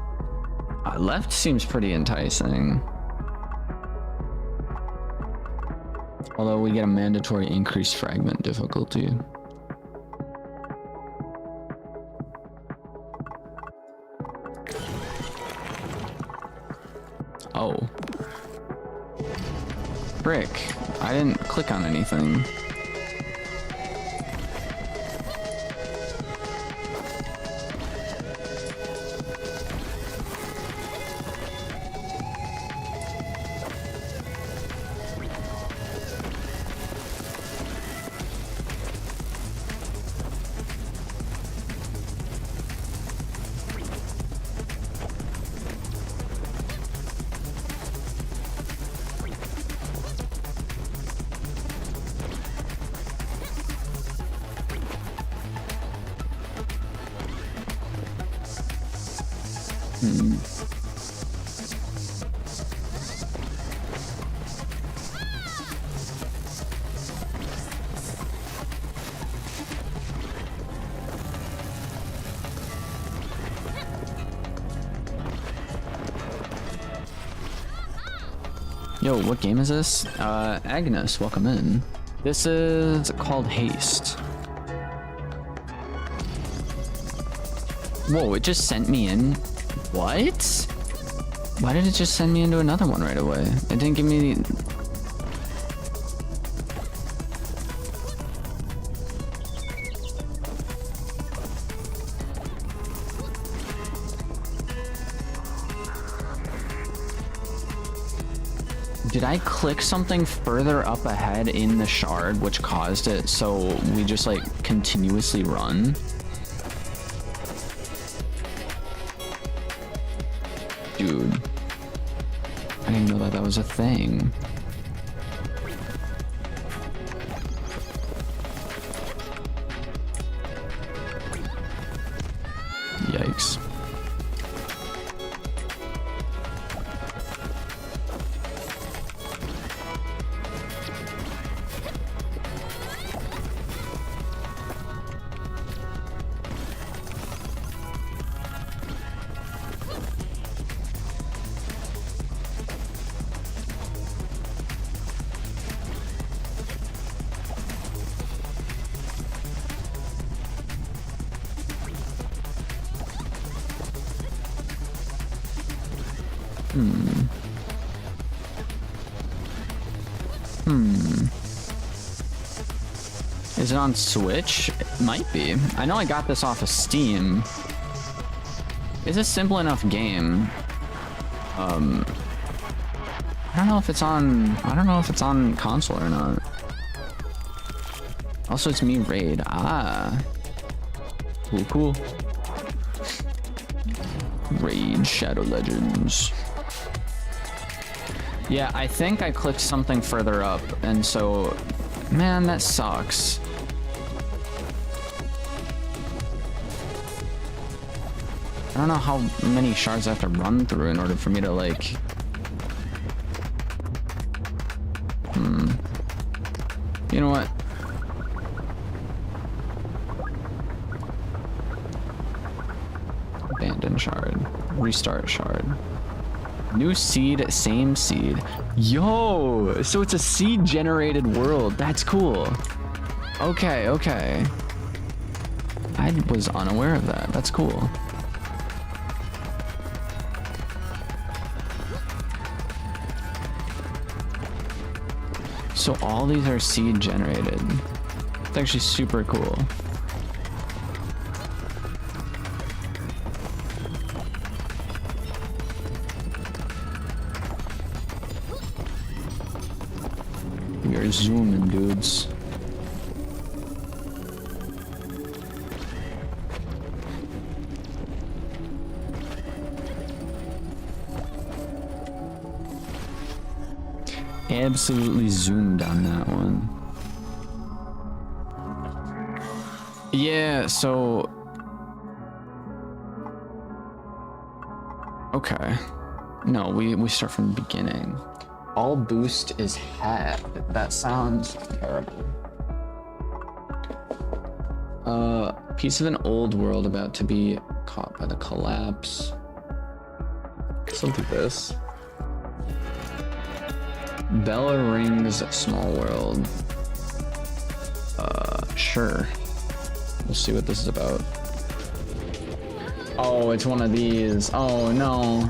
Left seems pretty enticing. Although we get a mandatory increased fragment difficulty. Oh. Frick. I didn't click on anything. Yo, what game is this? Agnes, welcome in. This is called Haste. Whoa, it just sent me in. What? Why did it just send me into another one right away? It didn't give me... Did I click something further up ahead in the shard which caused it so we just like continuously run? Dude. I didn't know that was a thing. Yikes. Is it on Switch? It might be. I know I got this off of Steam. It's a simple enough game. I don't know if it's on. I don't know if it's on console or not. Also, it's me raid. Ah, cool. Raid Shadow Legends. Yeah, I think I clicked something further up, and so, man, that sucks. I don't know how many shards I have to run through in order for me to, like... You know what? Abandon shard. Restart shard. New seed, same seed. Yo! So it's a seed-generated world. That's cool. Okay. I was unaware of that. That's cool. So all these are seed generated. It's actually super cool. We are zooming, dudes. Absolutely zoomed on that one. Yeah, so... Okay. No, we start from the beginning. All boost is half. That sounds terrible. Piece of an old world about to be caught by the collapse. So do this. Bella rings, small world. Sure. We'll see what this is about. Oh, it's one of these. Oh no.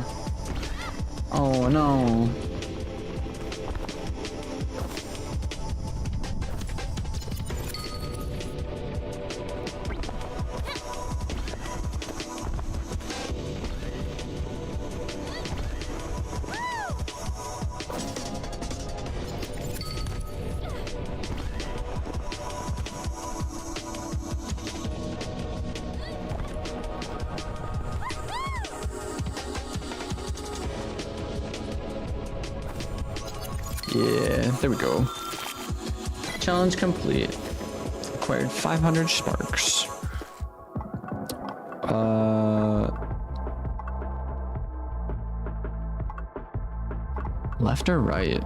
Oh no. Yeah, there we go. Challenge complete. Acquired 500 sparks. Left or right?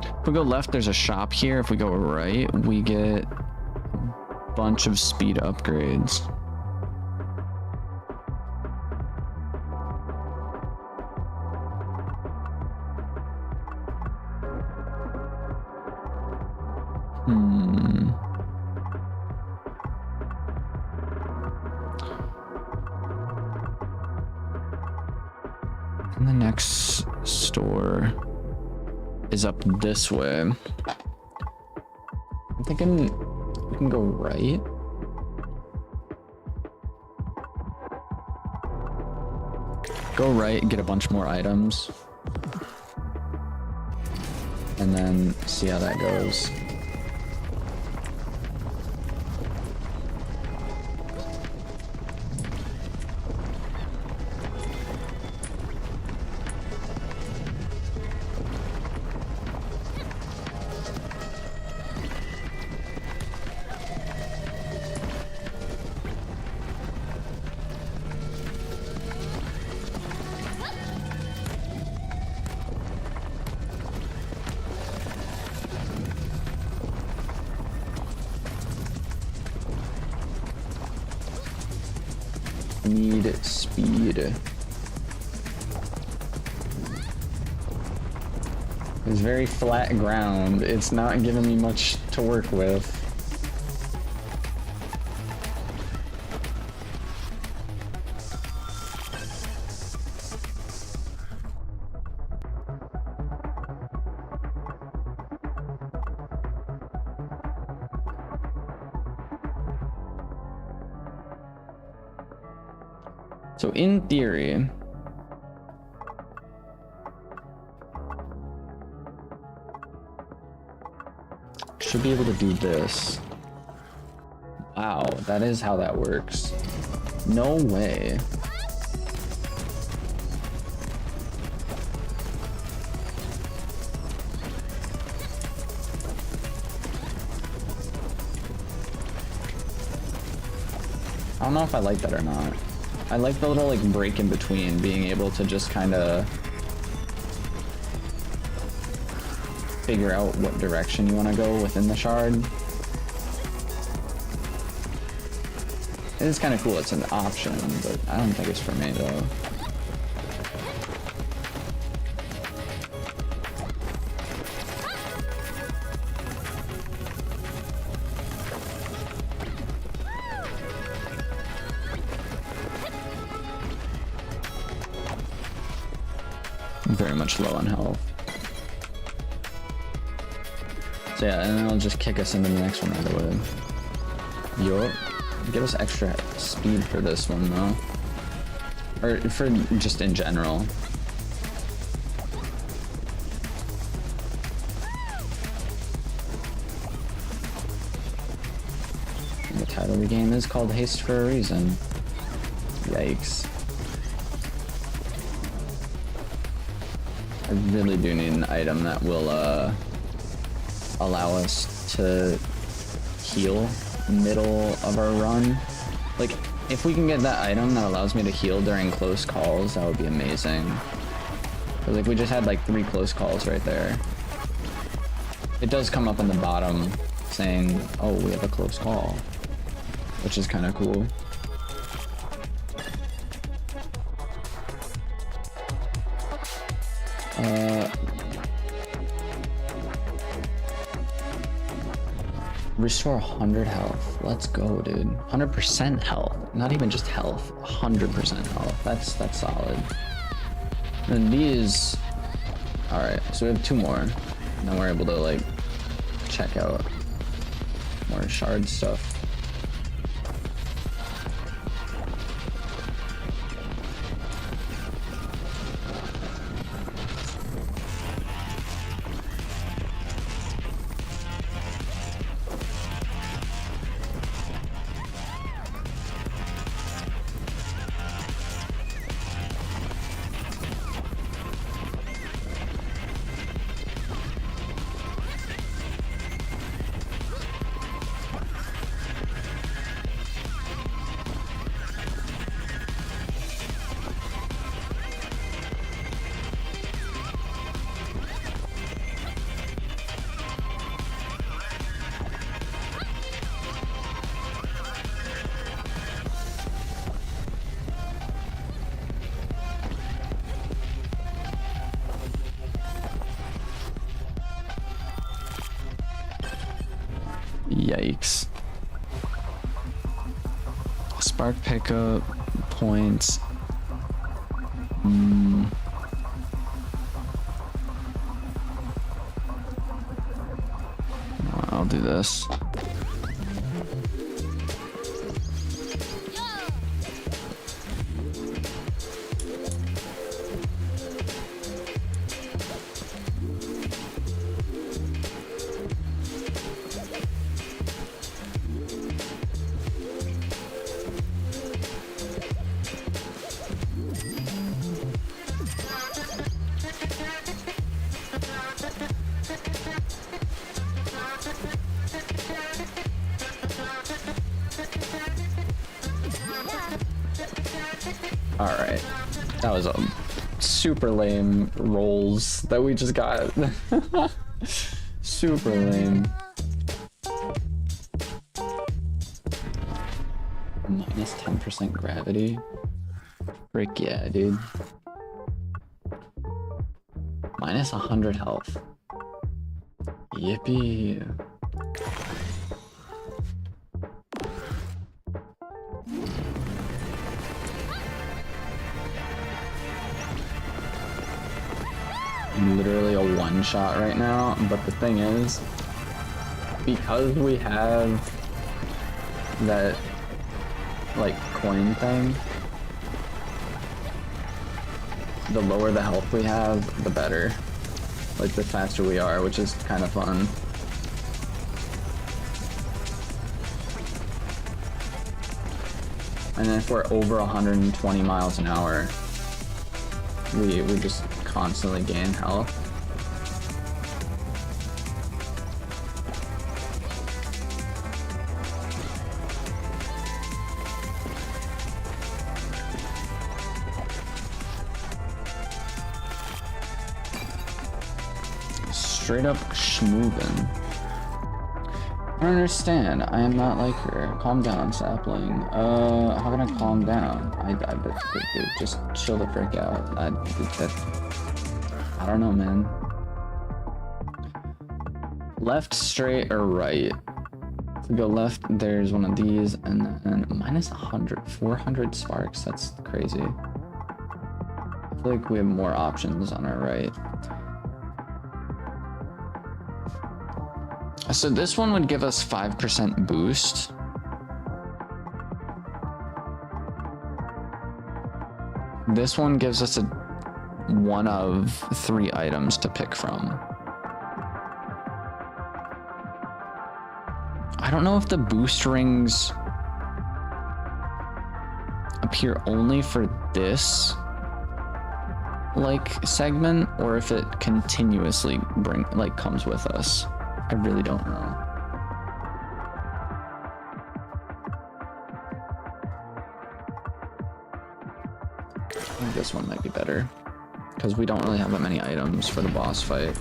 If we go left, there's a shop here. If we go right, we get a bunch of speed upgrades. And the next store is up this way. I'm thinking we can go right. Go right and get a bunch more items. And then see how that goes. Need speed. It's very flat ground. It's not giving me much to work with. So in theory, should be able to do this. Wow, that is how that works. No way. I don't know if I like that or not. I like the little like break in between, being able to just kind of figure out what direction you want to go within the shard. It is kind of cool, it's an option, but I don't think it's for me though. I'm very much low on health. So yeah, and then I'll just kick us into the next one right away. Yup. Give us extra speed for this one though. Or for just in general. The title of the game is called Haste for a reason. Yikes. I really do need an item that will allow us to heal middle of our run. Like, if we can get that item that allows me to heal during close calls, that would be amazing. Because like we just had like 3 close calls right there. It does come up in the bottom saying, oh, we have a close call, which is kind of cool. Restore 100 health. Let's go, dude. 100% health. Not even just health. 100% health. That's solid. And these... Alright, so we have 2 more. And then we're able to, like, check out more shard stuff. Yikes. Spark pickup points. I'll do this. Alright, that was a super lame rolls that we just got. Super lame. Minus 10% gravity? Frick yeah, dude. Minus 100 health. Yippee. Literally a one shot right now, but the thing is, because we have that like coin thing, the lower the health we have, the better. Like the faster we are, which is kind of fun. And then if we're over 120 miles an hour, we just constantly gain health. Straight up schmoovin'. I don't understand. I am not like her. Calm down, sapling. How can I calm down? Dude, just chill the frick out. I don't know, man. Left, straight, or right? If we go left, there's one of these, and then minus 100, 400 sparks. That's crazy. I feel like we have more options on our right. So this one would give us 5% boost. This one gives us one of 3 items to pick from. I don't know if the boost rings appear only for this like segment, or if it continuously comes with us. I really don't know. I think this one might be better, because we don't really have that many items for the boss fight.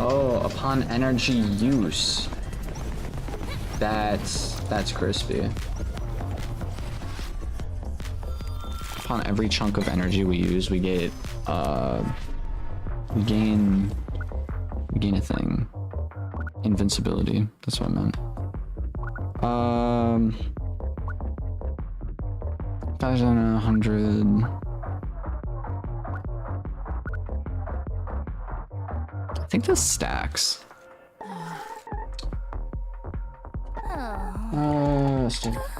Oh, upon energy use. That's crispy. Upon every chunk of energy we use, we gain a thing. Invincibility. That's what I meant. 1,100. I think this stacks.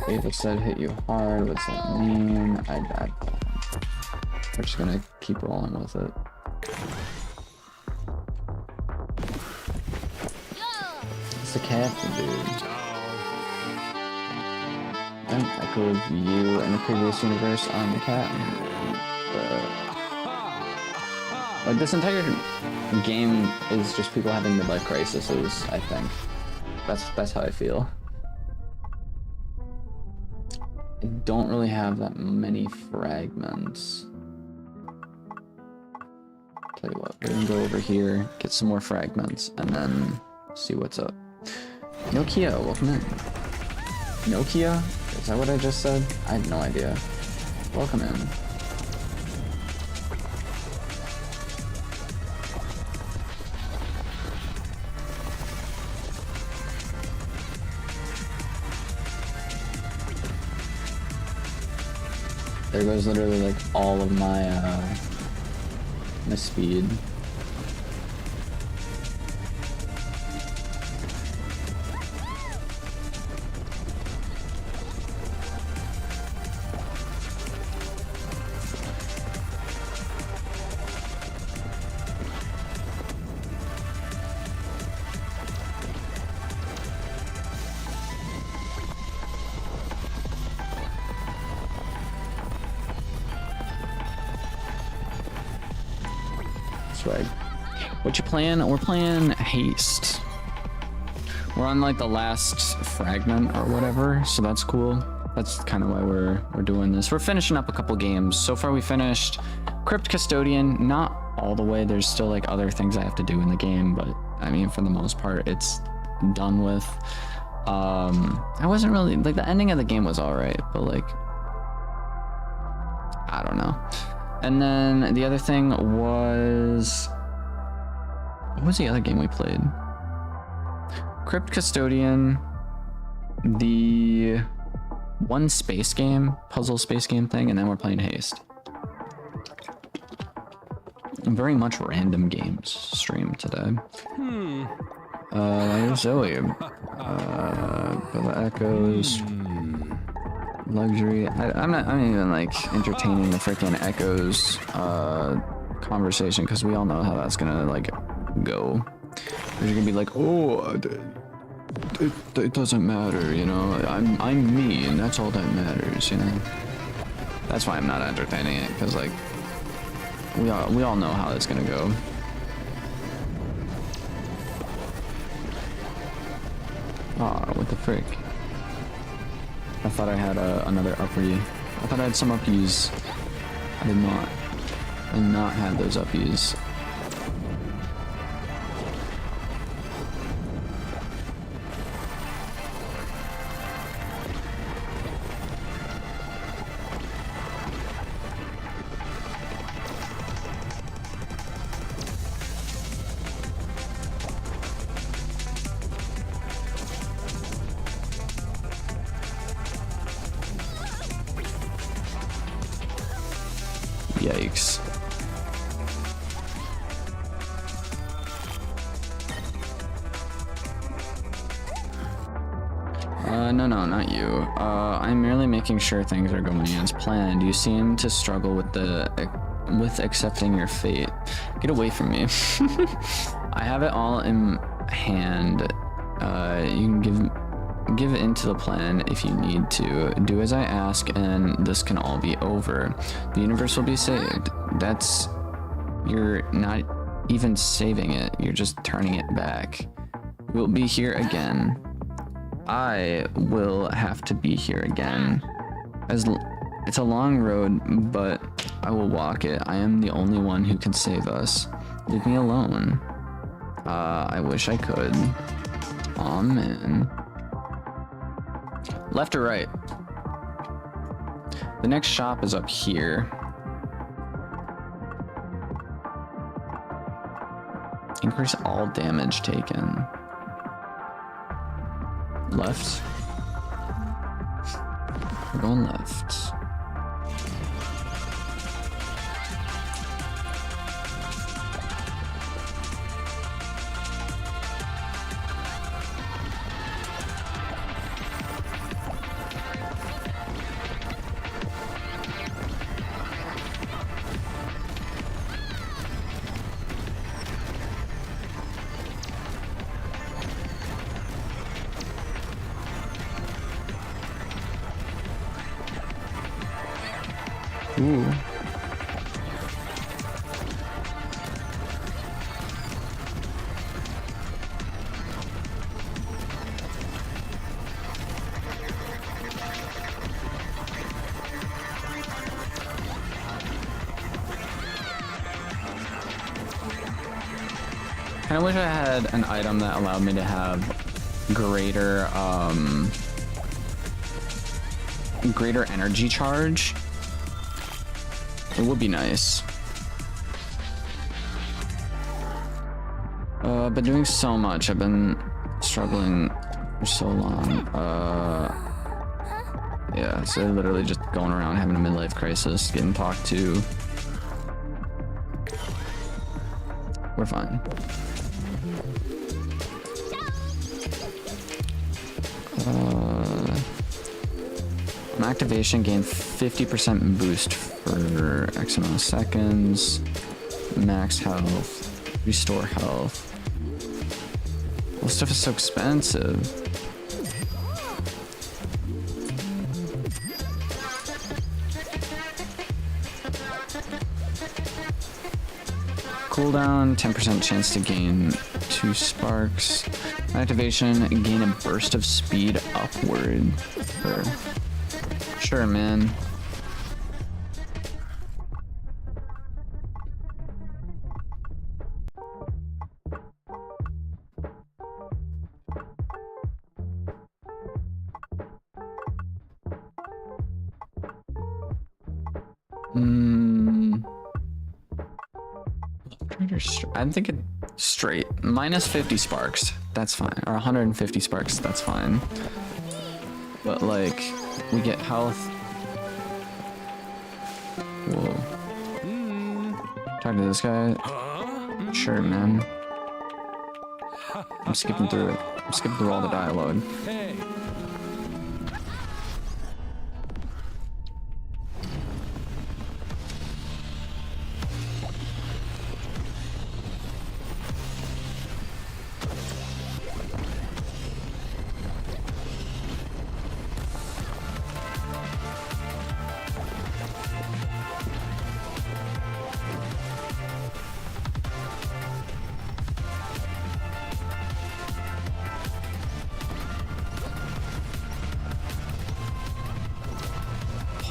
David said hit you hard. What's that mean? We're just gonna keep rolling with it. It's the captain, dude. An echo of you in the previous universe on the cat. Like this entire game is just people having midlife crises. I think that's how I feel. I don't really have that many fragments. Tell you what, we're gonna go over here, get some more fragments, and then see what's up. Nokia, welcome in. Nokia? Is that what I just said? I have no idea. Welcome in. There goes literally like all of my my speed. Swag. What you playing? We're playing Haste. We're on like the last fragment or whatever, so that's cool. That's kind of why we're doing this. We're finishing up a couple games. So far we finished Crypt Custodian, not all the way. There's still like other things I have to do in the game, but I mean, for the most part, it's done with. I wasn't really like, the ending of the game was all right, but like, I don't know. And then the other thing was, what was the other game we played? Crypt Custodian, the one space game, puzzle space game thing, and then we're playing Haste. Very much random games stream today. There's Zoe. Bella Echoes. Luxury. I'm not even like entertaining the freaking Echoes conversation, because we all know how that's gonna like go. You're gonna be like, oh, it doesn't matter, you know. I'm me, and that's all that matters, you know. That's why I'm not entertaining it, because like we all know how it's gonna go. Aw, what the frick? I thought I had another uppie. I thought I had some uppies. I did not. I did not have those uppies. Yikes. No, not you. I'm merely making sure things are going as planned. You seem to struggle with accepting your fate. Get away from me. I have it all in hand. You can give in to the plan if you need to. Do as I ask, and this can all be over. The universe will be saved. You're not even saving it. You're just turning it back. We'll be here again. I will have to be here again. It's a long road, but I will walk it. I am the only one who can save us. Leave me alone. I wish I could. Aw, man. Left or right? The next shop is up here. Increase all damage taken. Left. We're going left. Ooh. I wish I had an item that allowed me to have greater energy charge. It would be nice. Been doing so much. I've been struggling for so long. Yeah, so literally just going around having a midlife crisis, getting talked to. We're fine. On activation, gain 50% boost for X amount of seconds. Max health. Restore health. Well, stuff is so expensive. Cooldown, 10% chance to gain 2 sparks. Activation, gain a burst of speed upward. Sure, man. I'm thinking straight. Minus 50 sparks. That's fine. Or 150 sparks. That's fine. But like, we get health. Whoa. Talk to this guy. Sure, man. I'm skipping through it. I'm skipping through all the dialogue.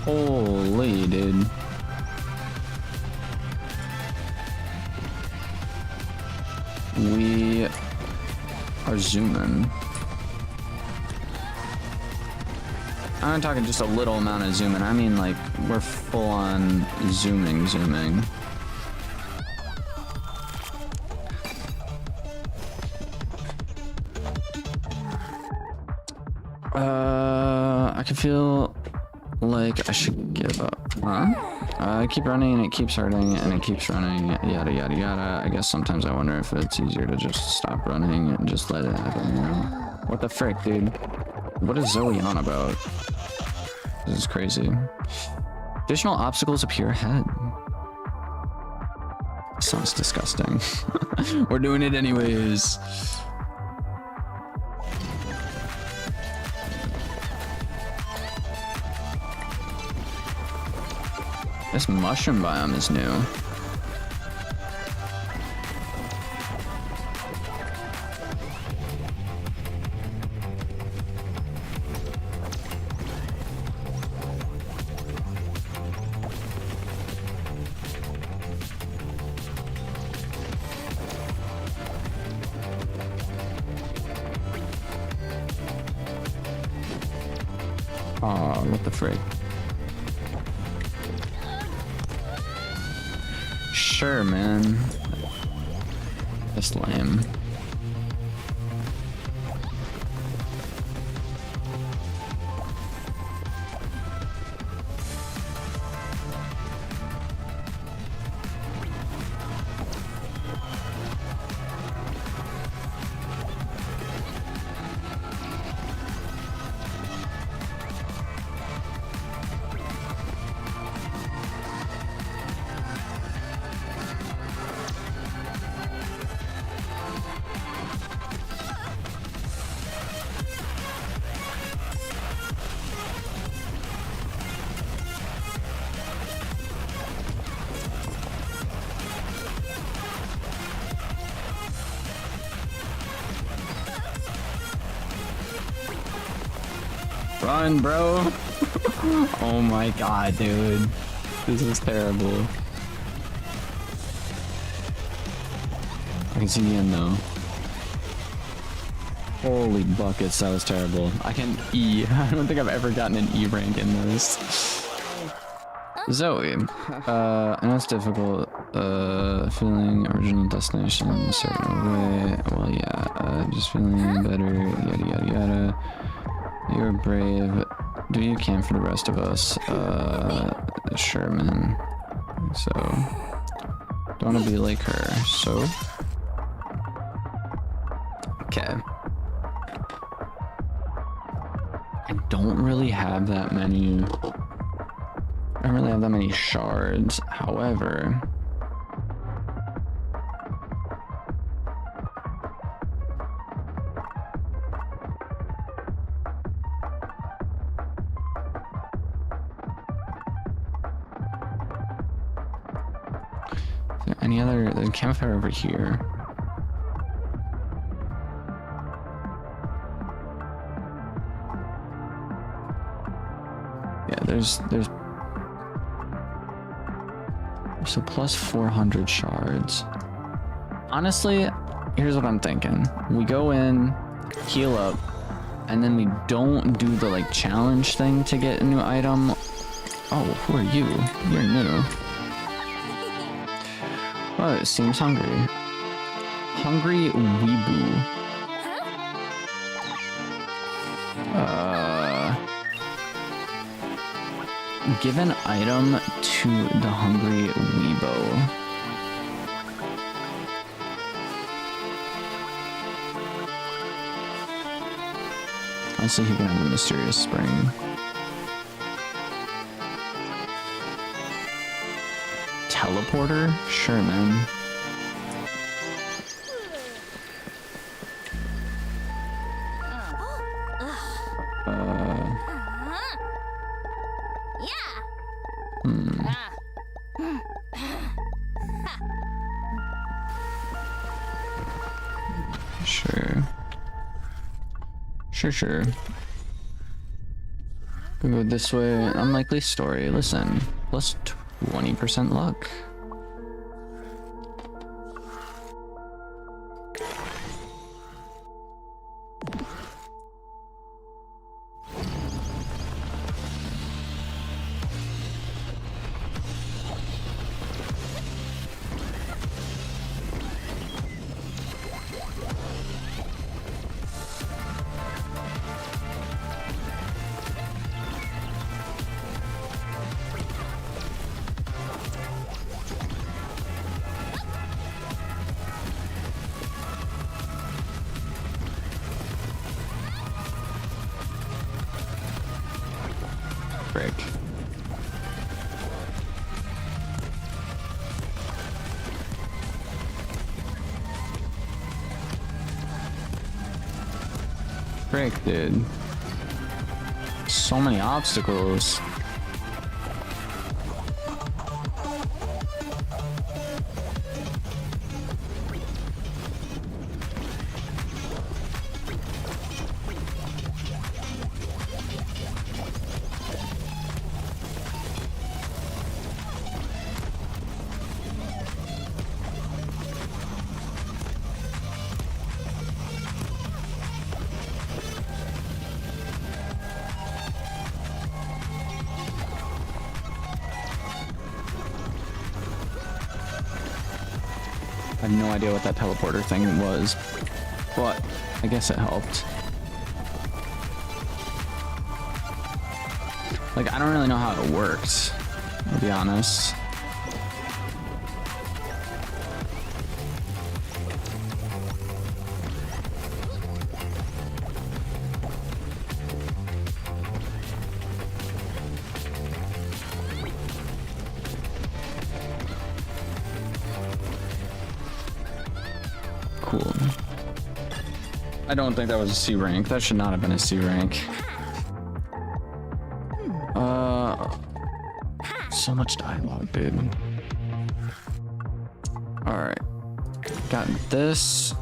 Holy dude. We are zooming. I'm not talking just a little amount of zooming. I mean like we're full on zooming. I can feel like I should give up. I keep running and it keeps hurting and it keeps running, yada yada yada. I guess sometimes I wonder if it's easier to just stop running and just let it happen, you know? What the frick, dude? What is Zoe on about? This is crazy. Additional obstacles appear ahead. Sounds disgusting. We're doing it anyways. This mushroom biome is new. Oh, what the frick? Sure, man. That's lame. Run, bro. Oh my god, dude. This is terrible. I can see the end though. Holy buckets, that was terrible. I can E. I don't think I've ever gotten an E rank in this. Zoe. I know it's difficult, feeling original destination in a certain way. Well, yeah, just feeling better, yada yada yada. You're brave. Do you can for the rest of us? Sure, man. So, don't want to be like her. So, okay. I don't really have that many. I don't really have that many shards. However, any other? There's a campfire over here. Yeah, there's so plus 400 shards. Honestly, here's what I'm thinking. We go in, heal up, and then we don't do the like challenge thing to get a new item Oh, who are you? You're new. Oh, it seems hungry. Hungry weeboo. Give an item to the hungry weebo. Honestly, he can have a mysterious spring. Teleporter? Sure, man. Sure. Go this way. Unlikely story. Listen. Plus 20% luck. Frick. Frick, dude. So many obstacles. I have no idea what that teleporter thing was, but I guess it helped. Like, I don't really know how it worked, to be honest. Cool. I don't think that was a C rank. That should not have been a C rank. So much dialogue, dude. Alright. Got this.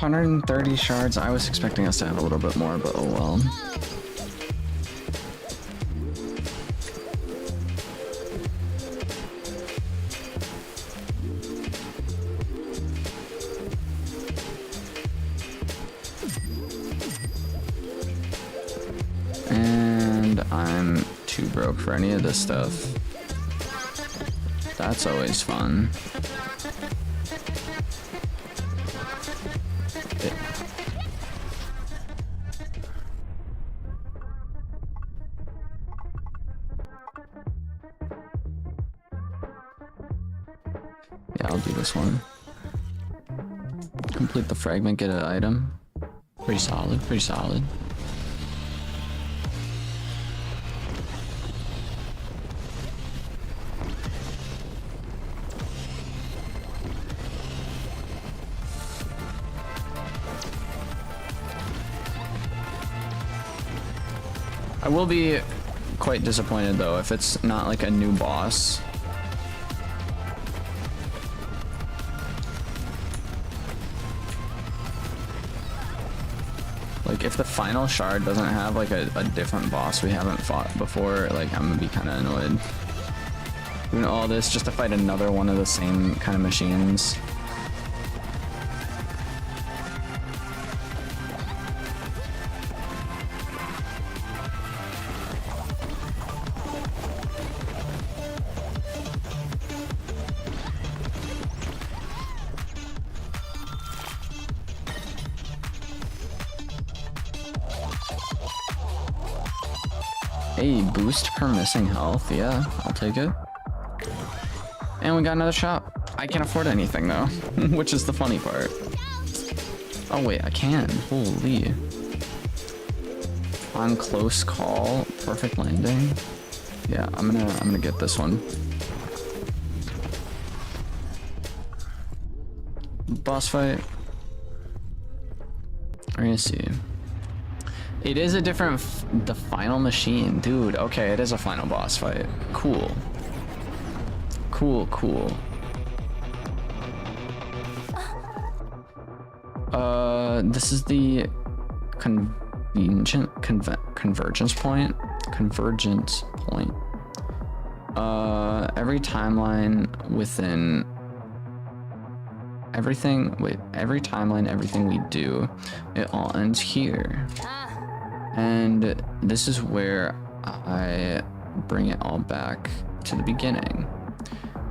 $130 shards. I was expecting us to have a little bit more, but oh well. And I'm too broke for any of this stuff. That's always fun. Yeah, I'll do this one. Complete the fragment, get an item. Pretty solid, pretty solid. I will be quite disappointed though if it's not like a new boss. Like if the final shard doesn't have like a different boss we haven't fought before, like I'm gonna be kind of annoyed. Doing all this just to fight another one of the same kind of machines. Hey, boost per missing health. Yeah, I'll take it. And we got another shop. I can't afford anything though, which is the funny part. Oh wait, I can. Holy. On close call, perfect landing. Yeah, I'm gonna get this one. Boss fight. We're gonna see. It is a different, the final machine, dude. Okay, it is a final boss fight. Cool. Cool, cool. This is the convergence point. Convergence point. Every timeline within everything. Wait, every timeline, everything we do, it all ends here. And this is where I bring it all back to the beginning.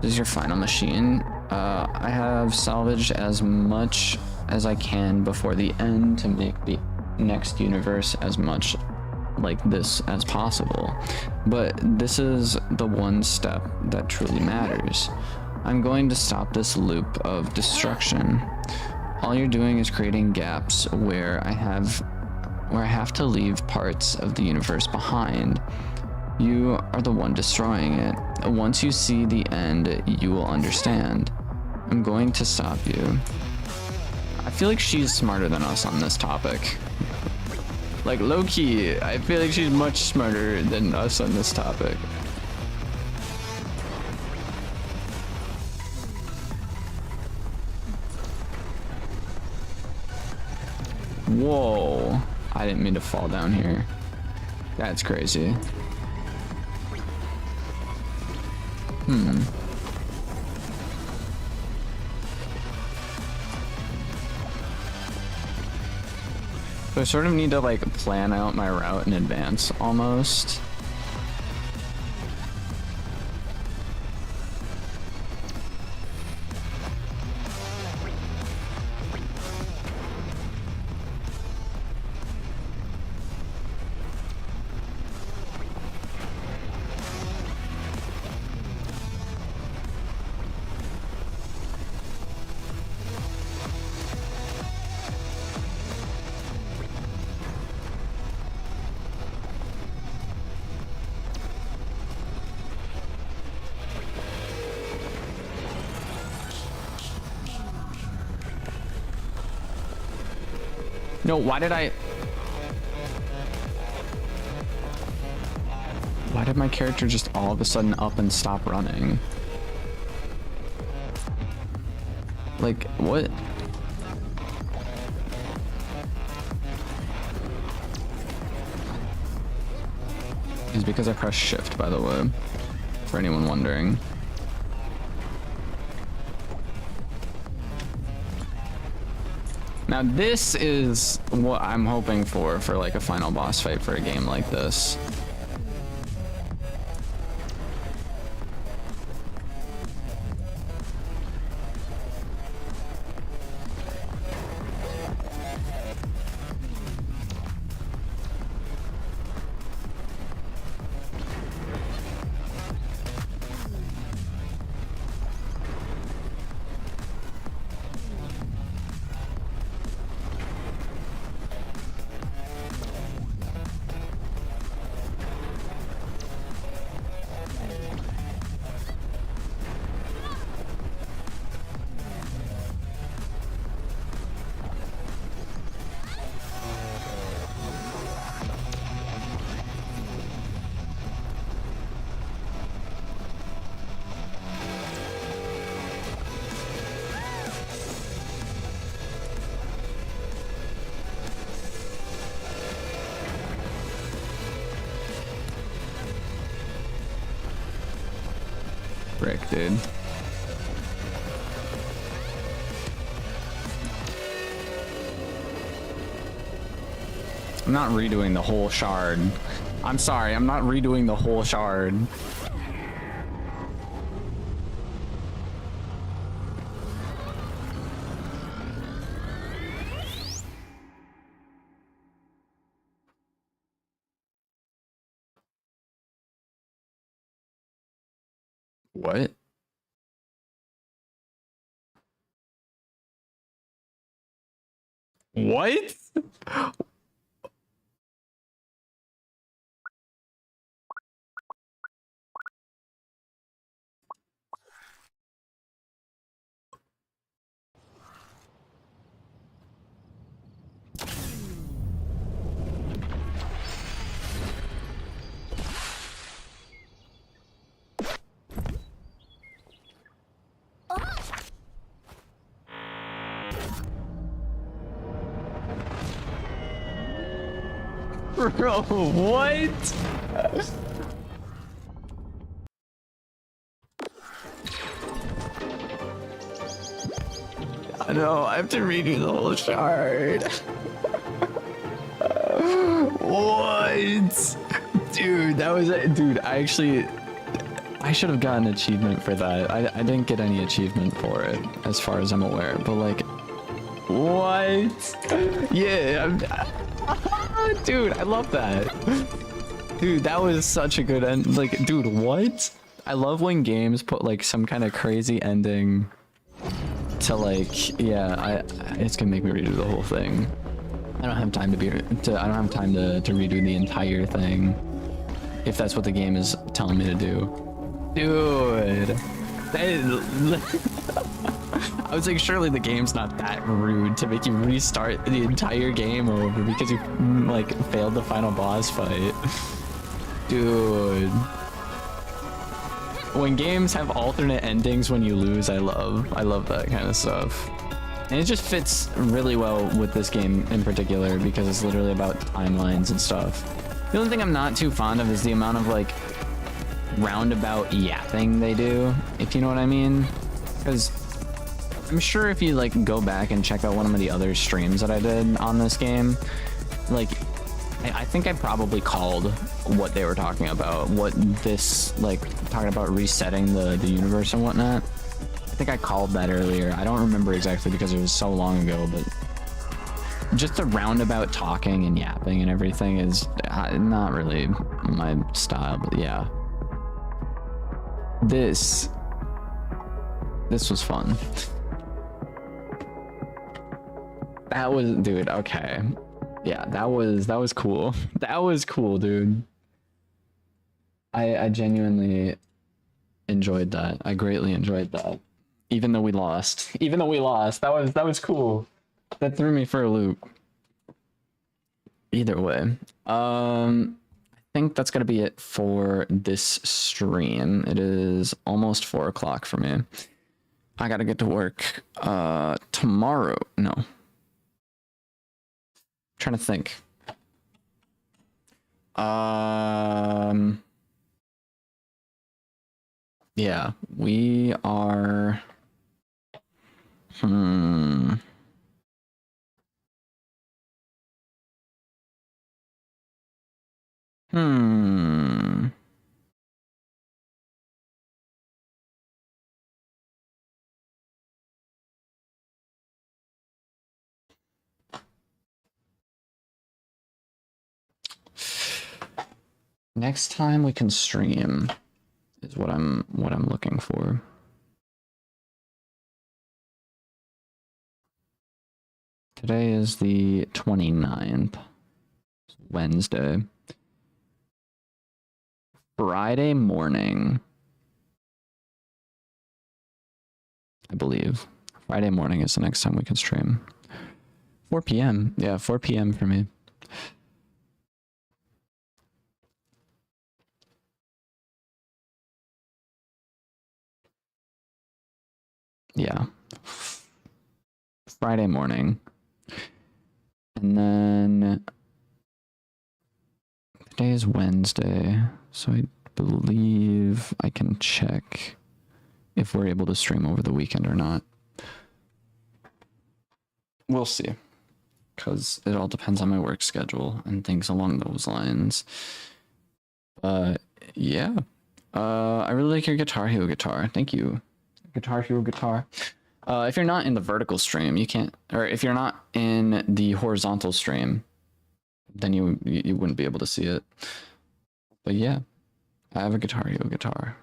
This is your final machine. I have salvaged as much as I can before the end to make the next universe as much like this as possible. But this is the one step that truly matters. I'm going to stop this loop of destruction. All you're doing is creating gaps where I have to leave parts of the universe behind. You are the one destroying it. Once you see the end, you will understand. I'm going to stop you. I feel like she's smarter than us on this topic. Like low-key, I feel like she's much smarter than us on this topic. Whoa. I didn't mean to fall down here. That's crazy. So I sort of need to like plan out my route in advance almost. No, why did my character just all of a sudden up and stop running? Like, what? It's because I pressed shift, by the way, for anyone wondering. Now this is what I'm hoping for like a final boss fight for a game like this. Frick, dude. I'm not redoing the whole shard. I'm sorry, I'm not redoing the whole shard. What? What? Bro, what? I know, I have to redo the whole shard. What? Dude, that was it. Dude, I should have gotten an achievement for that. I didn't get any achievement for it, as far as I'm aware. But like, what? Yeah, dude, I love that. Dude, that was such a good end. Like, dude, what? I love when games put like some kind of crazy ending to like, yeah, it's gonna make me redo the whole thing. I don't have time to redo the entire thing if that's what the game is telling me to do. Dude, that is, I was like, surely the game's not that rude to make you restart the entire game over because you like failed the final boss fight. Dude. When games have alternate endings when you lose, I love that kind of stuff. And it just fits really well with this game in particular because it's literally about timelines and stuff. The only thing I'm not too fond of is the amount of like roundabout yapping they do, if you know what I mean. Because I'm sure if you like go back and check out one of the other streams that I did on this game, like I think I probably called what they were talking about, what this, like, talking about resetting the universe and whatnot. I think I called that earlier. I don't remember exactly because it was so long ago, but just the roundabout talking and yapping and everything is not really my style, but yeah. This was fun. That was, dude, okay. Yeah, that was cool. That was cool, dude. I genuinely enjoyed that. I greatly enjoyed that. Even though we lost. That was cool. That threw me for a loop. Either way. I think that's gonna be it for this stream. It is almost 4 o'clock for me. I gotta get to work tomorrow. No. Trying to think. Yeah, we are. Next time we can stream is what I'm looking for. Today is the 29th. It's Wednesday. Friday morning, I believe. Friday morning is the next time we can stream. 4 p.m. Yeah, 4 p.m. for me. Yeah. Friday morning. And then today is Wednesday, so I believe I can check if we're able to stream over the weekend or not. We'll see, because it all depends on my work schedule and things along those lines. Yeah. I really like your Guitar Hero guitar. Thank you. Guitar Hero guitar. If you're not in the vertical stream, you can't, or if you're not in the horizontal stream, then you wouldn't be able to see it. But yeah, I have a Guitar Hero guitar.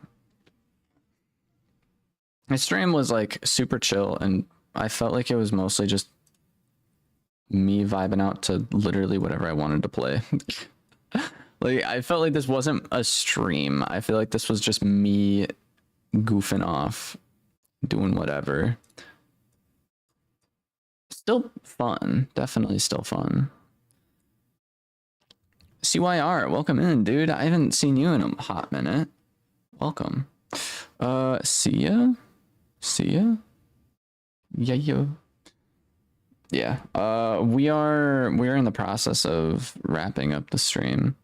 My stream was like super chill, and I felt like it was mostly just me vibing out to literally whatever I wanted to play. Like, I felt like this wasn't a stream. I feel like this was just me goofing off, doing whatever. Still fun. Definitely still fun. CYR, welcome in, dude. I haven't seen you in a hot minute. Welcome. See ya? See ya? Yeah. Yeah. We're in the process of wrapping up the stream.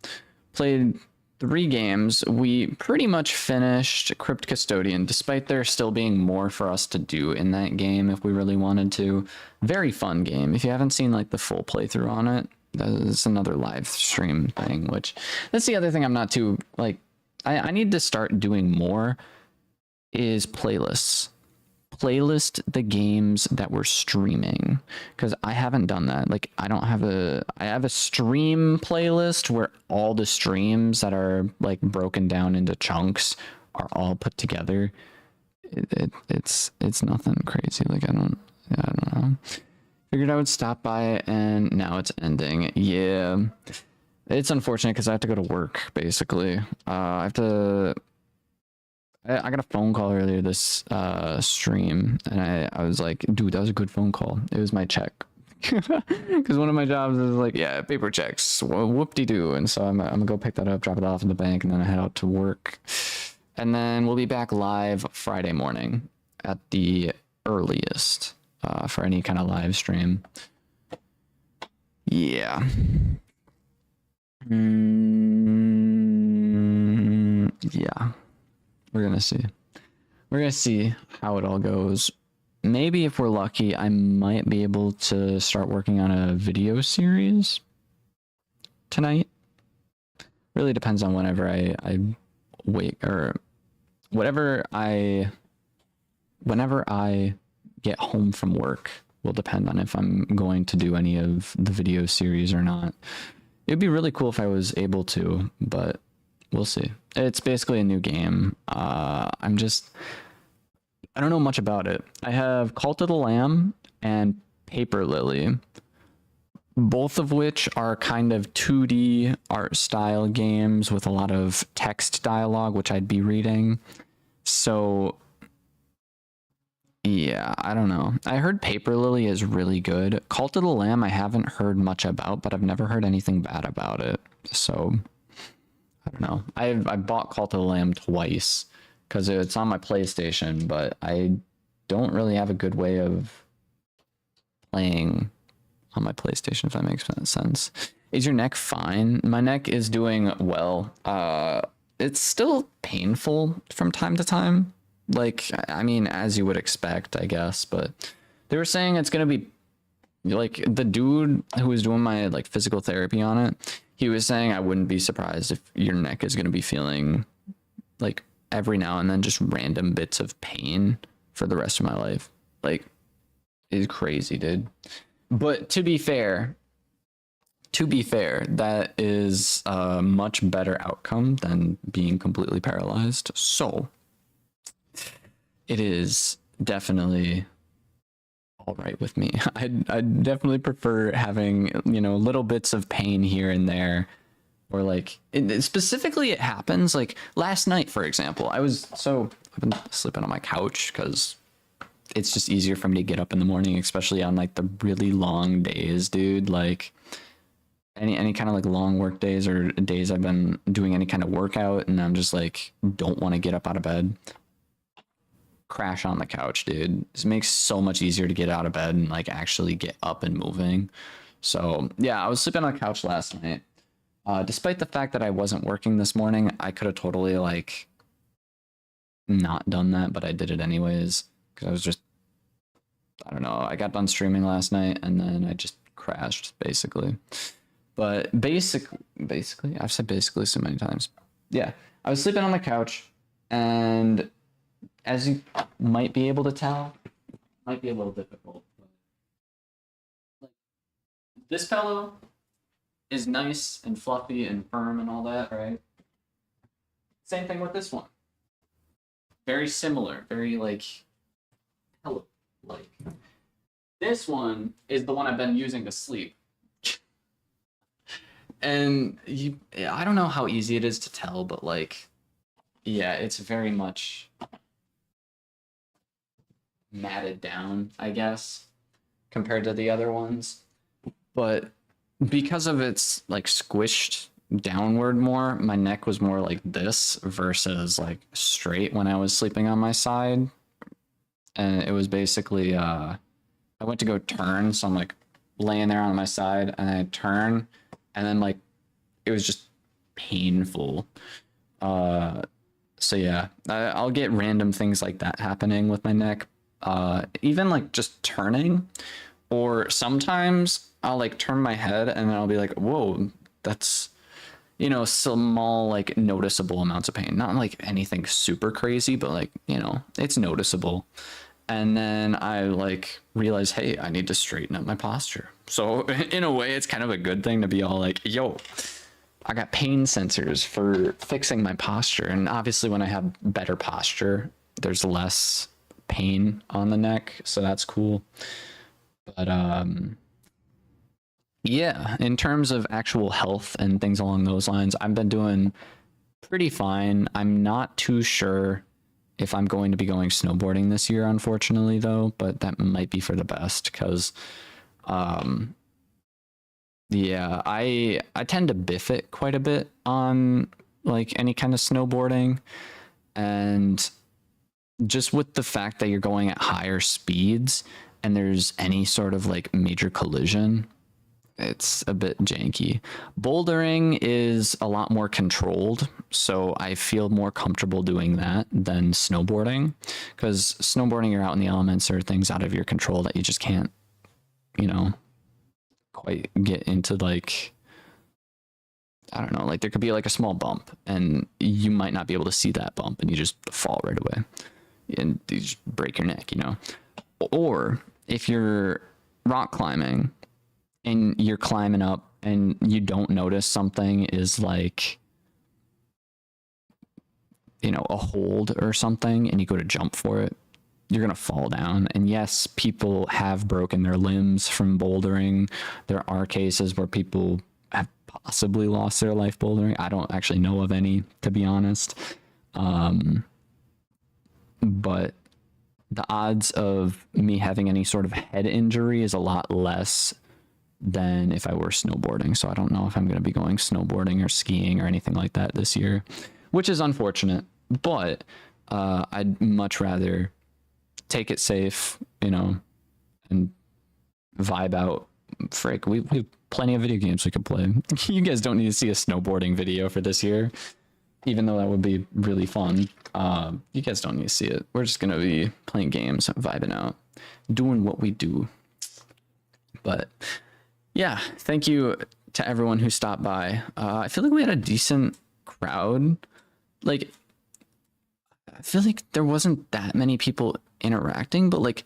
Played 3 games. We pretty much finished Crypt Custodian, despite there still being more for us to do in that game if we really wanted to. Very fun game. If you haven't seen like the full playthrough on it, that's another live stream thing, which that's the other thing I'm not too like. I need to start doing more is playlists. Playlist the games that we're streaming, because I haven't done that. Like, I have a stream playlist where all the streams that are like broken down into chunks are all put together. It's nothing crazy. Like, I don't know. Figured I would stop by, and now it's ending. Yeah, it's unfortunate because I have to go to work basically. I got a phone call earlier this stream, and I was like, dude, that was a good phone call. It was my check. Because one of my jobs is like, yeah, paper checks, whoop-de-doo. And so I'm gonna go pick that up, drop it off in the bank, and then I head out to work. And then we'll be back live Friday morning at the earliest for any kind of live stream. Yeah. Yeah. We're gonna see. We're gonna see how it all goes. Maybe if we're lucky, I might be able to start working on a video series tonight. Really depends on whenever I wake, or whenever I get home from work will depend on if I'm going to do any of the video series or not. It'd be really cool if I was able to, but we'll see. It's basically a new game. I don't know much about it. I have Cult of the Lamb and Paper Lily, both of which are kind of 2D art style games with a lot of text dialogue, which I'd be reading. So yeah, I don't know. I heard Paper Lily is really good. Cult of the Lamb I haven't heard much about, but I've never heard anything bad about it. So I don't know. I bought Cult of the Lamb twice because it's on my PlayStation, but I don't really have a good way of playing on my PlayStation, if that makes sense. Is your neck fine? My neck is doing well. It's still painful from time to time. Like, I mean, as you would expect, I guess, but they were saying it's going to be like the dude who was doing my like physical therapy on it. He was saying I wouldn't be surprised if your neck is going to be feeling like every now and then just random bits of pain for the rest of my life. Like, it's crazy, dude. But to be fair, that is a much better outcome than being completely paralyzed. So it is definitely all right with me. I'd definitely prefer having, little bits of pain here and there, or like specifically it happens like last night, for example. I've been sleeping on my couch because it's just easier for me to get up in the morning, especially on like the really long days, dude. Like any kind of like long work days or days I've been doing any kind of workout and I'm just like don't want to get up out of bed. Crash on the couch, dude. This makes so much easier to get out of bed and like actually get up and moving. So yeah, I was sleeping on the couch last night. Despite the fact that I wasn't working this morning, I could have totally like not done that, but I did it anyways because I was just, I don't know, I got done streaming last night and then I just crashed basically. But basically, I've said basically so many times. Yeah, I was sleeping on the couch, and as you might be able to tell, might be a little difficult. But this pillow is nice and fluffy and firm and all that, right? Same thing with this one. Very similar, very like pillow-like. This one is the one I've been using to sleep. And I don't know how easy it is to tell, but like, yeah, it's very much matted down, I guess, compared to the other ones. But because of its like squished downward more, my neck was more like this versus like straight when I was sleeping on my side. And it was basically, I went to go turn, so I'm like laying there on my side and I turn. And then like it was just painful. So yeah, I'll get random things like that happening with my neck. Even like just turning, or sometimes I'll like turn my head and then I'll be like, whoa, that's, you know, small, like noticeable amounts of pain. Not like anything super crazy, but like, you know, it's noticeable. And then I like realize, hey, I need to straighten up my posture. So in a way, it's kind of a good thing to be all like, yo, I got pain sensors for fixing my posture. And obviously when I have better posture, there's less pain on the neck. So that's cool. But yeah, in terms of actual health and things along those lines, I've been doing pretty fine. I'm not too sure if I'm going to be going snowboarding this year, unfortunately, though, but that might be for the best because, yeah, I tend to biff it quite a bit on like any kind of snowboarding, and just with the fact that you're going at higher speeds and there's any sort of like major collision, it's a bit janky. Bouldering is a lot more controlled, so I feel more comfortable doing that than snowboarding, because snowboarding, you're out in the elements, or things out of your control that you just can't, you know, quite get into. Like, I don't know, like there could be like a small bump and you might not be able to see that bump and you just fall right away and you just break your neck, you know. Or if you're rock climbing and you're climbing up and you don't notice something is like, you know, a hold or something, and you go to jump for it, you're going to fall down. And yes, people have broken their limbs from bouldering. There are cases where people have possibly lost their life bouldering. I don't actually know of any, to be honest. But the odds of me having any sort of head injury is a lot less than if I were snowboarding. So I don't know if I'm going to be going snowboarding or skiing or anything like that this year, which is unfortunate, but I'd much rather take it safe, you know, and vibe out. Frick, we have plenty of video games we could play. You guys don't need to see a snowboarding video for this year, even though that would be really fun. You guys don't need to see it. We're just going to be playing games, vibing out, doing what we do. But yeah, thank you to everyone who stopped by. I feel like we had a decent crowd. Like, I feel like there wasn't that many people interacting, but like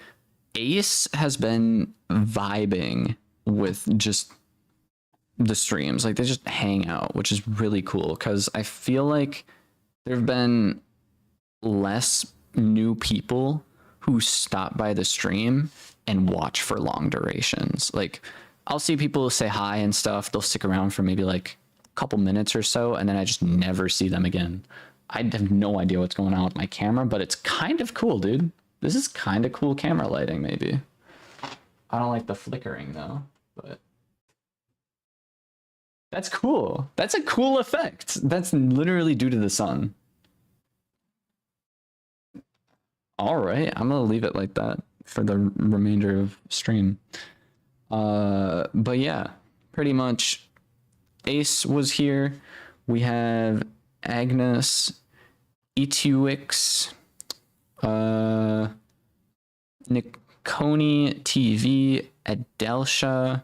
Ace has been vibing with just the streams. Like they just hang out, which is really cool, because I feel like there have been less new people who stop by the stream and watch for long durations. Like I'll see people say hi and stuff. They'll stick around for maybe like a couple minutes or so, and then I just never see them again. I have no idea what's going on with my camera, but it's kind of cool, dude. This is kind of cool camera lighting, maybe. I don't like the flickering though, but that's cool. That's a cool effect. That's literally due to the sun. All right, I'm gonna leave it like that for the remainder of stream. But yeah, pretty much Ace was here. We have Agnes, Etuix, Niconi TV, Adelcia,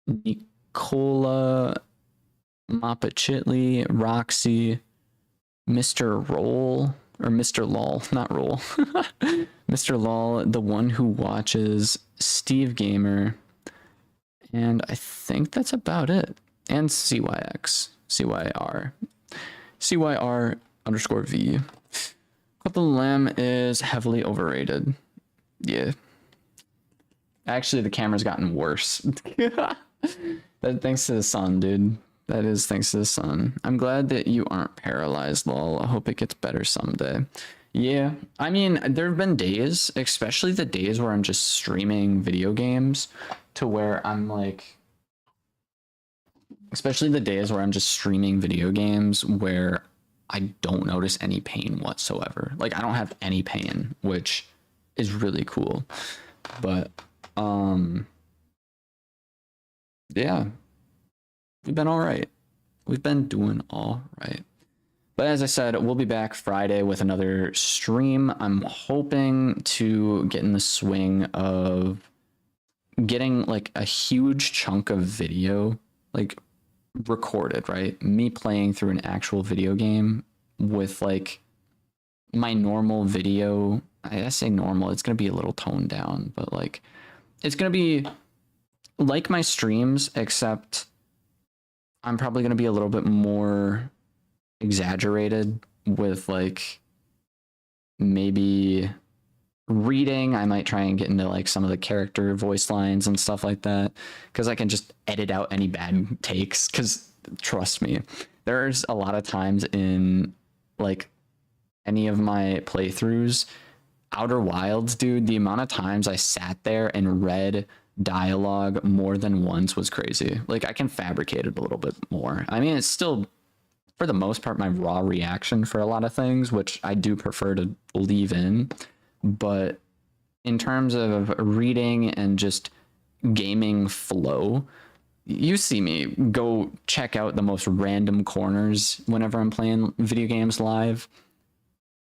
Nicola Mapachitli, Roxy, Mr. Roll, or Mr. Lol, not Roll. Mr. Lol, the one who watches, Steve Gamer, and I think that's about it. And CYX, CYR underscore V. Cut the Lamb is heavily overrated. Yeah. Actually, the camera's gotten worse. That thanks to the sun, dude. That is thanks to the sun. I'm glad that you aren't paralyzed, lol. I hope it gets better someday. Yeah, I mean, there have been days, especially the days where I'm just streaming video games, to where I'm like, especially the days where I'm just streaming video games where I don't notice any pain whatsoever. Like, I don't have any pain, which is really cool. But yeah, we've been all right. We've been doing all right. But as I said, we'll be back Friday with another stream. I'm hoping to get in the swing of getting like a huge chunk of video like recorded, right? Me playing through an actual video game with like my normal video. I say normal, it's going to be a little toned down, but like it's going to be like my streams, except I'm probably going to be a little bit more exaggerated with like maybe reading. I might try and get into like some of the character voice lines and stuff like that, because I can just edit out any bad takes, because trust me, there's a lot of times in like any of my playthroughs, Outer Wilds, dude, the amount of times I sat there and read dialogue more than once was crazy. Like, I can fabricate it a little bit more. I mean, it's still for the most part my raw reaction for a lot of things, which I do prefer to leave in, but in terms of reading and just gaming flow, you see me go check out the most random corners whenever I'm playing video games live,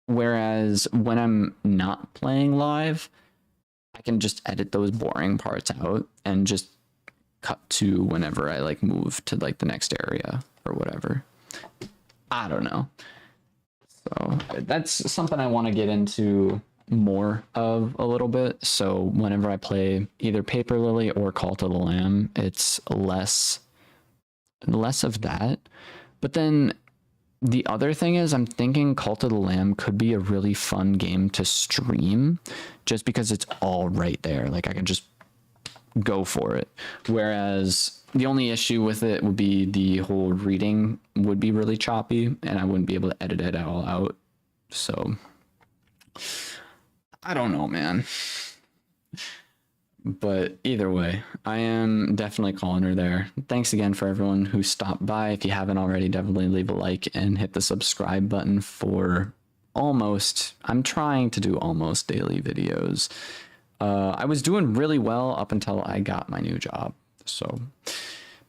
whereas when I'm not playing live, I can just edit those boring parts out and just cut to whenever I like move to like the next area or whatever. I don't know. So that's something I want to get into more of a little bit. So whenever I play either Paper Lily or Call to the Lamb, it's less of that. But then the other thing is, I'm thinking Cult of the Lamb could be a really fun game to stream just because it's all right there. Like, I can just go for it. Whereas the only issue with it would be the whole reading would be really choppy and I wouldn't be able to edit it all out. So I don't know, man. But either way, I am definitely calling her there. Thanks again for everyone who stopped by. If you haven't already, definitely leave a like and hit the subscribe button for I'm trying to do almost daily videos. I was doing really well up until I got my new job. So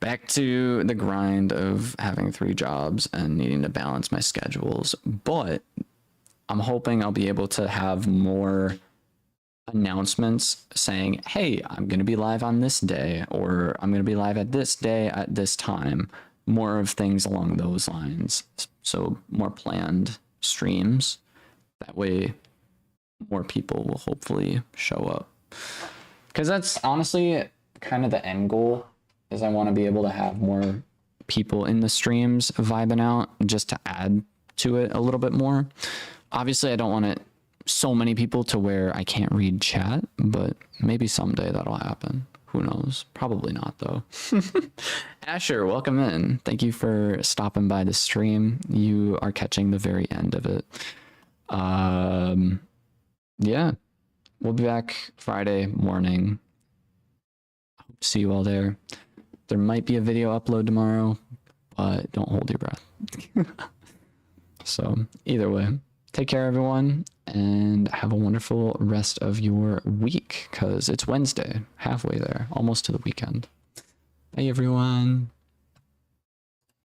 back to the grind of having 3 jobs and needing to balance my schedules. But I'm hoping I'll be able to have more announcements saying, hey, I'm going to be live on this day, or I'm going to be live at this day at this time. More of things along those lines. So more planned streams. That way more people will hopefully show up. Because that's honestly kind of the end goal, is I want to be able to have more people in the streams vibing out just to add to it a little bit more. Obviously, I don't want it so many people to where I can't read chat, but maybe someday that'll happen. Who knows? Probably not, though. Asher, welcome in. Thank you for stopping by the stream. You are catching the very end of it. Yeah, we'll be back Friday morning. Hope to see you all there. There might be a video upload tomorrow, but don't hold your breath. So either way, take care, everyone, and have a wonderful rest of your week, because it's Wednesday, halfway there, almost to the weekend. Bye, everyone.